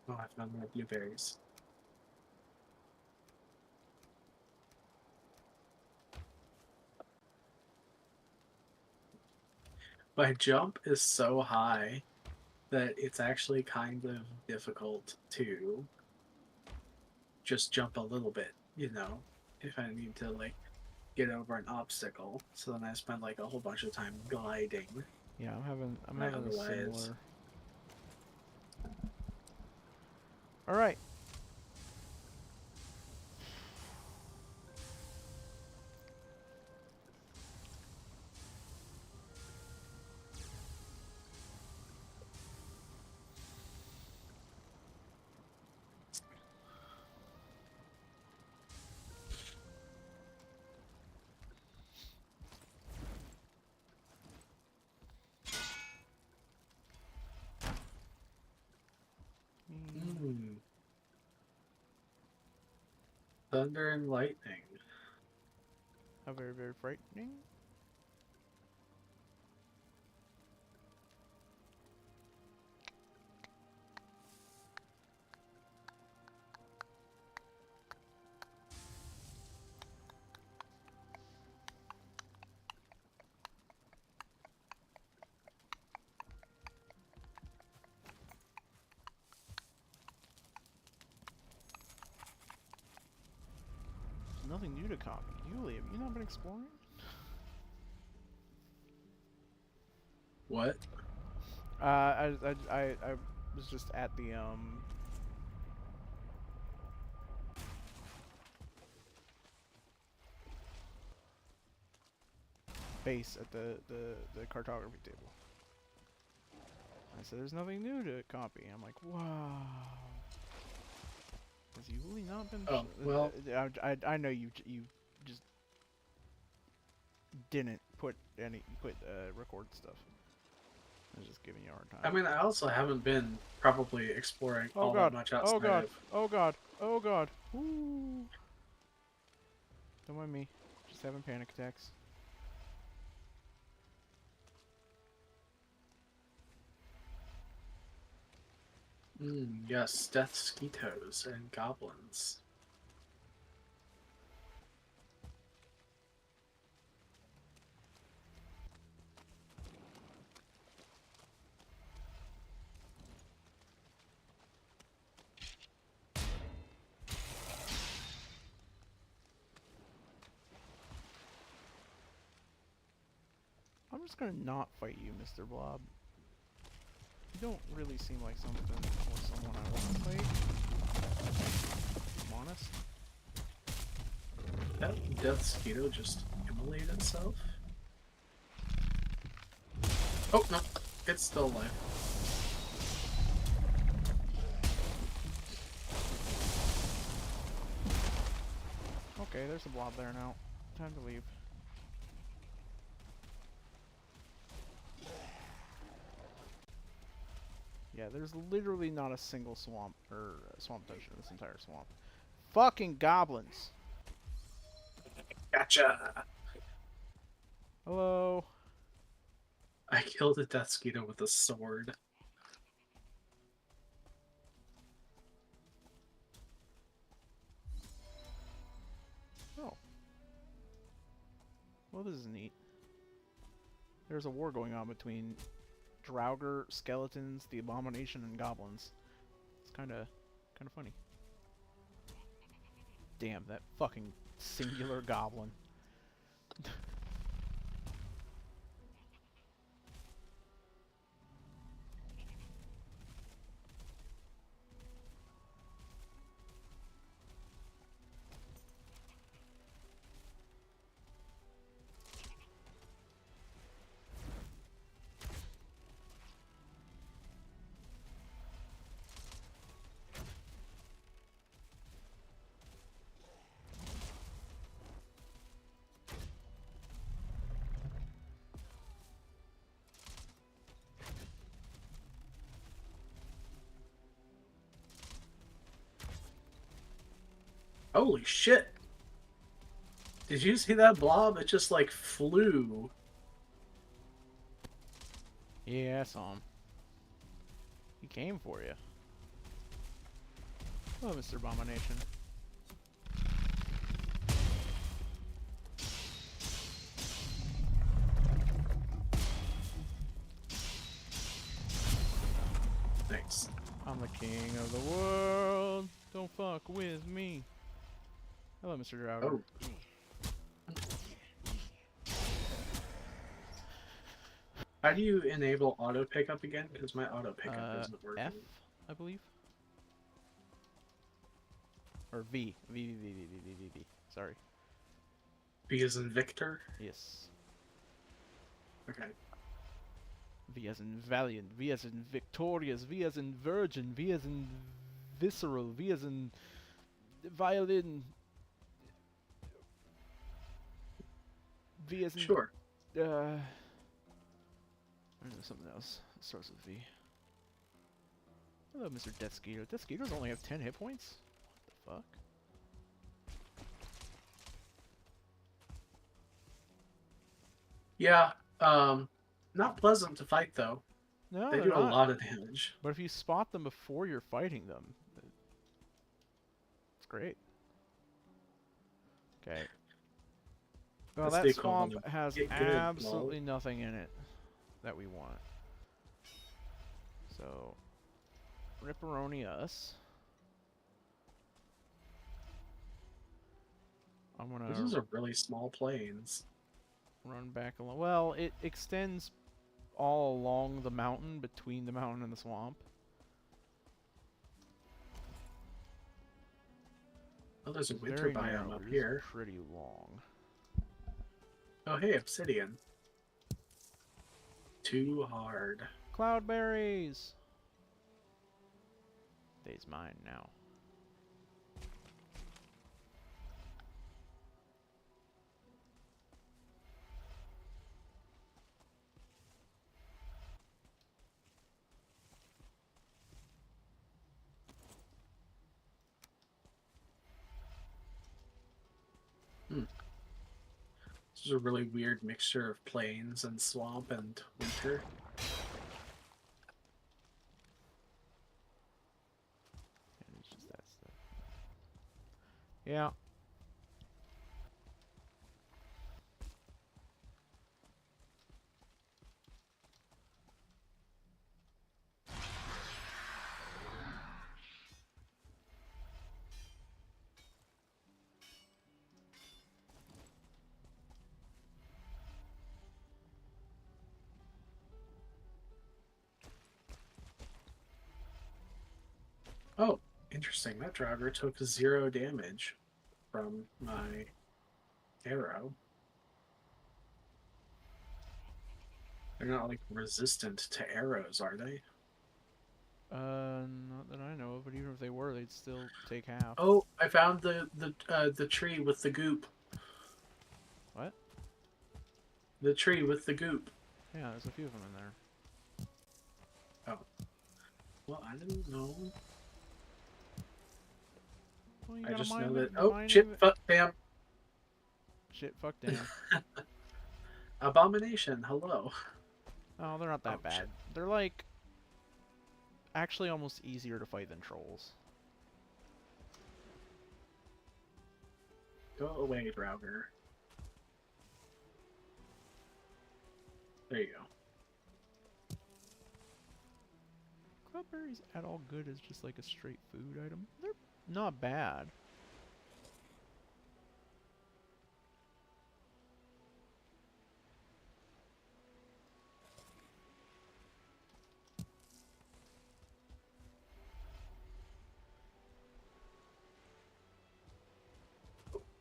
[SPEAKER 2] Oh, I found more blueberries. My jump is so high that it's actually kind of difficult to just jump a little bit, if I need to like get over an obstacle. So then I spend like a whole bunch of time gliding.
[SPEAKER 1] Yeah, I'm
[SPEAKER 2] I
[SPEAKER 1] having a
[SPEAKER 2] otherwise
[SPEAKER 1] similar. All right.
[SPEAKER 2] Thunder and lightning.
[SPEAKER 1] How very, very frightening. There's nothing new to copy. Yuli, have you not been exploring?
[SPEAKER 2] What?
[SPEAKER 1] I was just at the base at the cartography table. I said, "There's nothing new to copy." I'm like, "Wow." Has he really not been?
[SPEAKER 2] Oh, well.
[SPEAKER 1] I know you just didn't put record stuff. I was just giving you a hard time.
[SPEAKER 2] I mean, I also haven't been probably exploring
[SPEAKER 1] Oh
[SPEAKER 2] all
[SPEAKER 1] god!
[SPEAKER 2] that much
[SPEAKER 1] Oh
[SPEAKER 2] outside
[SPEAKER 1] god!
[SPEAKER 2] of.
[SPEAKER 1] Oh god! Oh god! Ooh. Don't mind me. Just having panic attacks.
[SPEAKER 2] Yes, death skeetos and goblins.
[SPEAKER 1] I'm just gonna not fight you, Mr. Blob. You don't really seem like something or someone I want to fight. If I'm honest.
[SPEAKER 2] That death skeeto just immolate itself? Oh, no. It's still alive.
[SPEAKER 1] Okay, there's a blob there now. Time to leave. Yeah, there's literally not a single swamp or swamp dungeon in this entire swamp. Fucking goblins!
[SPEAKER 2] Gotcha!
[SPEAKER 1] Hello?
[SPEAKER 2] I killed a death skeeto with a sword.
[SPEAKER 1] Oh. Well, this is neat. There's a war going on between Draugr, skeletons, the abomination, and goblins. It's kind of funny. Damn, that fucking singular goblin.
[SPEAKER 2] Holy shit! Did you see that blob? It just like flew.
[SPEAKER 1] Yeah, I saw him. He came for you. Hello, Mr. Abomination.
[SPEAKER 2] Thanks.
[SPEAKER 1] I'm the king of the world. Don't fuck with me. Hello, Mr. Draugr.
[SPEAKER 2] Oh. How do you enable auto pickup again? Because my auto pickup isn't working.
[SPEAKER 1] F, I believe. Or V. V. Sorry.
[SPEAKER 2] V as in Victor?
[SPEAKER 1] Yes.
[SPEAKER 2] Okay.
[SPEAKER 1] V as in valiant. V as in victorious. V as in virgin. V as in visceral. V as in violin. V as in...
[SPEAKER 2] Sure.
[SPEAKER 1] There's something else. It starts with V. Hello, Mr. Death Skeeter. Death Skeeters only have 10 hit points? What the fuck?
[SPEAKER 2] Yeah, not pleasant to fight though.
[SPEAKER 1] No,
[SPEAKER 2] They
[SPEAKER 1] they're
[SPEAKER 2] do a
[SPEAKER 1] not.
[SPEAKER 2] lot of damage.
[SPEAKER 1] But if you spot them before you're fighting them, it's great. Okay. Well,
[SPEAKER 2] That's the
[SPEAKER 1] that
[SPEAKER 2] equivalent
[SPEAKER 1] swamp
[SPEAKER 2] of
[SPEAKER 1] has
[SPEAKER 2] get good,
[SPEAKER 1] absolutely
[SPEAKER 2] lol.
[SPEAKER 1] nothing in it that we want. So, ripperoni us. I'm gonna
[SPEAKER 2] Those are really small planes.
[SPEAKER 1] run back along. Well, it extends all along the mountain, between the mountain and the swamp.
[SPEAKER 2] Oh, there's a
[SPEAKER 1] It's
[SPEAKER 2] winter
[SPEAKER 1] very
[SPEAKER 2] biome
[SPEAKER 1] narrow,
[SPEAKER 2] up
[SPEAKER 1] but it is
[SPEAKER 2] here.
[SPEAKER 1] pretty long.
[SPEAKER 2] Oh, hey, obsidian. Too hard.
[SPEAKER 1] Cloudberries! They's mine now.
[SPEAKER 2] Hmm. This is a really weird mixture of plains and swamp and winter.
[SPEAKER 1] And it's just that stuff. Yeah.
[SPEAKER 2] Oh, interesting. That Draugr took 0 damage from my arrow. They're not like resistant to arrows, are they?
[SPEAKER 1] Not that I know of, but even if they were, they'd still take half.
[SPEAKER 2] Oh, I found the tree with the goop.
[SPEAKER 1] What?
[SPEAKER 2] The tree with the goop.
[SPEAKER 1] Yeah, there's a few of them in there.
[SPEAKER 2] Oh. Well, I didn't know.
[SPEAKER 1] Well, you
[SPEAKER 2] I
[SPEAKER 1] gotta
[SPEAKER 2] just
[SPEAKER 1] mine
[SPEAKER 2] know that.
[SPEAKER 1] the-
[SPEAKER 2] Oh,
[SPEAKER 1] mining
[SPEAKER 2] shit,
[SPEAKER 1] the-
[SPEAKER 2] fuck, damn.
[SPEAKER 1] Shit, fuck, damn.
[SPEAKER 2] Abomination, hello.
[SPEAKER 1] Oh, they're not that
[SPEAKER 2] Oh,
[SPEAKER 1] bad.
[SPEAKER 2] shit.
[SPEAKER 1] They're like actually almost easier to fight than trolls.
[SPEAKER 2] Go away, Draugr. There you go.
[SPEAKER 1] Cloudberries at all good as just like a straight food item. They're not bad.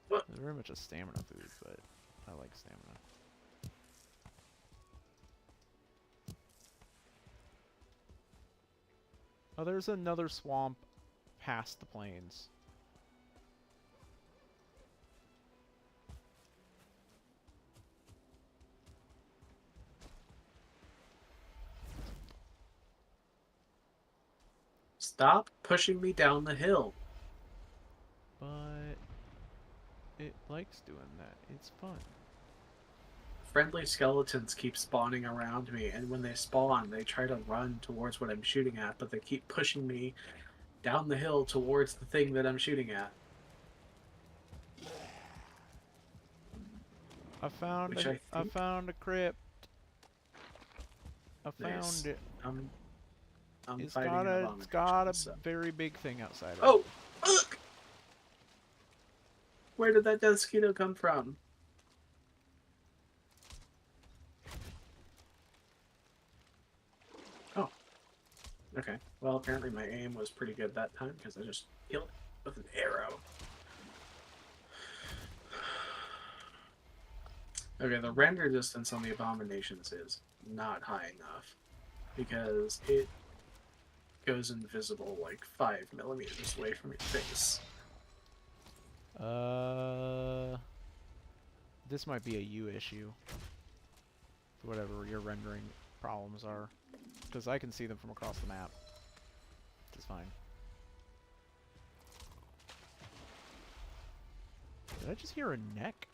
[SPEAKER 2] What?
[SPEAKER 1] They're very much a stamina food, but I like stamina. Oh, there's another swamp past the plains.
[SPEAKER 2] Stop pushing me down the hill.
[SPEAKER 1] But it likes doing that. It's fun.
[SPEAKER 2] Friendly skeletons keep spawning around me, and when they spawn, they try to run towards what I'm shooting at, but they keep pushing me down the hill towards the thing that I'm shooting at.
[SPEAKER 1] I found
[SPEAKER 2] Which
[SPEAKER 1] a,
[SPEAKER 2] I
[SPEAKER 1] I
[SPEAKER 2] think-
[SPEAKER 1] found a crypt. I
[SPEAKER 2] Nice.
[SPEAKER 1] found it.
[SPEAKER 2] I'm
[SPEAKER 1] It's
[SPEAKER 2] fighting
[SPEAKER 1] got
[SPEAKER 2] an
[SPEAKER 1] a
[SPEAKER 2] abomination, so.
[SPEAKER 1] very big thing outside of it.
[SPEAKER 2] Oh! Look! Where did that mosquito come from? Oh. Okay. Well, apparently my aim was pretty good that time because I just killed it with an arrow. Okay, the render distance on the abominations is not high enough because it goes invisible like 5 millimeters away from your face.
[SPEAKER 1] This might be a you issue. Whatever your rendering problems are. Because I can see them from across the map. Which is fine. Did I just hear a neck?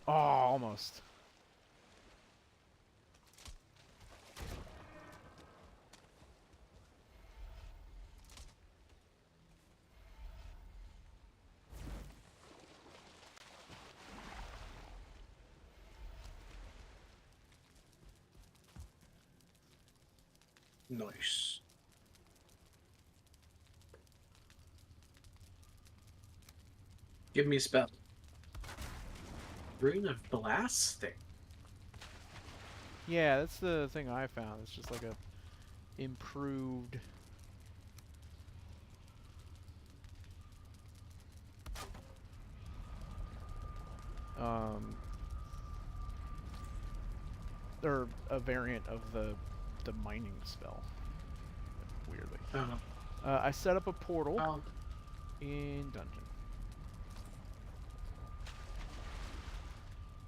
[SPEAKER 1] Oh, almost.
[SPEAKER 2] Nice. Give me a spell. Rune of Blasting.
[SPEAKER 1] Yeah, that's the thing I found. It's just like a improved. Um, or a variant of the mining spell. Weirdly,
[SPEAKER 2] Oh,
[SPEAKER 1] I set up a portal
[SPEAKER 2] oh,
[SPEAKER 1] in dungeon.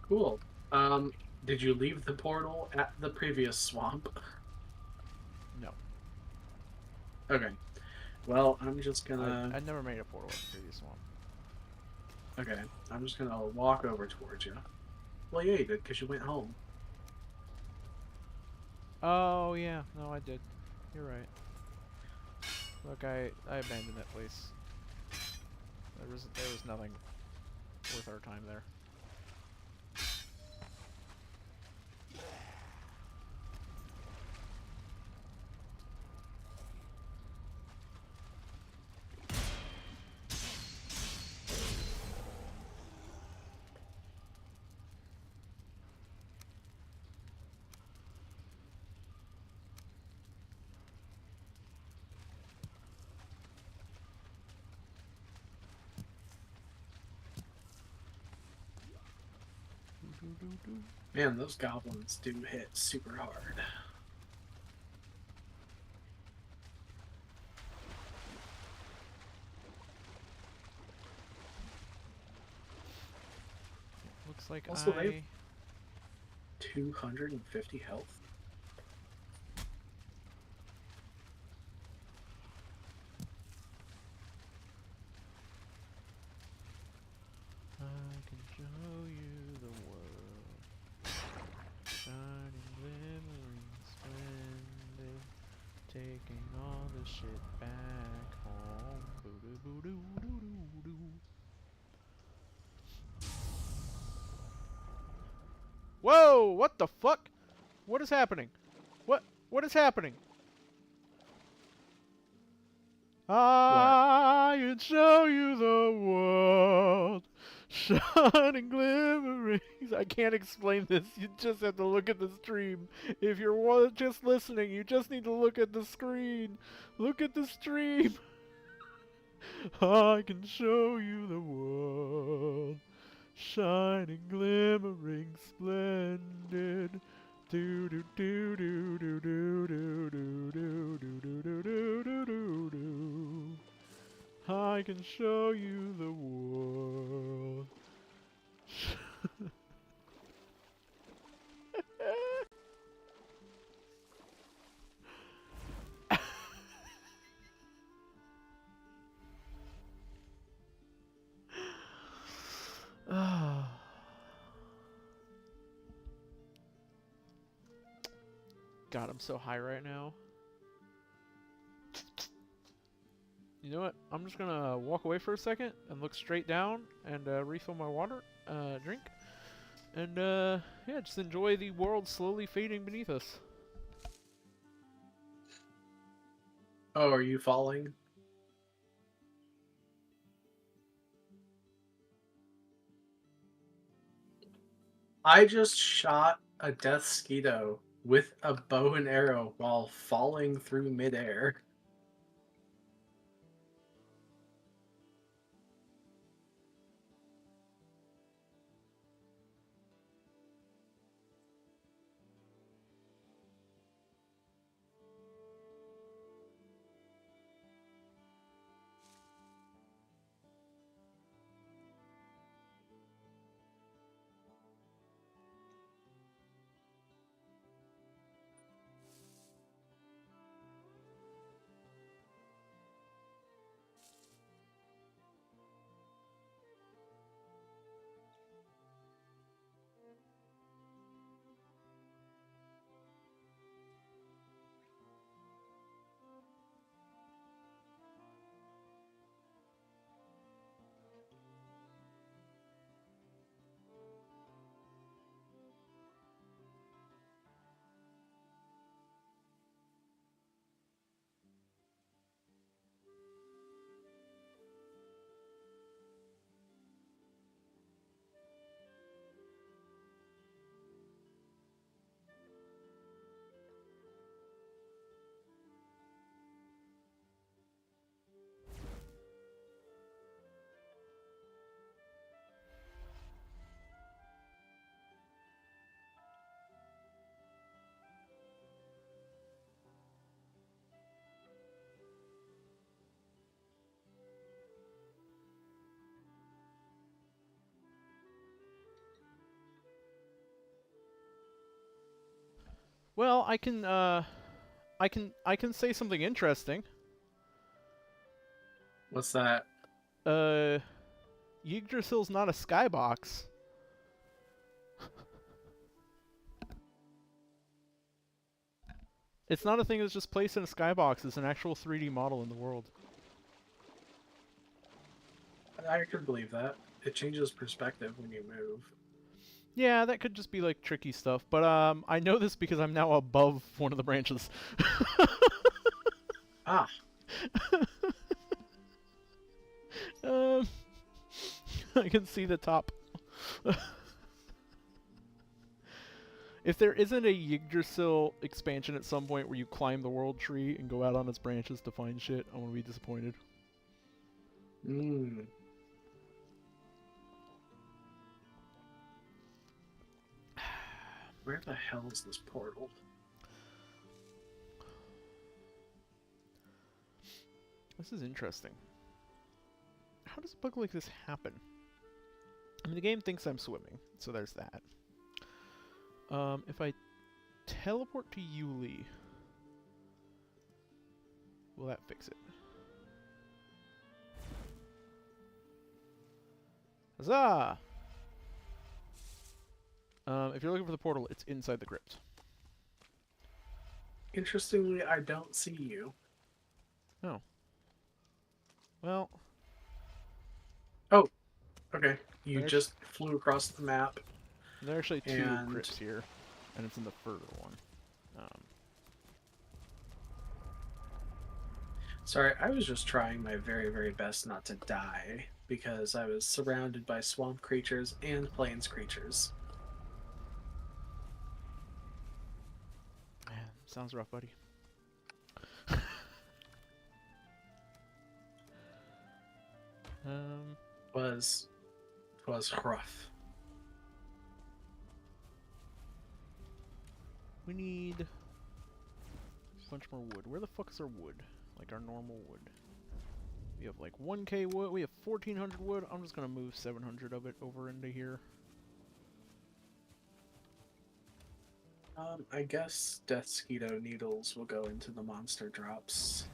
[SPEAKER 2] cool. Did you leave the portal at the previous swamp?
[SPEAKER 1] No,
[SPEAKER 2] Okay. Well, I'm just
[SPEAKER 1] I
[SPEAKER 2] gonna.
[SPEAKER 1] I never made a portal at the previous one.
[SPEAKER 2] Okay, I'm just gonna walk over towards you. Well, yeah, you did because you went home.
[SPEAKER 1] Oh yeah, no, I did. You're right. Look, I abandoned that place. There was nothing worth our time there.
[SPEAKER 2] Man, those goblins do hit super hard.
[SPEAKER 1] Looks like
[SPEAKER 2] Also, they have
[SPEAKER 1] I
[SPEAKER 2] 250 health.
[SPEAKER 1] can show you the world, shining, glimmering, splendid, taking all the shit back home. Boo doo doo doo doo doo. Whoa! What the fuck? What is happening? What is happening?
[SPEAKER 2] What?
[SPEAKER 1] I can show you the world, shining glimmering. I can't explain this. You just have to look at the stream. If you're just listening, you just need to look at the screen. Look at the stream. I can show you the world, shining, glimmering, splendid. Do do do do do do do do do do do do do do do do. I can show you the world. God, I'm so high right now. You know what? I'm just gonna walk away for a second and look straight down and refill my water, drink, and yeah, just enjoy the world slowly fading beneath us.
[SPEAKER 2] Oh, are you falling? I just shot a death skeeto with a bow and arrow while falling through midair.
[SPEAKER 1] Well, I can say something interesting.
[SPEAKER 2] What's that?
[SPEAKER 1] Uh, Yggdrasil's not a skybox. It's not a thing that's just placed in a skybox. It's an actual 3D model in the world.
[SPEAKER 2] I could believe that. It changes perspective when you move.
[SPEAKER 1] Yeah, that could just be like tricky stuff, but I know this because I'm now above one of the branches.
[SPEAKER 2] Ah,
[SPEAKER 1] um, I can see the top. If there isn't a Yggdrasil expansion at some point where you climb the world tree and go out on its branches to find shit, I'm gonna be disappointed.
[SPEAKER 2] mm. Where the hell is this portal?
[SPEAKER 1] This is interesting. How does a bug like this happen? I mean, the game thinks I'm swimming, so there's that. If I teleport to Yuli, will that fix it? Huzzah! If you're looking for the portal, it's inside the crypt.
[SPEAKER 2] Interestingly, I don't see you.
[SPEAKER 1] Oh. Well.
[SPEAKER 2] Oh, okay. You
[SPEAKER 1] There's,
[SPEAKER 2] just flew across the map.
[SPEAKER 1] there are actually two
[SPEAKER 2] And
[SPEAKER 1] crypts here, and it's in the further one.
[SPEAKER 2] sorry, I was just trying my very, very best not to die because I was surrounded by swamp creatures and plains creatures.
[SPEAKER 1] Man, sounds rough, buddy.
[SPEAKER 2] Was rough.
[SPEAKER 1] We need a bunch more wood. Where the fuck is our wood? Like our normal wood. We have like 1k wood. We have 1400 wood. I'm just gonna move 700 of it over into here.
[SPEAKER 2] I guess Death Skeeto needles will go into the monster drops.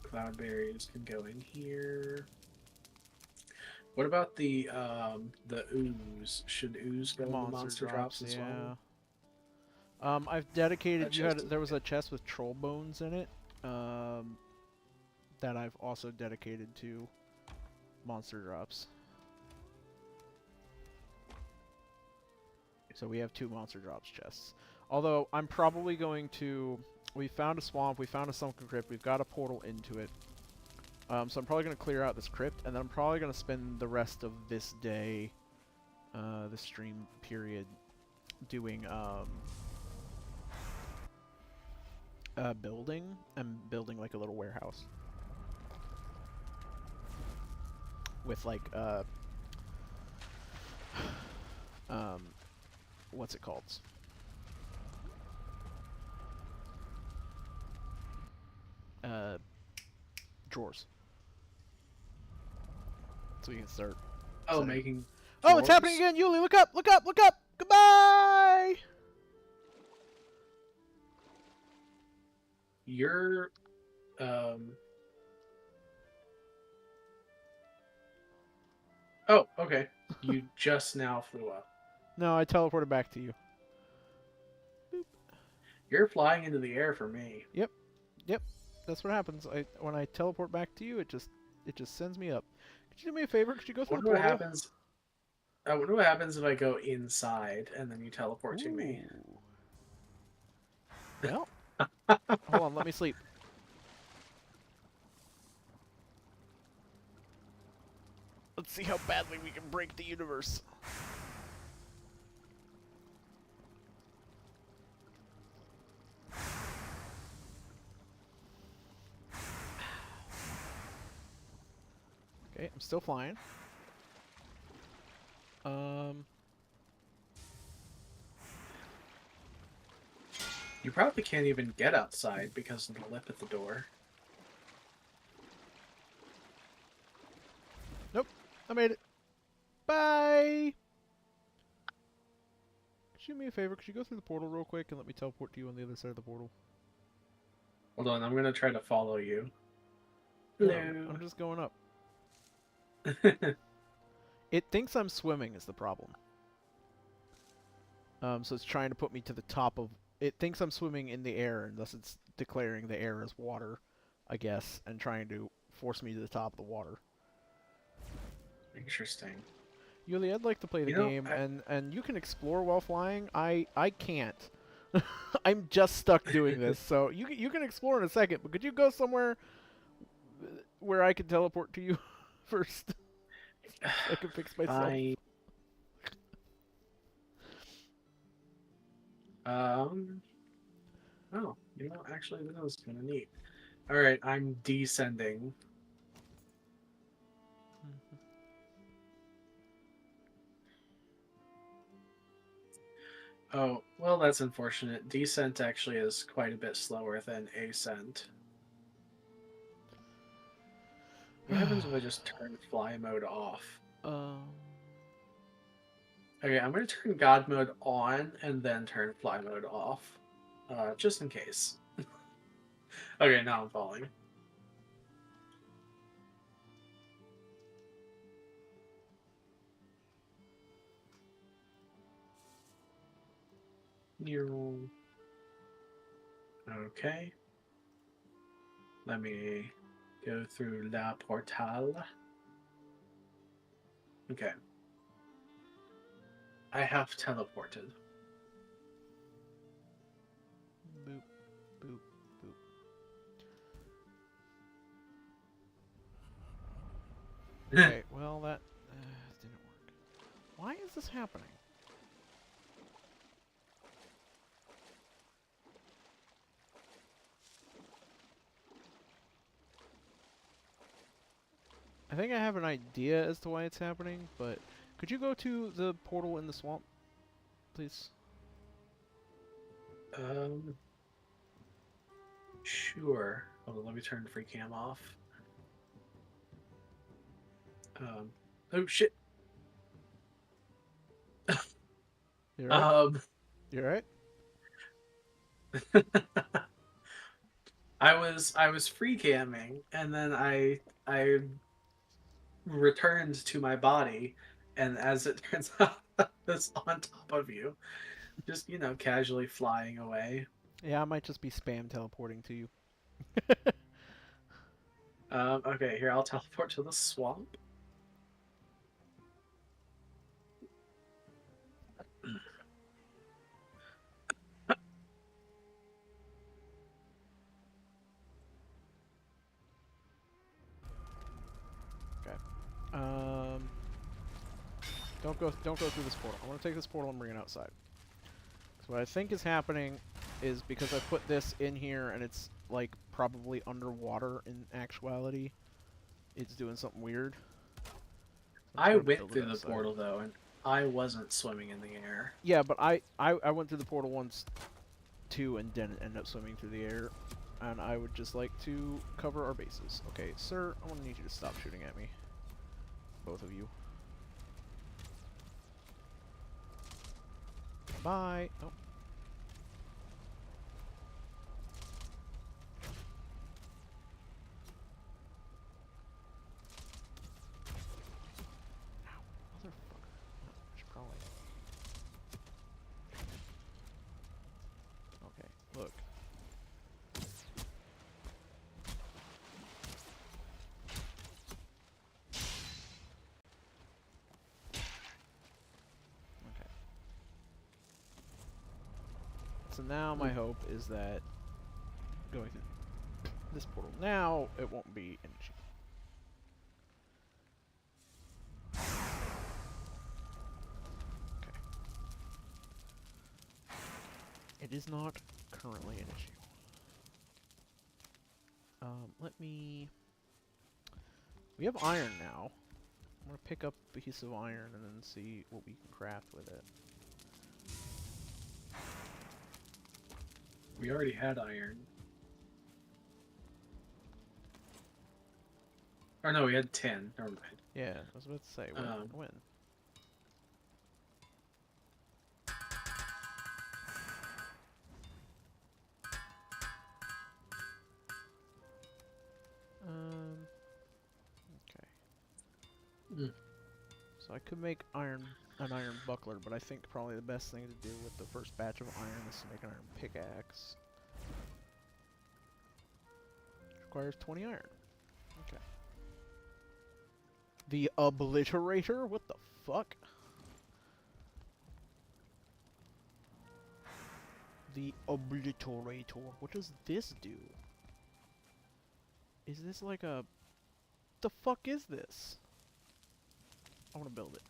[SPEAKER 2] Cloudberries can go in here. What about the ooze? Should ooze go in the monster drops as
[SPEAKER 1] yeah.
[SPEAKER 2] well?
[SPEAKER 1] I've dedicated.
[SPEAKER 2] That
[SPEAKER 1] there was a chest with troll bones in it. That I've also dedicated to monster drops. So we have 2 monster drops chests. Although I'm probably going to. We found a swamp. We found a sunken crypt. We've got a portal into it. So I'm probably going to clear out this crypt, and then I'm probably going to spend the rest of this day, this stream period, doing building. I'm building like a little warehouse with like what's it called? Drawers. So we can start.
[SPEAKER 2] Oh,
[SPEAKER 1] setting.
[SPEAKER 2] making.
[SPEAKER 1] Oh, it's happening again, Yuli! Look up! Look up! Look up! Goodbye!
[SPEAKER 2] You're Oh, okay. You just now flew up.
[SPEAKER 1] No, I teleported back to you. Boop.
[SPEAKER 2] You're flying into the air for me.
[SPEAKER 1] Yep. That's what happens. When I teleport back to you, it just sends me up. Could you do me a favor? Could you go through the
[SPEAKER 2] Wonder
[SPEAKER 1] portal?
[SPEAKER 2] what happens. I wonder what happens if I go inside and then you teleport to me.
[SPEAKER 1] Well, hold on. Let me sleep. Let's see how badly we can break the universe. Okay, I'm still flying.
[SPEAKER 2] You probably can't even get outside because of the lip at the door.
[SPEAKER 1] Nope, I made it. Bye. you do me a favor? Could you go through the portal real quick and let me teleport to you on the other side of the portal?
[SPEAKER 2] Hold on, I'm gonna try to follow you.
[SPEAKER 1] No,
[SPEAKER 2] Hello.
[SPEAKER 1] I'm just going up. It thinks I'm swimming is the problem. So it's trying to put me to the top of... It thinks I'm swimming in the air, and thus it's declaring the air as water, I guess, and trying to force me to the top of the water.
[SPEAKER 2] Interesting.
[SPEAKER 1] Yuli, I'd like to play the
[SPEAKER 2] You know,
[SPEAKER 1] game, and you can explore while flying. I can't. I'm just stuck doing this, so you can explore in a second, but could you go somewhere where I can teleport to you first? I can fix myself.
[SPEAKER 2] I oh, you know, actually that was kind of neat. All right, I'm descending. Oh, well, that's unfortunate. Descent actually is quite a bit slower than ascent. What happens if I just turn fly mode off?
[SPEAKER 1] Um,
[SPEAKER 2] Okay, I'm going to turn God mode on and then turn fly mode off. Just in case. Okay, now I'm falling. You. Okay. Let me go through La Portal. Okay. I have teleported.
[SPEAKER 1] boop, boop, boop. Okay, well that didn't work. Why is this happening? I think I have an idea as to why it's happening, but could you go to the portal in the swamp, please?
[SPEAKER 2] Um, sure. Hold on, let me turn free cam off. Oh shit.
[SPEAKER 1] You alright?
[SPEAKER 2] Um,
[SPEAKER 1] You alright?
[SPEAKER 2] I was free camming, and then I returned to my body, and as it turns out, I was on top of you, just casually flying away.
[SPEAKER 1] Yeah, I might just be spam teleporting to you.
[SPEAKER 2] Okay, here I'll teleport to the swamp.
[SPEAKER 1] Okay. Don't go through this portal. I want to take this portal and bring it outside. So what I think is happening is because I put this in here and it's like probably underwater in actuality, it's doing something weird. So I'm
[SPEAKER 2] I
[SPEAKER 1] trying to
[SPEAKER 2] went
[SPEAKER 1] build it
[SPEAKER 2] through the
[SPEAKER 1] outside.
[SPEAKER 2] portal though, and I wasn't swimming in the air.
[SPEAKER 1] Yeah, but I went through the portal once too and didn't end up swimming through the air. And I would just like to cover our bases. Okay, sir, I'm gonna need you to stop shooting at me. Both of you. Bye. Oh. Ow, motherfucker. No, I should probably... Okay, look. Okay. So now my hope is that going through this portal now, it won't be an issue. Okay. It is not currently an issue. Let me... We have iron now. I'm gonna pick up a piece of iron and then see what we can craft with it.
[SPEAKER 2] We already had iron. Or no, we had 10. Never mind.
[SPEAKER 1] Yeah, I was about to say, when? So I could make an iron buckler, but I think probably the best thing to do with the first batch of iron is to make an iron pickaxe. Which requires 20 iron. Okay. The obliterator? What the fuck? The obliterator. What does this do? Is this like a... The fuck is this? I want to build it.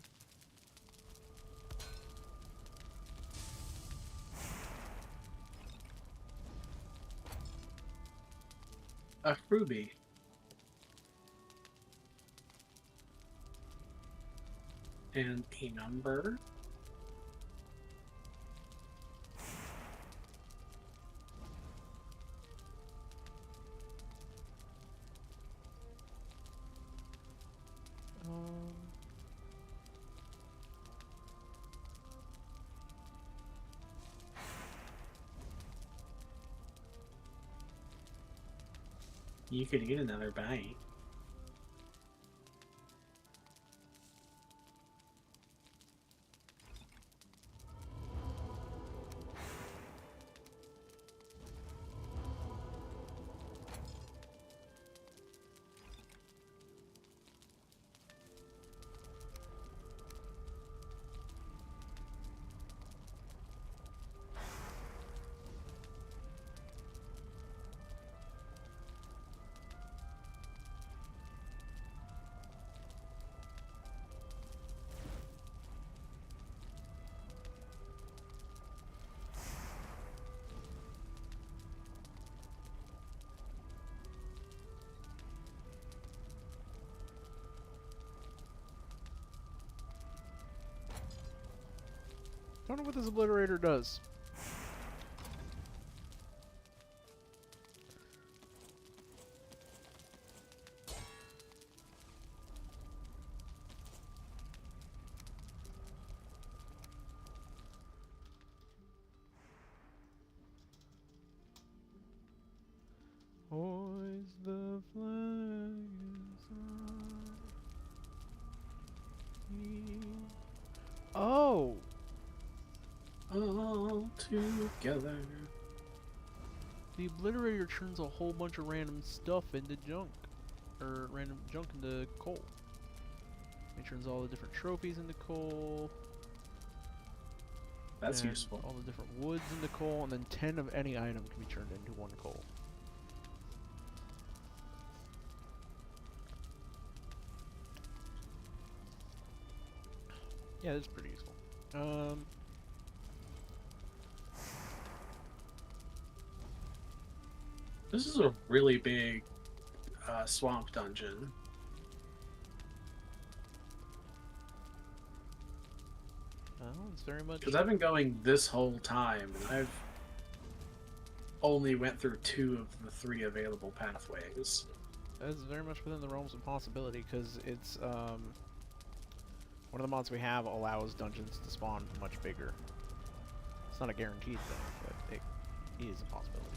[SPEAKER 2] A ruby. And a number. You could eat another bite.
[SPEAKER 1] Don't know what this obliterator does. Hoist the flag inside. Oh!
[SPEAKER 2] All together.
[SPEAKER 1] The obliterator turns a whole bunch of random stuff into junk. Or random junk into coal. It turns all the different trophies into coal.
[SPEAKER 2] That's
[SPEAKER 1] and
[SPEAKER 2] useful.
[SPEAKER 1] all the different woods into coal, and then 10 of any item can be turned into 1 coal. Yeah, that's pretty useful.
[SPEAKER 2] This is a really big swamp dungeon.
[SPEAKER 1] Well, it's very much...
[SPEAKER 2] Because I've been going this whole time, and I've only went through 2 of the 3 available pathways.
[SPEAKER 1] That's very much within the realms of possibility, because it's, one of the mods we have allows dungeons to spawn much bigger. It's not a guaranteed thing, but it is a possibility.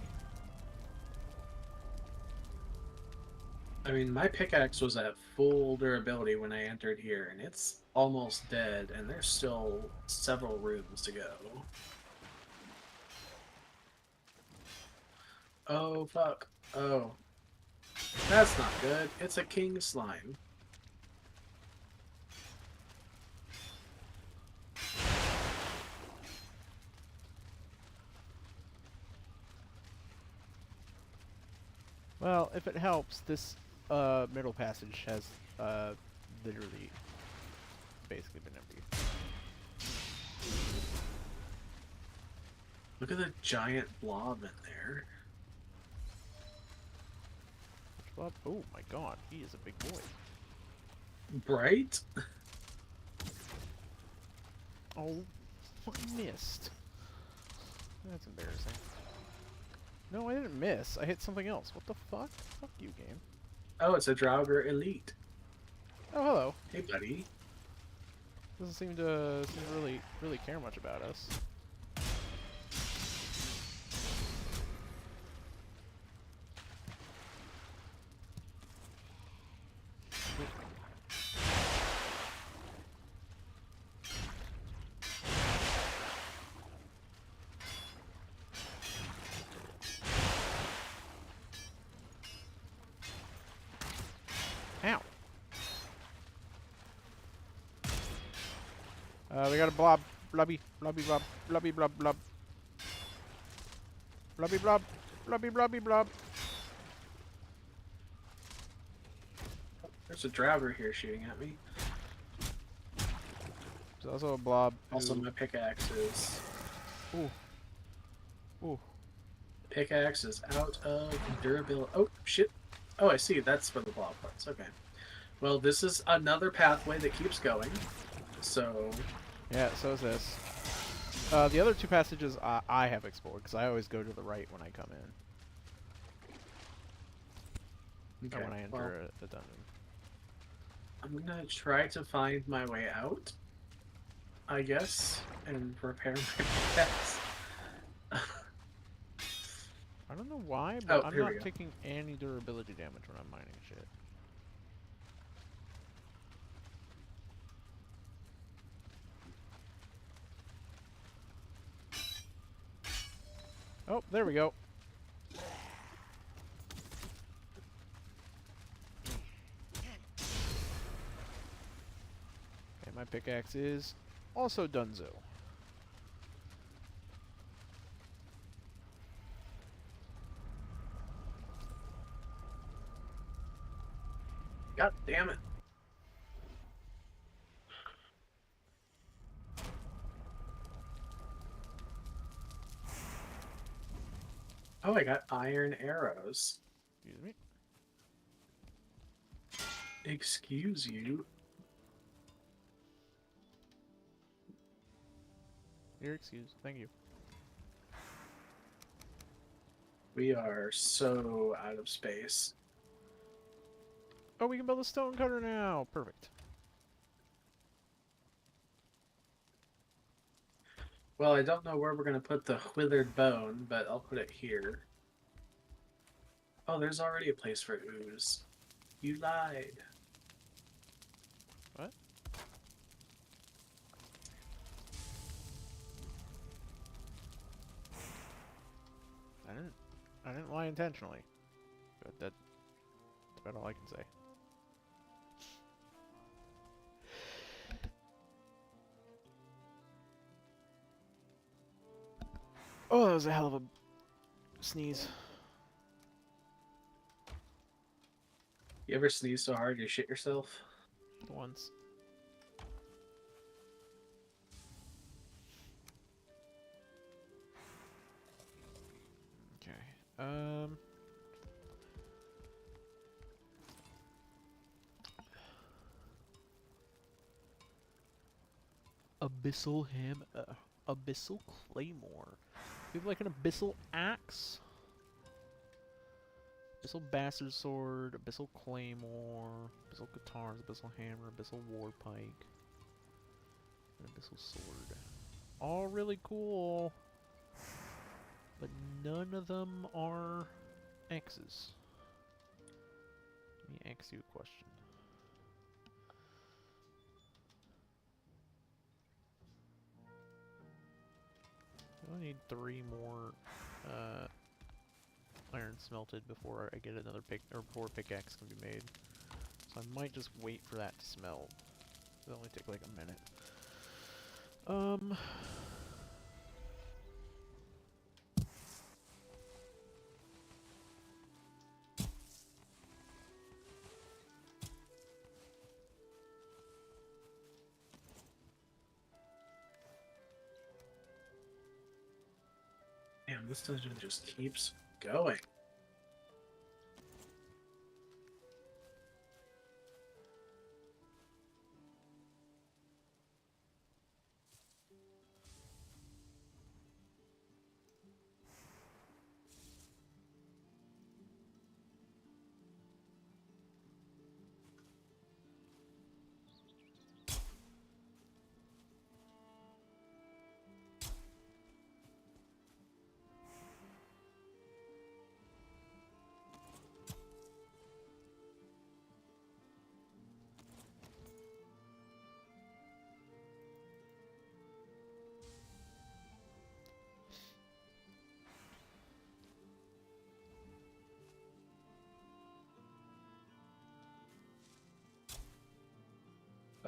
[SPEAKER 2] I mean, my pickaxe was at full durability when I entered here, and it's almost dead, and there's still several rooms to go. Oh, fuck. Oh. That's not good. It's a king slime.
[SPEAKER 1] Well, if it helps, this middle passage has literally basically been empty.
[SPEAKER 2] Look at the giant blob in there.
[SPEAKER 1] Well, oh my god, he is a big boy.
[SPEAKER 2] Bright?
[SPEAKER 1] Oh, fucking missed. That's embarrassing. No, I didn't miss. I hit something else. What the fuck? Fuck you, game.
[SPEAKER 2] Oh, it's a Draugr Elite.
[SPEAKER 1] Oh, hello.
[SPEAKER 2] Hey, buddy.
[SPEAKER 1] Doesn't seem to really care much about us. We got a blob. Blubby. Blubby blob. Blubby blob blob. Blubby blob. Blubby blubby blob.
[SPEAKER 2] There's a driver here shooting at me.
[SPEAKER 1] There's also a blob.
[SPEAKER 2] Also,
[SPEAKER 1] who-
[SPEAKER 2] my pickaxe is...
[SPEAKER 1] Ooh. Ooh.
[SPEAKER 2] Pickaxe is out of durability. Oh, shit. Oh, I see. That's where the blob was. Okay. Well, this is another pathway that keeps going. So...
[SPEAKER 1] Yeah, so is this. The other two passages I have explored, because I always go to the right when I come in.
[SPEAKER 2] Okay,
[SPEAKER 1] Or when I enter a dungeon.
[SPEAKER 2] I'm gonna try to find my way out, I guess, and repair my pickaxe.
[SPEAKER 1] I don't know why, but
[SPEAKER 2] Oh,
[SPEAKER 1] I'm
[SPEAKER 2] here we
[SPEAKER 1] not
[SPEAKER 2] go.
[SPEAKER 1] taking any durability damage when I'm mining shit. Oh, there we go. Okay, my pickaxe is also donezo.
[SPEAKER 2] God damn it. Oh, I got iron arrows.
[SPEAKER 1] Excuse me.
[SPEAKER 2] Excuse you.
[SPEAKER 1] You're excused. Thank you.
[SPEAKER 2] We are so out of space.
[SPEAKER 1] Oh, we can build a stone cutter now. Perfect.
[SPEAKER 2] Well, I don't know where we're gonna put the withered bone, but I'll put it here. Oh, there's already a place for ooze. You lied.
[SPEAKER 1] What? I didn't lie intentionally. But that's about all I can say. Oh, that was a hell of a sneeze.
[SPEAKER 2] You ever sneeze so hard you shit yourself?
[SPEAKER 1] Once. Okay. Abyssal Claymore. We have like an Abyssal Axe. Abyssal Bastard Sword, Abyssal Claymore, Abyssal Guitars, Abyssal Hammer, Abyssal Warpike, and Abyssal Sword. All really cool, but none of them are X's. Let me ask you a question. I need 3 more iron smelted before I get another before a pickaxe can be made. So I might just wait for that to smelt. It'll only take like a minute.
[SPEAKER 2] Damn, this dungeon just keeps going.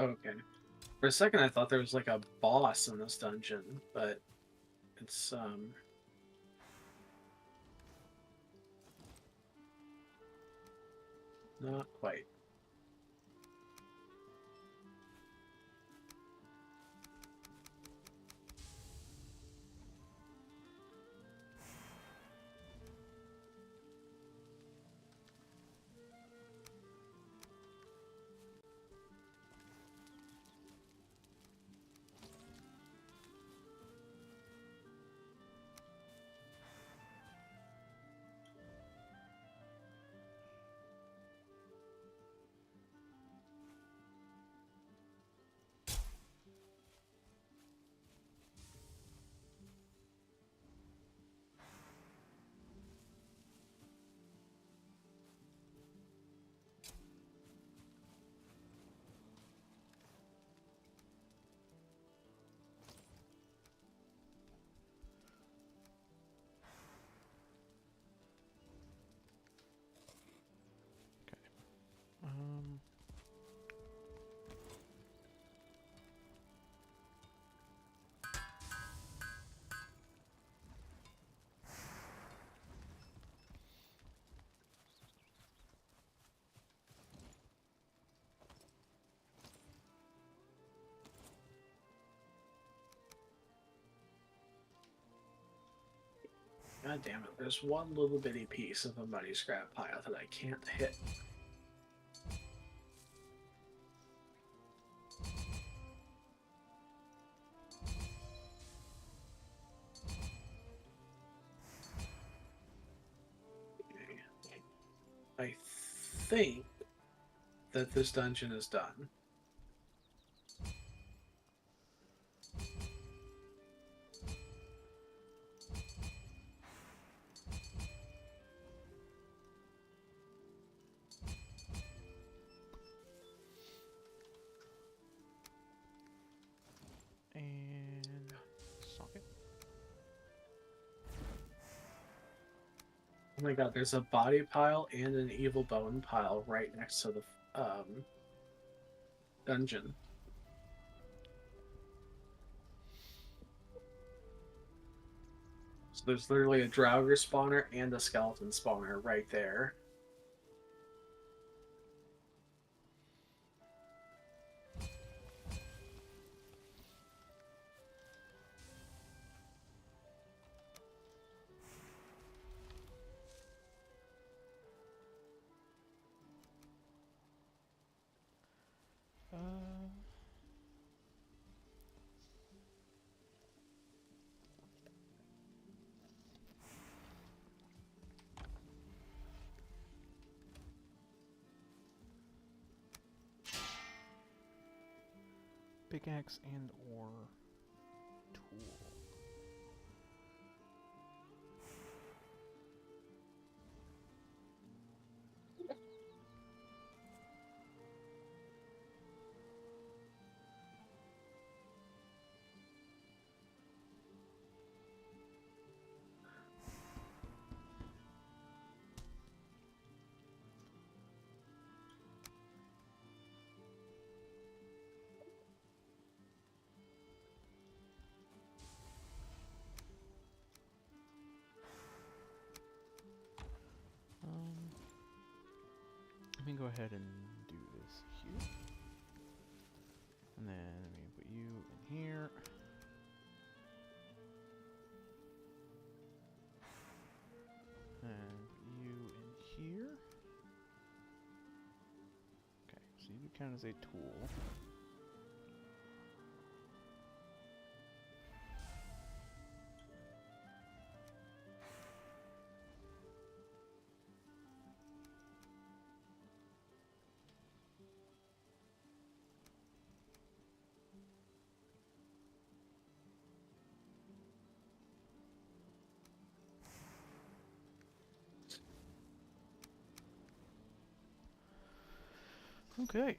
[SPEAKER 2] Okay. For a second, I thought there was like a boss in this dungeon, but it's not quite.
[SPEAKER 1] Um,
[SPEAKER 2] God damn it! There's one little bitty piece of a muddy scrap pile that I can't hit. I think that this dungeon is done.
[SPEAKER 1] and socket.
[SPEAKER 2] Oh my god, there's a body pile and an evil bone pile right next to the dungeon. So there's literally a Draugr spawner and a skeleton spawner right there.
[SPEAKER 1] Uh, Pickaxe and or tool. Let me go ahead and do this here. And then let me put you in here. And put you in here. Okay, so you count as a tool. Okay.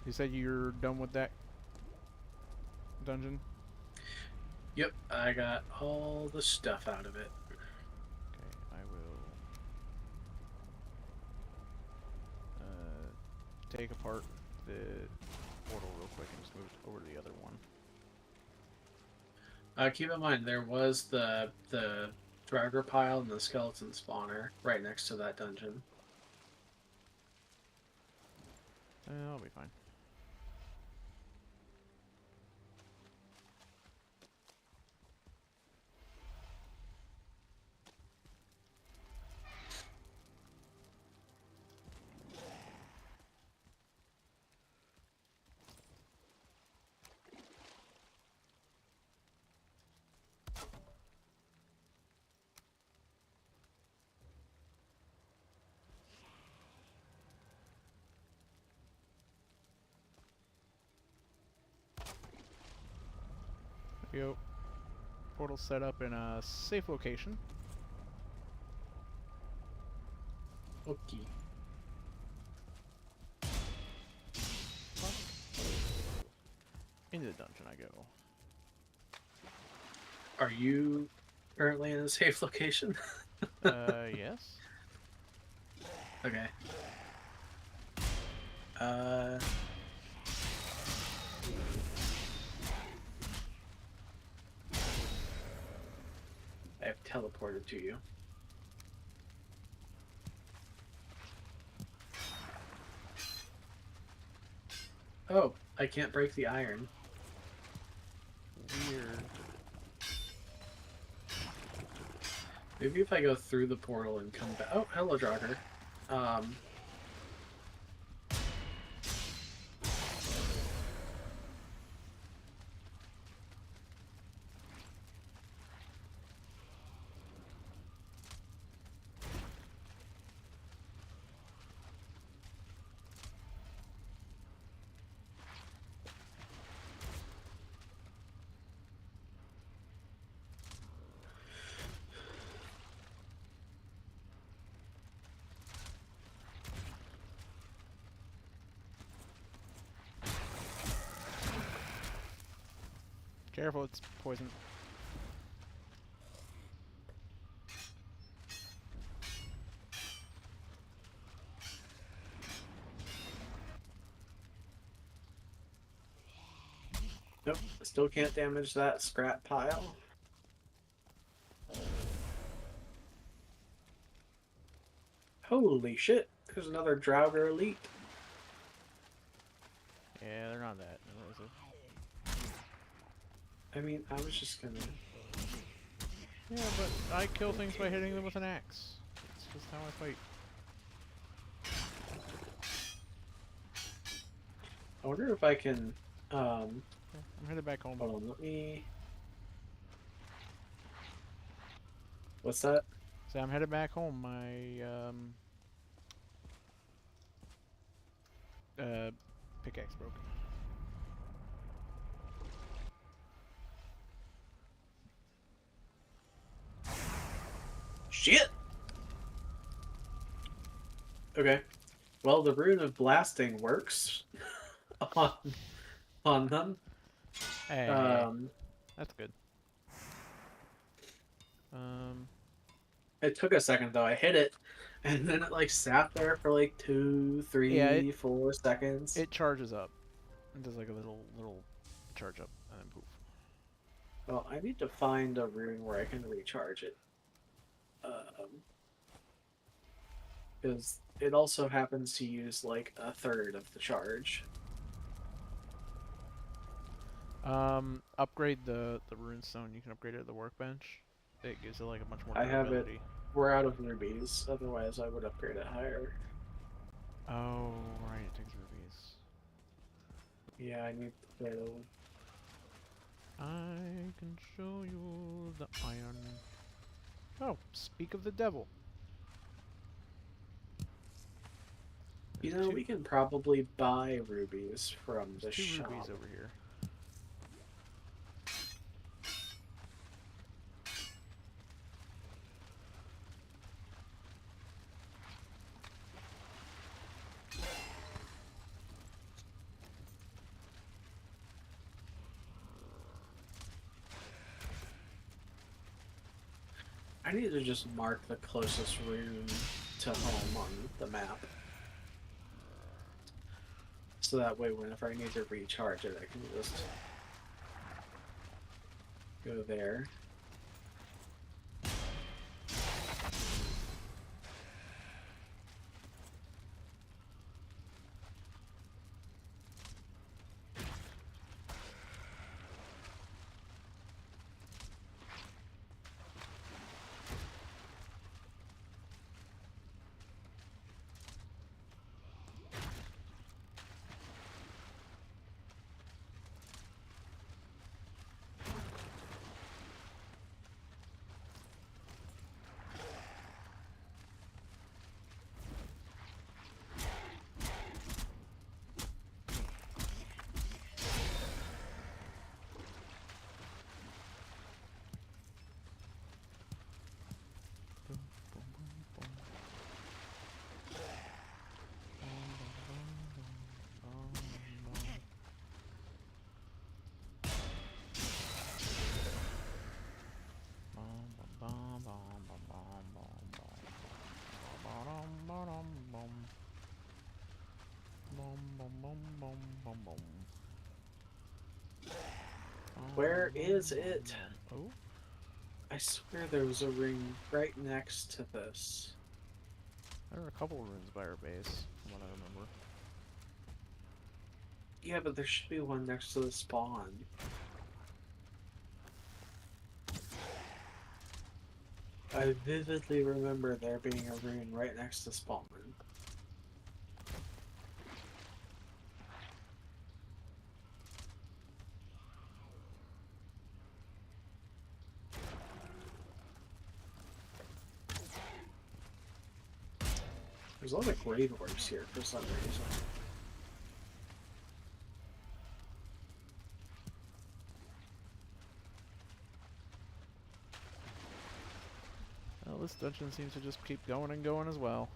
[SPEAKER 1] You said you're done with that dungeon?
[SPEAKER 2] Yep, I got all the stuff out of it.
[SPEAKER 1] Okay, I will take apart the portal real quick and just move over to the other one.
[SPEAKER 2] Keep in mind, there was the Draugr pile and the skeleton spawner right next to that dungeon.
[SPEAKER 1] I'll be fine. There we go. Portal set up in a safe location.
[SPEAKER 2] Okay.
[SPEAKER 1] Into the dungeon I go.
[SPEAKER 2] Are you currently in a safe location?
[SPEAKER 1] Yes.
[SPEAKER 2] Okay. I have teleported to you. Oh, I can't break the iron.
[SPEAKER 1] Weird.
[SPEAKER 2] Maybe if I go through the portal and come back. Oh, hello, Draugr.
[SPEAKER 1] Careful, it's poison.
[SPEAKER 2] Nope, still can't damage that scrap pile. Holy shit, there's another Draugr elite.
[SPEAKER 1] Yeah, they're not that. What was it?
[SPEAKER 2] I mean, I was just gonna...
[SPEAKER 1] Yeah, but I kill things by hitting them with an axe. It's just how I fight.
[SPEAKER 2] I wonder if I can,
[SPEAKER 1] I'm headed back home.
[SPEAKER 2] hold on, let me... What's that?
[SPEAKER 1] So I'm headed back home. My pickaxe broke.
[SPEAKER 2] Shit! Okay. Well, the rune of blasting works on, on them.
[SPEAKER 1] Hey,
[SPEAKER 2] Um,
[SPEAKER 1] that's good.
[SPEAKER 2] it took a second though. I hit it, and then it like sat there for like 2, 3, 4 seconds.
[SPEAKER 1] It charges up. It does like a little charge up and then poof.
[SPEAKER 2] Well, I need to find a rune where I can recharge it. Because it also happens to use like a third of the charge.
[SPEAKER 1] Upgrade the rune stone. You can upgrade it at the workbench. It gives it like a much more
[SPEAKER 2] I have it.
[SPEAKER 1] durability.
[SPEAKER 2] We're out of rubies. Otherwise, I would upgrade it higher.
[SPEAKER 1] Oh, right. It takes rubies.
[SPEAKER 2] Yeah, I need to.
[SPEAKER 1] I can show you the iron. Oh, speak of the devil.
[SPEAKER 2] You know, we can probably buy rubies from the
[SPEAKER 1] There's 2
[SPEAKER 2] shop.
[SPEAKER 1] rubies over here.
[SPEAKER 2] I need to just mark the closest rune to home on the map. So that way, whenever I need to recharge it, I can just go there. Where is it?
[SPEAKER 1] Oh,
[SPEAKER 2] I swear there was a ring right next to this.
[SPEAKER 1] there are a couple runes by our base, from what I remember.
[SPEAKER 2] Yeah, but there should be one next to the spawn. I vividly remember there being a rune right next to spawn. There's a lot of grave orbs here for some reason.
[SPEAKER 1] Well, this dungeon seems to just keep going and going as well.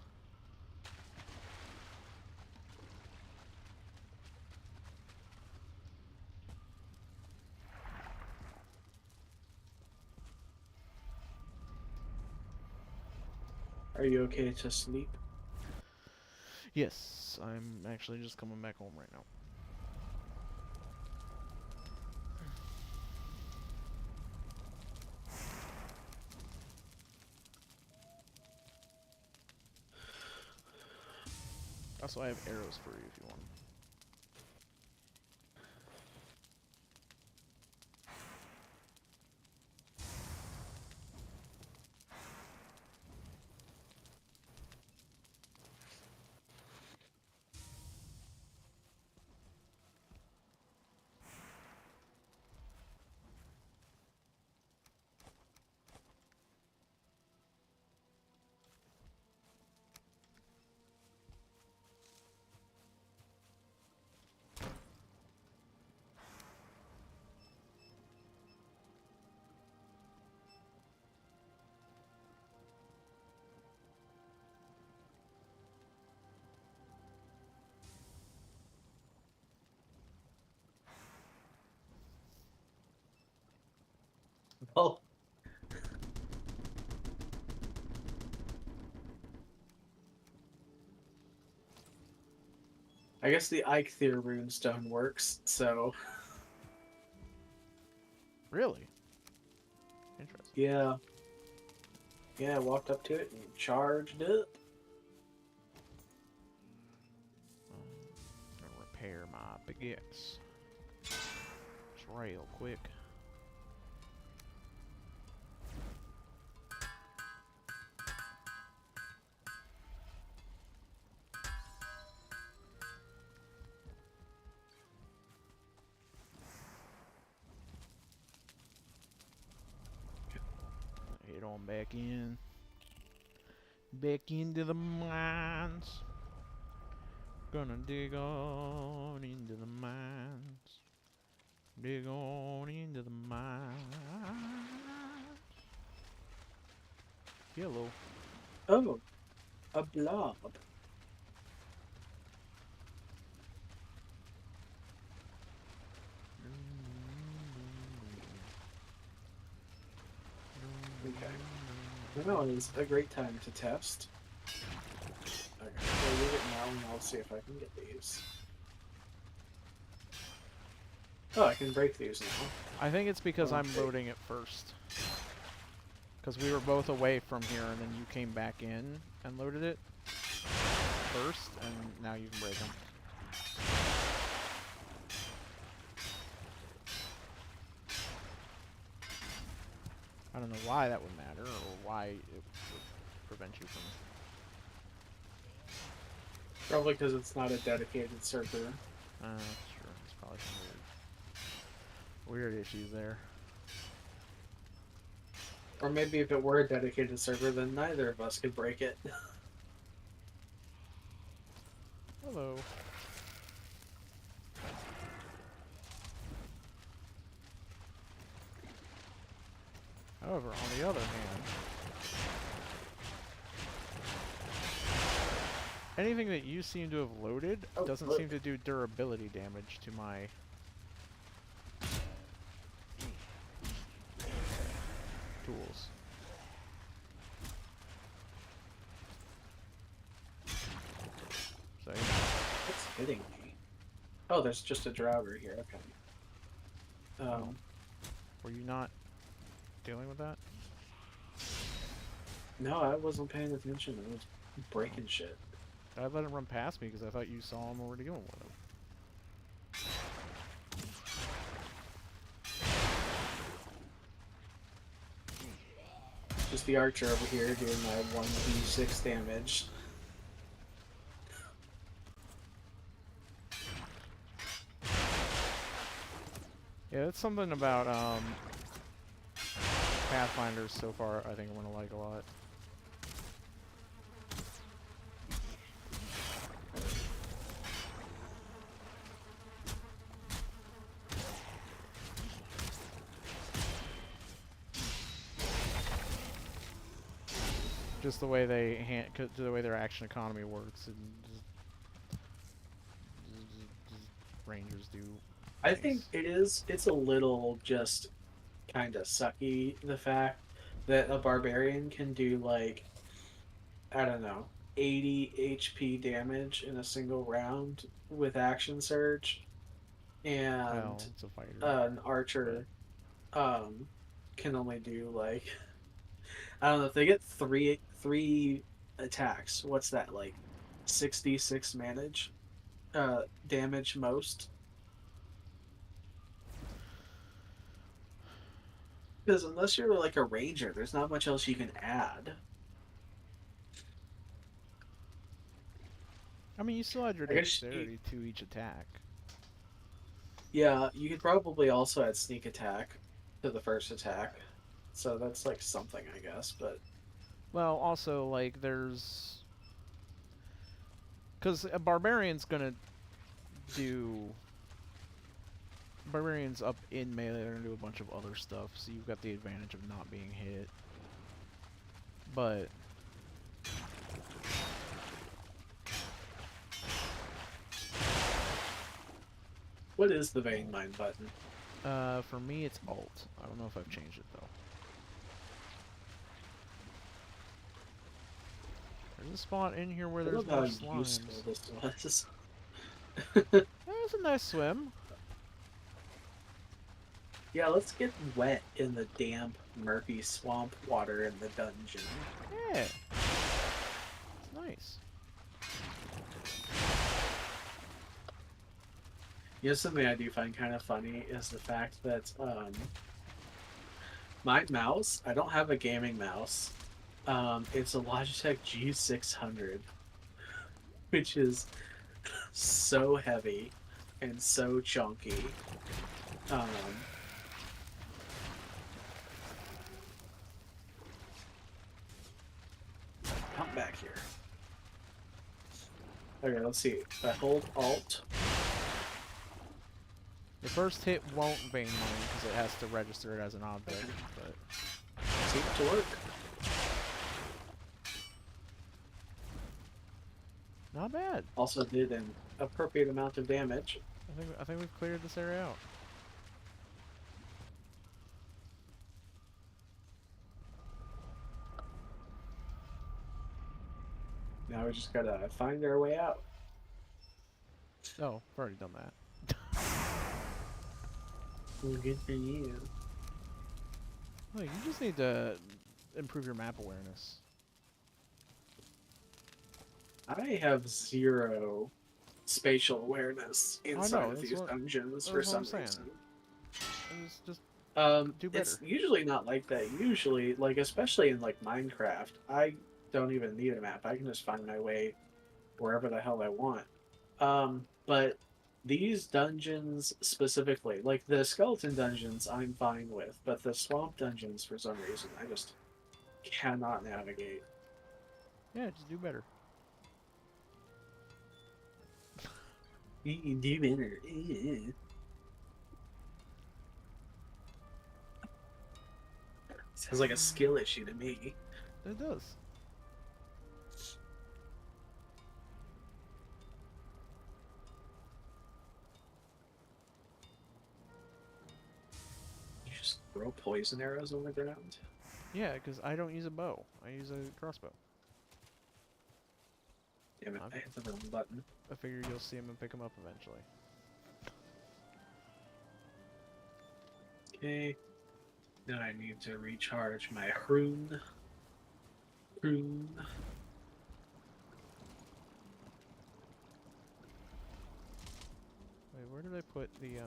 [SPEAKER 2] Are you okay to sleep?
[SPEAKER 1] Yes, I'm actually just coming back home right now. Also, I have arrows for you if you want 'em.
[SPEAKER 2] Well, I guess the Eikthyr runestone works, so
[SPEAKER 1] Really? Interesting.
[SPEAKER 2] yeah. Yeah, I walked up to it and charged up.
[SPEAKER 1] Gonna repair my baguettes. Just real quick. Head on back in. Back into the mines. Gonna dig on into the mines. Dig on into the mines. Yellow.
[SPEAKER 2] Oh, a blob. Okay. Now is a great time to test. Okay, so leave it now and I'll see if I can get these. Oh, I can break these now.
[SPEAKER 1] I think it's because I'm
[SPEAKER 2] Okay.
[SPEAKER 1] loading it first. Because we were both away from here, and then you came back in and loaded it first, and now you can break them. I don't know why that would matter, or why it would prevent you from...
[SPEAKER 2] Probably because it's not a dedicated server.
[SPEAKER 1] Sure, it's probably some weird issues there.
[SPEAKER 2] Or maybe if it were a dedicated server, then neither of us could break it.
[SPEAKER 1] Hello. However, on the other hand, anything that you seem to have loaded doesn't
[SPEAKER 2] look.
[SPEAKER 1] seem to do durability damage to my tools. So,
[SPEAKER 2] What's hitting me? Oh, there's just a driver here. Okay.
[SPEAKER 1] were you not dealing with that?
[SPEAKER 2] No, I wasn't paying attention. I was breaking shit.
[SPEAKER 1] I let it run past me because I thought you saw him or were dealing with him.
[SPEAKER 2] Just the archer over here doing my 1d6 damage.
[SPEAKER 1] Yeah, it's something about Pathfinders so far I think I'm gonna like a lot. Just the way they the way their action economy works, and just Rangers do.
[SPEAKER 2] I
[SPEAKER 1] Things.
[SPEAKER 2] think it's a little just kind of sucky, the fact that a barbarian can do like, I don't know, 80 HP damage in a single round with action surge,
[SPEAKER 1] Well,
[SPEAKER 2] and
[SPEAKER 1] it's a fighter.
[SPEAKER 2] an archer um can only do like, I don't know, if they get three attacks, what's that, like 66 manage damage most? Because unless you're like a ranger, there's not much else you can add.
[SPEAKER 1] I mean, you still had your
[SPEAKER 2] I guess
[SPEAKER 1] dexterity to each attack.
[SPEAKER 2] yeah, you could probably also add sneak attack to the first attack. So that's like something, I guess, but
[SPEAKER 1] Well, also, like, there's... Because a barbarian's gonna do... Barbarians up in melee, they're gonna do a bunch of other stuff, so you've got the advantage of not being hit. But...
[SPEAKER 2] what is the vein mine button?
[SPEAKER 1] For me, it's Alt. I don't know if I've changed it, though. There's a spot in here where
[SPEAKER 2] I
[SPEAKER 1] there's
[SPEAKER 2] love how
[SPEAKER 1] more slimes.
[SPEAKER 2] useful this was.
[SPEAKER 1] That's a nice swim.
[SPEAKER 2] Yeah, let's get wet in the damp, murky swamp water in the dungeon.
[SPEAKER 1] Yeah. It's nice.
[SPEAKER 2] You know, something I do find kind of funny is the fact that my mouse, I don't have a gaming mouse. It's a Logitech G600, which is so heavy and so chunky. Um, come back here. Okay, let's see. If I hold Alt.
[SPEAKER 1] The first hit won't vein mine because it has to register it as an object, but...
[SPEAKER 2] Seems to work.
[SPEAKER 1] Not bad.
[SPEAKER 2] Also did an appropriate amount of damage.
[SPEAKER 1] I think we've cleared this area out.
[SPEAKER 2] Now we just gotta find our way out.
[SPEAKER 1] Oh, I've already done that.
[SPEAKER 2] Well, good for you.
[SPEAKER 1] Oh, you just need to improve your map awareness.
[SPEAKER 2] I have zero spatial awareness
[SPEAKER 1] Oh, I
[SPEAKER 2] inside
[SPEAKER 1] know.
[SPEAKER 2] of these dungeons for
[SPEAKER 1] That's what I'm
[SPEAKER 2] some
[SPEAKER 1] saying.
[SPEAKER 2] reason.
[SPEAKER 1] Just do
[SPEAKER 2] It's
[SPEAKER 1] better.
[SPEAKER 2] usually not like that. Usually, like especially in like Minecraft, I don't even need a map. I can just find my way wherever the hell I want. But these dungeons specifically, like the skeleton dungeons, I'm fine with, but the swamp dungeons, for some reason, I just cannot navigate.
[SPEAKER 1] Yeah, just do better.
[SPEAKER 2] Do better. Sounds like a skill issue to me.
[SPEAKER 1] It does.
[SPEAKER 2] You just throw poison arrows on the ground.
[SPEAKER 1] Yeah, because I don't use a bow. I use a crossbow.
[SPEAKER 2] Damn it,
[SPEAKER 1] I'm-
[SPEAKER 2] I hit the wrong button.
[SPEAKER 1] I figure you'll see him and pick him up eventually.
[SPEAKER 2] Okay. Now I need to recharge my rune. Rune.
[SPEAKER 1] Wait, where did I put the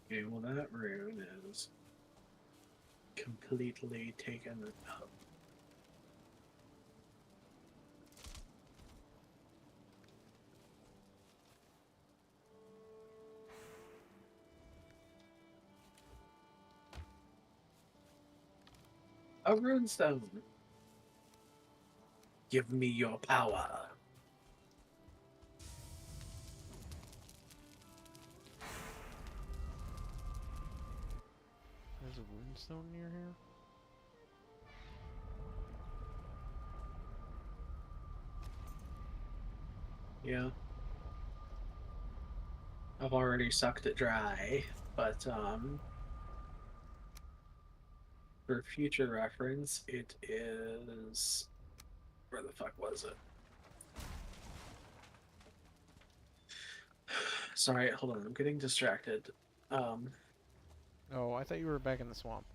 [SPEAKER 2] Okay, well that rune is completely taken up. A runestone. Give me your power.
[SPEAKER 1] there's a runestone near here?
[SPEAKER 2] Yeah. I've already sucked it dry, but for future reference, it is where the fuck was it? Sorry, hold on, I'm getting distracted. Um
[SPEAKER 1] Oh, I thought you were back in the swamp.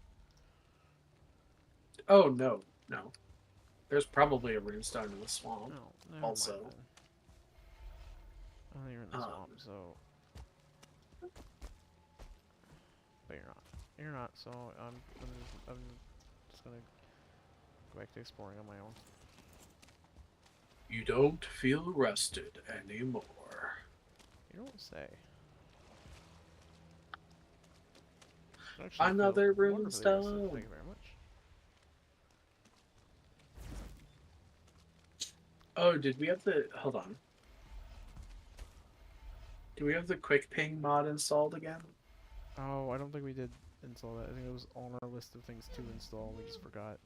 [SPEAKER 2] oh no, no. There's probably a runestone in the swamp
[SPEAKER 1] Oh, never mind
[SPEAKER 2] also.
[SPEAKER 1] then. Oh, you're in the swamp, so. But you're not. You're not. So I'm just gonna go back to exploring on my own.
[SPEAKER 2] You don't feel rested anymore.
[SPEAKER 1] You don't say. Actually, I feel
[SPEAKER 2] Another
[SPEAKER 1] wonderfully rested.
[SPEAKER 2] runestone.
[SPEAKER 1] Thank you very much.
[SPEAKER 2] Oh, did we have the hold on. Do we have the quick ping mod installed again?
[SPEAKER 1] Oh, I don't think we did install that. I think it was on our list of things to install. We just forgot.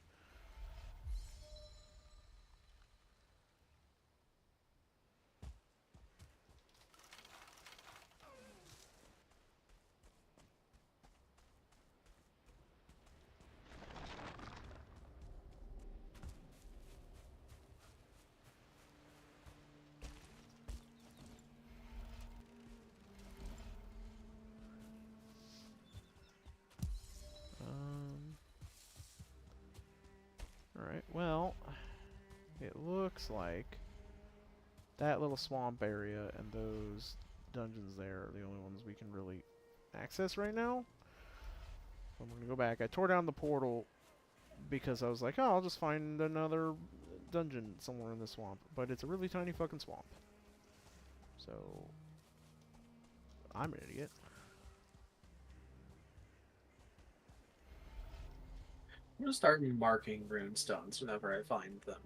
[SPEAKER 1] Alright, well, it looks like that little swamp area and those dungeons there are the only ones we can really access right now. So I'm gonna go back. I tore down the portal because I was like, oh, I'll just find another dungeon somewhere in the swamp. But it's a really tiny fucking swamp. So, I'm an idiot.
[SPEAKER 2] I'm gonna start marking runestones whenever I find them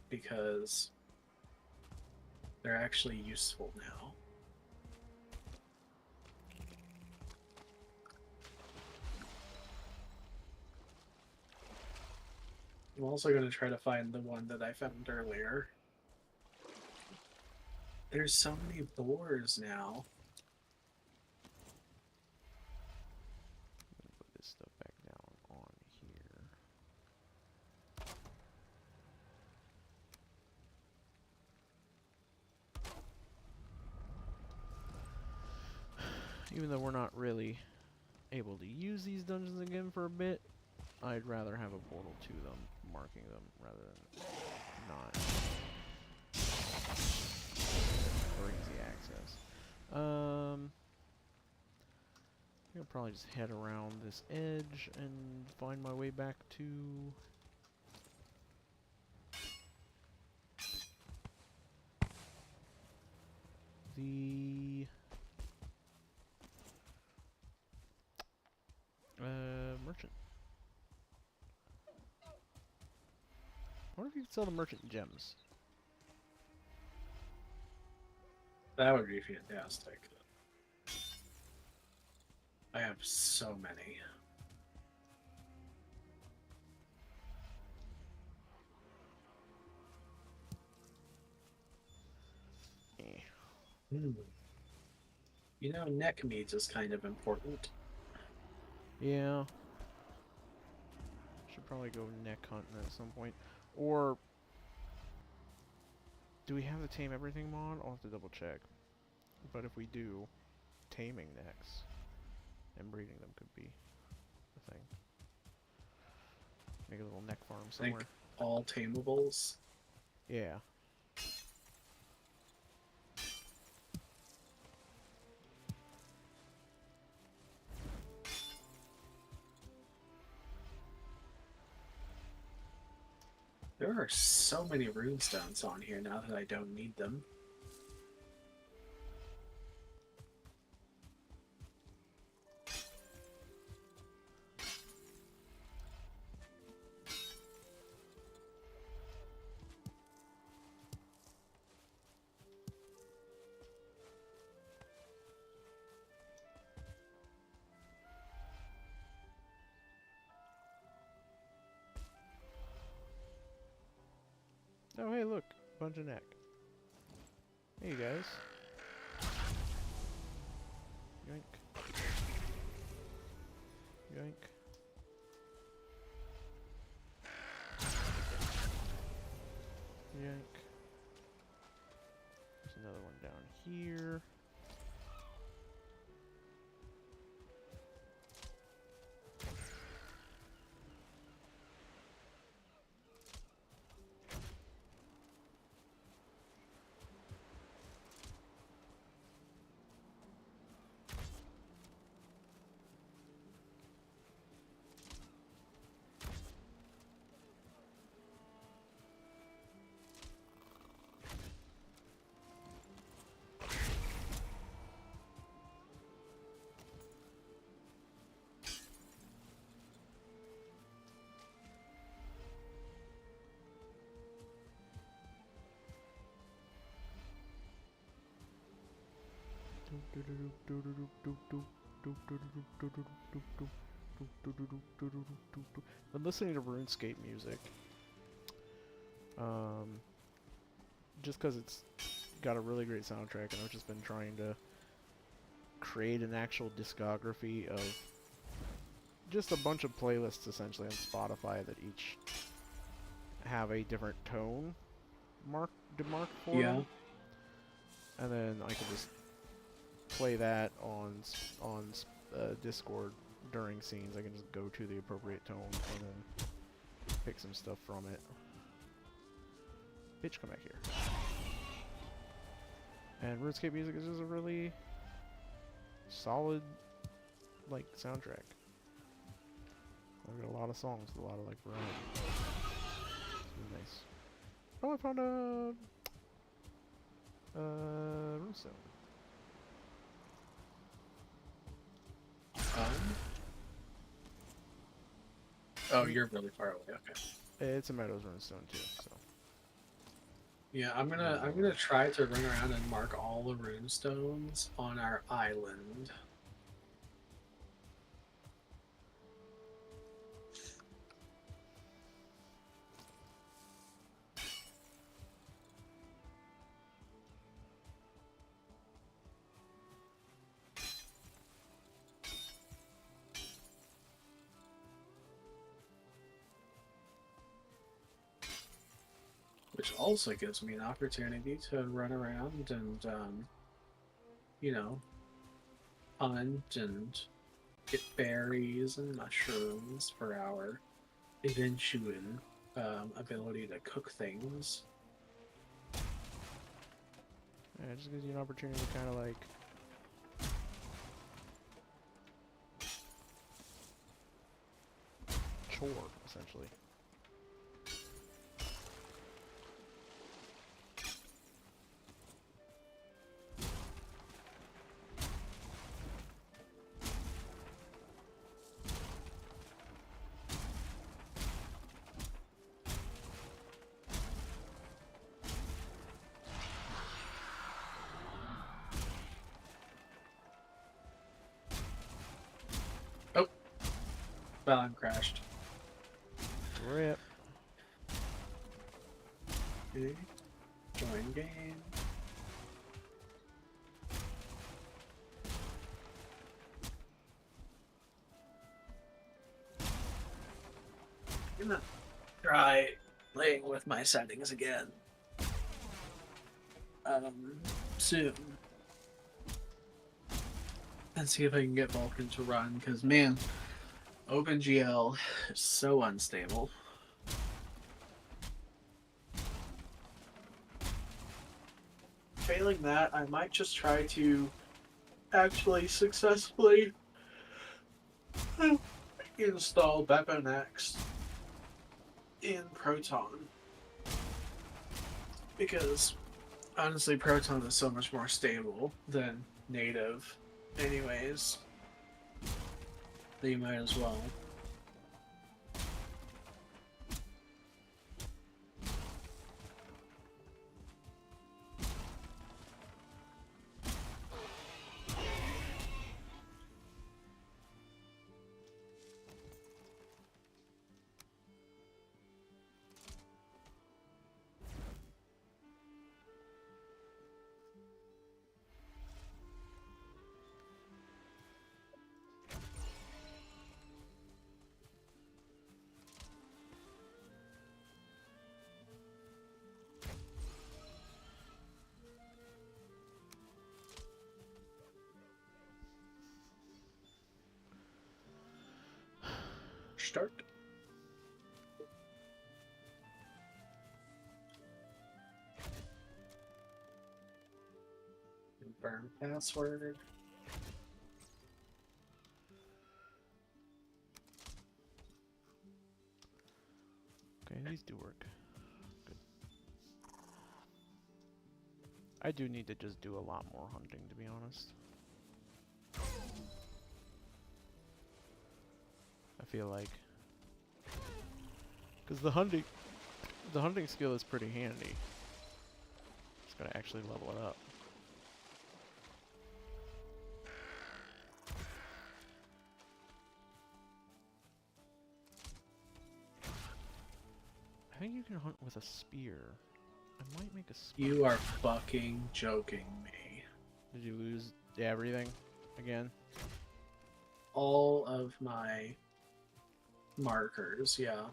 [SPEAKER 2] because they're actually useful now. I'm also going to try to find the one that I found earlier. There's so many boars now.
[SPEAKER 1] Put this stuff back down on Even though we're not really able to use these dungeons again for a bit, I'd rather have a portal to them, marking them, rather than not. For easy access. I think I'll probably just head around this edge and find my way back to the merchant. I wonder if you could sell the merchant gems.
[SPEAKER 2] That would be fantastic. I have so many. Hmm. You know, neck meat is kind of important.
[SPEAKER 1] Yeah. Should probably go neck hunting at some point. Or do we have the tame everything mod? I'll have to double check. But if we do, taming necks and breeding them could be a thing. Make a little neck farm somewhere.
[SPEAKER 2] Like all tamables.
[SPEAKER 1] Yeah.
[SPEAKER 2] There are so many runestones on here now that I don't need them.
[SPEAKER 1] Oh, hey, look. Bunch of neck. Hey, you guys. Yoink. Yoink. Yoink. There's another one down here. I'm listening to RuneScape music. Just because it's got a really great soundtrack, and I've just been trying to create an actual discography of just a bunch of playlists essentially on Spotify that each have a different tone marked for them. And then I can just play that on Discord during scenes. I can just go to the appropriate tone and then pick some stuff from it. Bitch, come back here. And RuneScape music is just a really solid, like, soundtrack. I've got a lot of songs, a lot of, like, variety. It's really nice. Oh, I found a runestone.
[SPEAKER 2] Oh, you're really far away. Okay.
[SPEAKER 1] It's a Meadows runestone too, so.
[SPEAKER 2] Yeah, I'm gonna try to run around and mark all the runestones on our island. Which also gives me an opportunity to run around and, you know, hunt and get berries and mushrooms for our eventual ability to cook things.
[SPEAKER 1] Yeah, it just gives you an opportunity to kind of like chore, essentially.
[SPEAKER 2] Oh, Valheim crashed.
[SPEAKER 1] Rip.
[SPEAKER 2] Okay. Join game. I'm gonna try playing with my settings again. Soon. And see if I can get Vulcan to run, because man, OpenGL is so unstable. Failing that, I might just try to actually successfully install Beponex in Proton. Because honestly, Proton is so much more stable than native, anyways. So you might as well. Start. Confirm password.
[SPEAKER 1] Okay, these do work. Good. I do need to just do a lot more hunting, to be honest. I feel like, because the hunting skill is pretty handy. Just gotta actually level it up. I think you can hunt with a spear. I might make a spear.
[SPEAKER 2] You are fucking joking me.
[SPEAKER 1] Did you lose everything again?
[SPEAKER 2] All of my markers, yeah.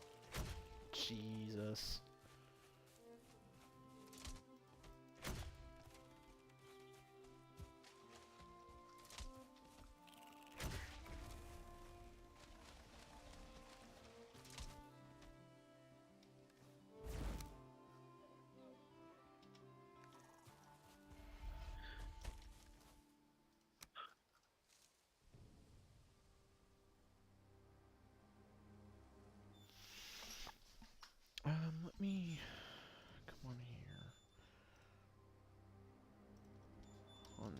[SPEAKER 1] Jesus. Let me come on here. Hunt.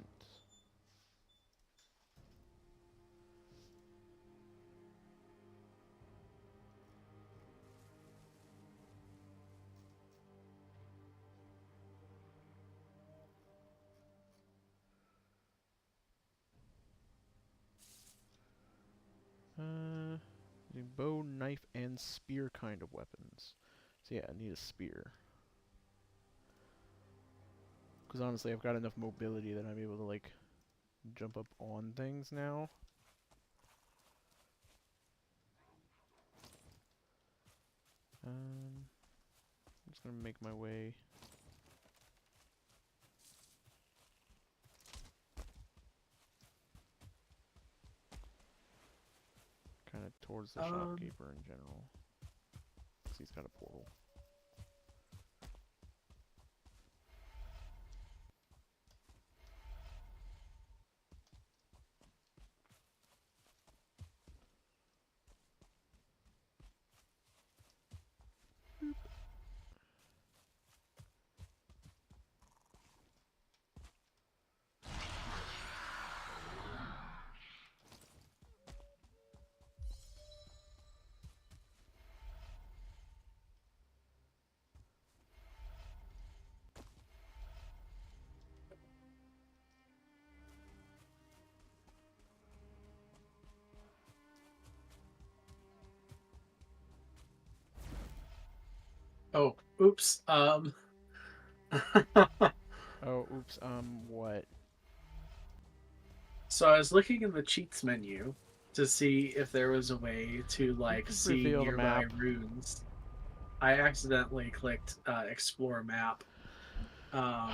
[SPEAKER 1] Using bow, knife, and spear kind of weapons. So yeah, I need a spear. Because honestly, I've got enough mobility that I'm able to like jump up on things now. I'm just gonna make my way. towards the shopkeeper in general. Because he's got a portal.
[SPEAKER 2] Oh, oops.
[SPEAKER 1] Oh, oops, what?
[SPEAKER 2] So I was looking in the cheats menu to see if there was a way to like
[SPEAKER 1] Just
[SPEAKER 2] see
[SPEAKER 1] reveal the
[SPEAKER 2] nearby
[SPEAKER 1] map.
[SPEAKER 2] runes. I accidentally clicked explore map. Well,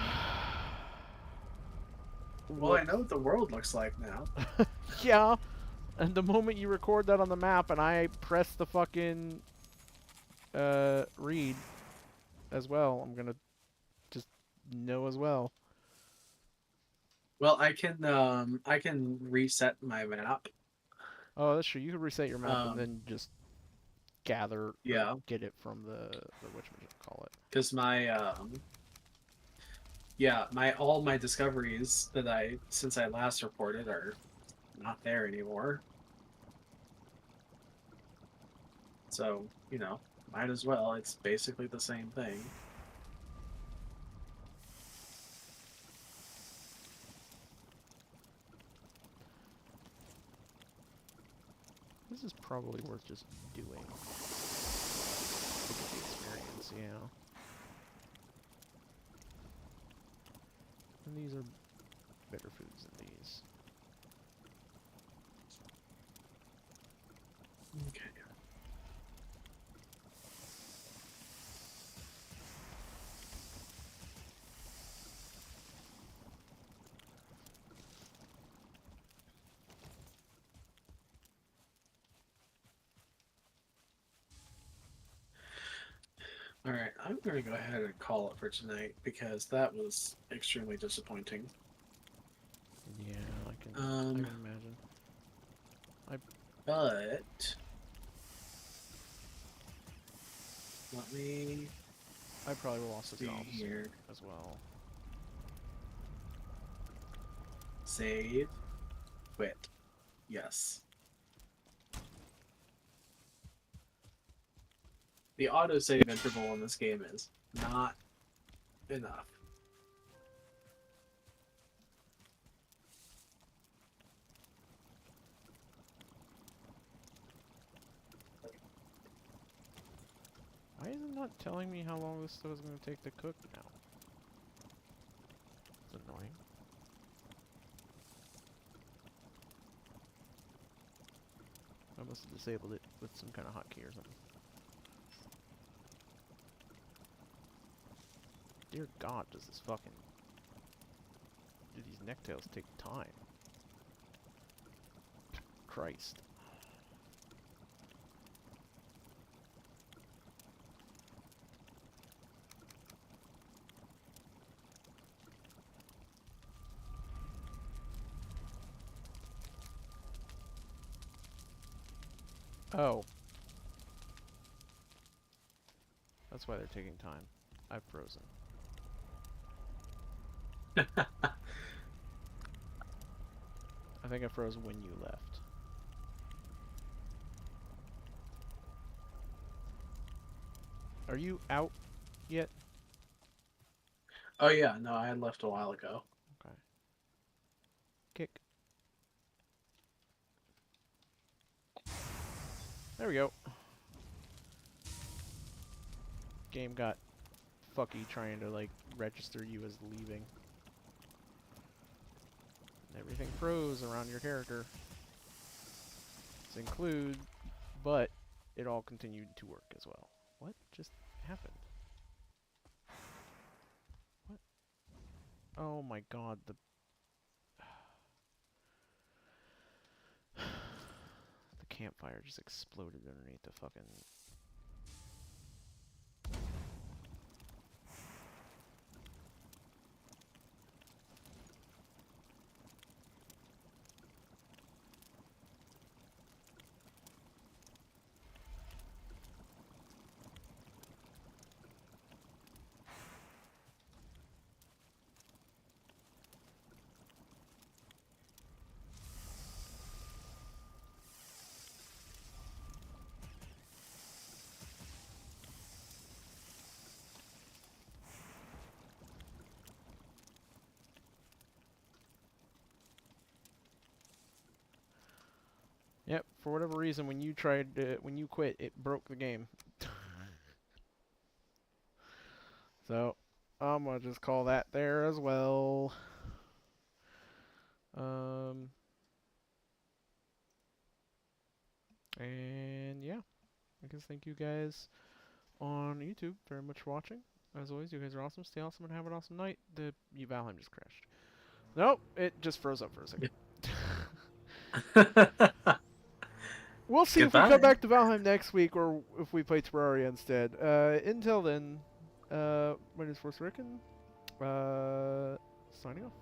[SPEAKER 2] I know what the world looks like now.
[SPEAKER 1] Yeah, and the moment you record that on the map and I press the fucking read as well, I'm gonna just know as well.
[SPEAKER 2] Well, I can reset my map.
[SPEAKER 1] Oh, that's true. You could reset your map and
[SPEAKER 2] Um,
[SPEAKER 1] then just gather or
[SPEAKER 2] yeah,
[SPEAKER 1] get it from the whatchamacallit.
[SPEAKER 2] because my yeah, my all my discoveries that I since I last reported are not there anymore. So, might as well. It's basically the same thing.
[SPEAKER 1] This is probably worth just doing to get the experience, yeah. And these are better foods than these.
[SPEAKER 2] Okay. All right, I'm going to go ahead and call it for tonight because that was extremely disappointing.
[SPEAKER 1] Yeah, I can
[SPEAKER 2] Um,
[SPEAKER 1] imagine.
[SPEAKER 2] but let me
[SPEAKER 1] I probably will also get
[SPEAKER 2] see
[SPEAKER 1] off soon
[SPEAKER 2] here.
[SPEAKER 1] as well.
[SPEAKER 2] Save, quit. Yes. The autosave interval in this game is not enough.
[SPEAKER 1] Why is it not telling me how long this stuff is going to take to cook now? It's annoying. I must have disabled it with some kind of hotkey or something. Dear God, does this fucking... Do these necktails take time? Christ. Oh. That's why they're taking time. I've frozen. I think I froze when you left. Are you out yet?
[SPEAKER 2] Oh yeah, no, I had left a while ago.
[SPEAKER 1] Okay. Kick. There we go. Game got fucky trying to, like, register you as leaving. Everything froze around your character. This include, but it all continued to work as well. What just happened? What? Oh my God, the campfire just exploded underneath the fucking... Yep, for whatever reason, when you quit, it broke the game. So, I'm gonna just call that there as well. And yeah, I guess thank you guys on YouTube very much for watching. As always, you guys are awesome. Stay awesome and have an awesome night. The Valheim just crashed. Nope, it just froze up for a second. We'll see if we come back to Valheim next week or if we play Terraria instead. Until then, my name is Force Ricken. Signing off.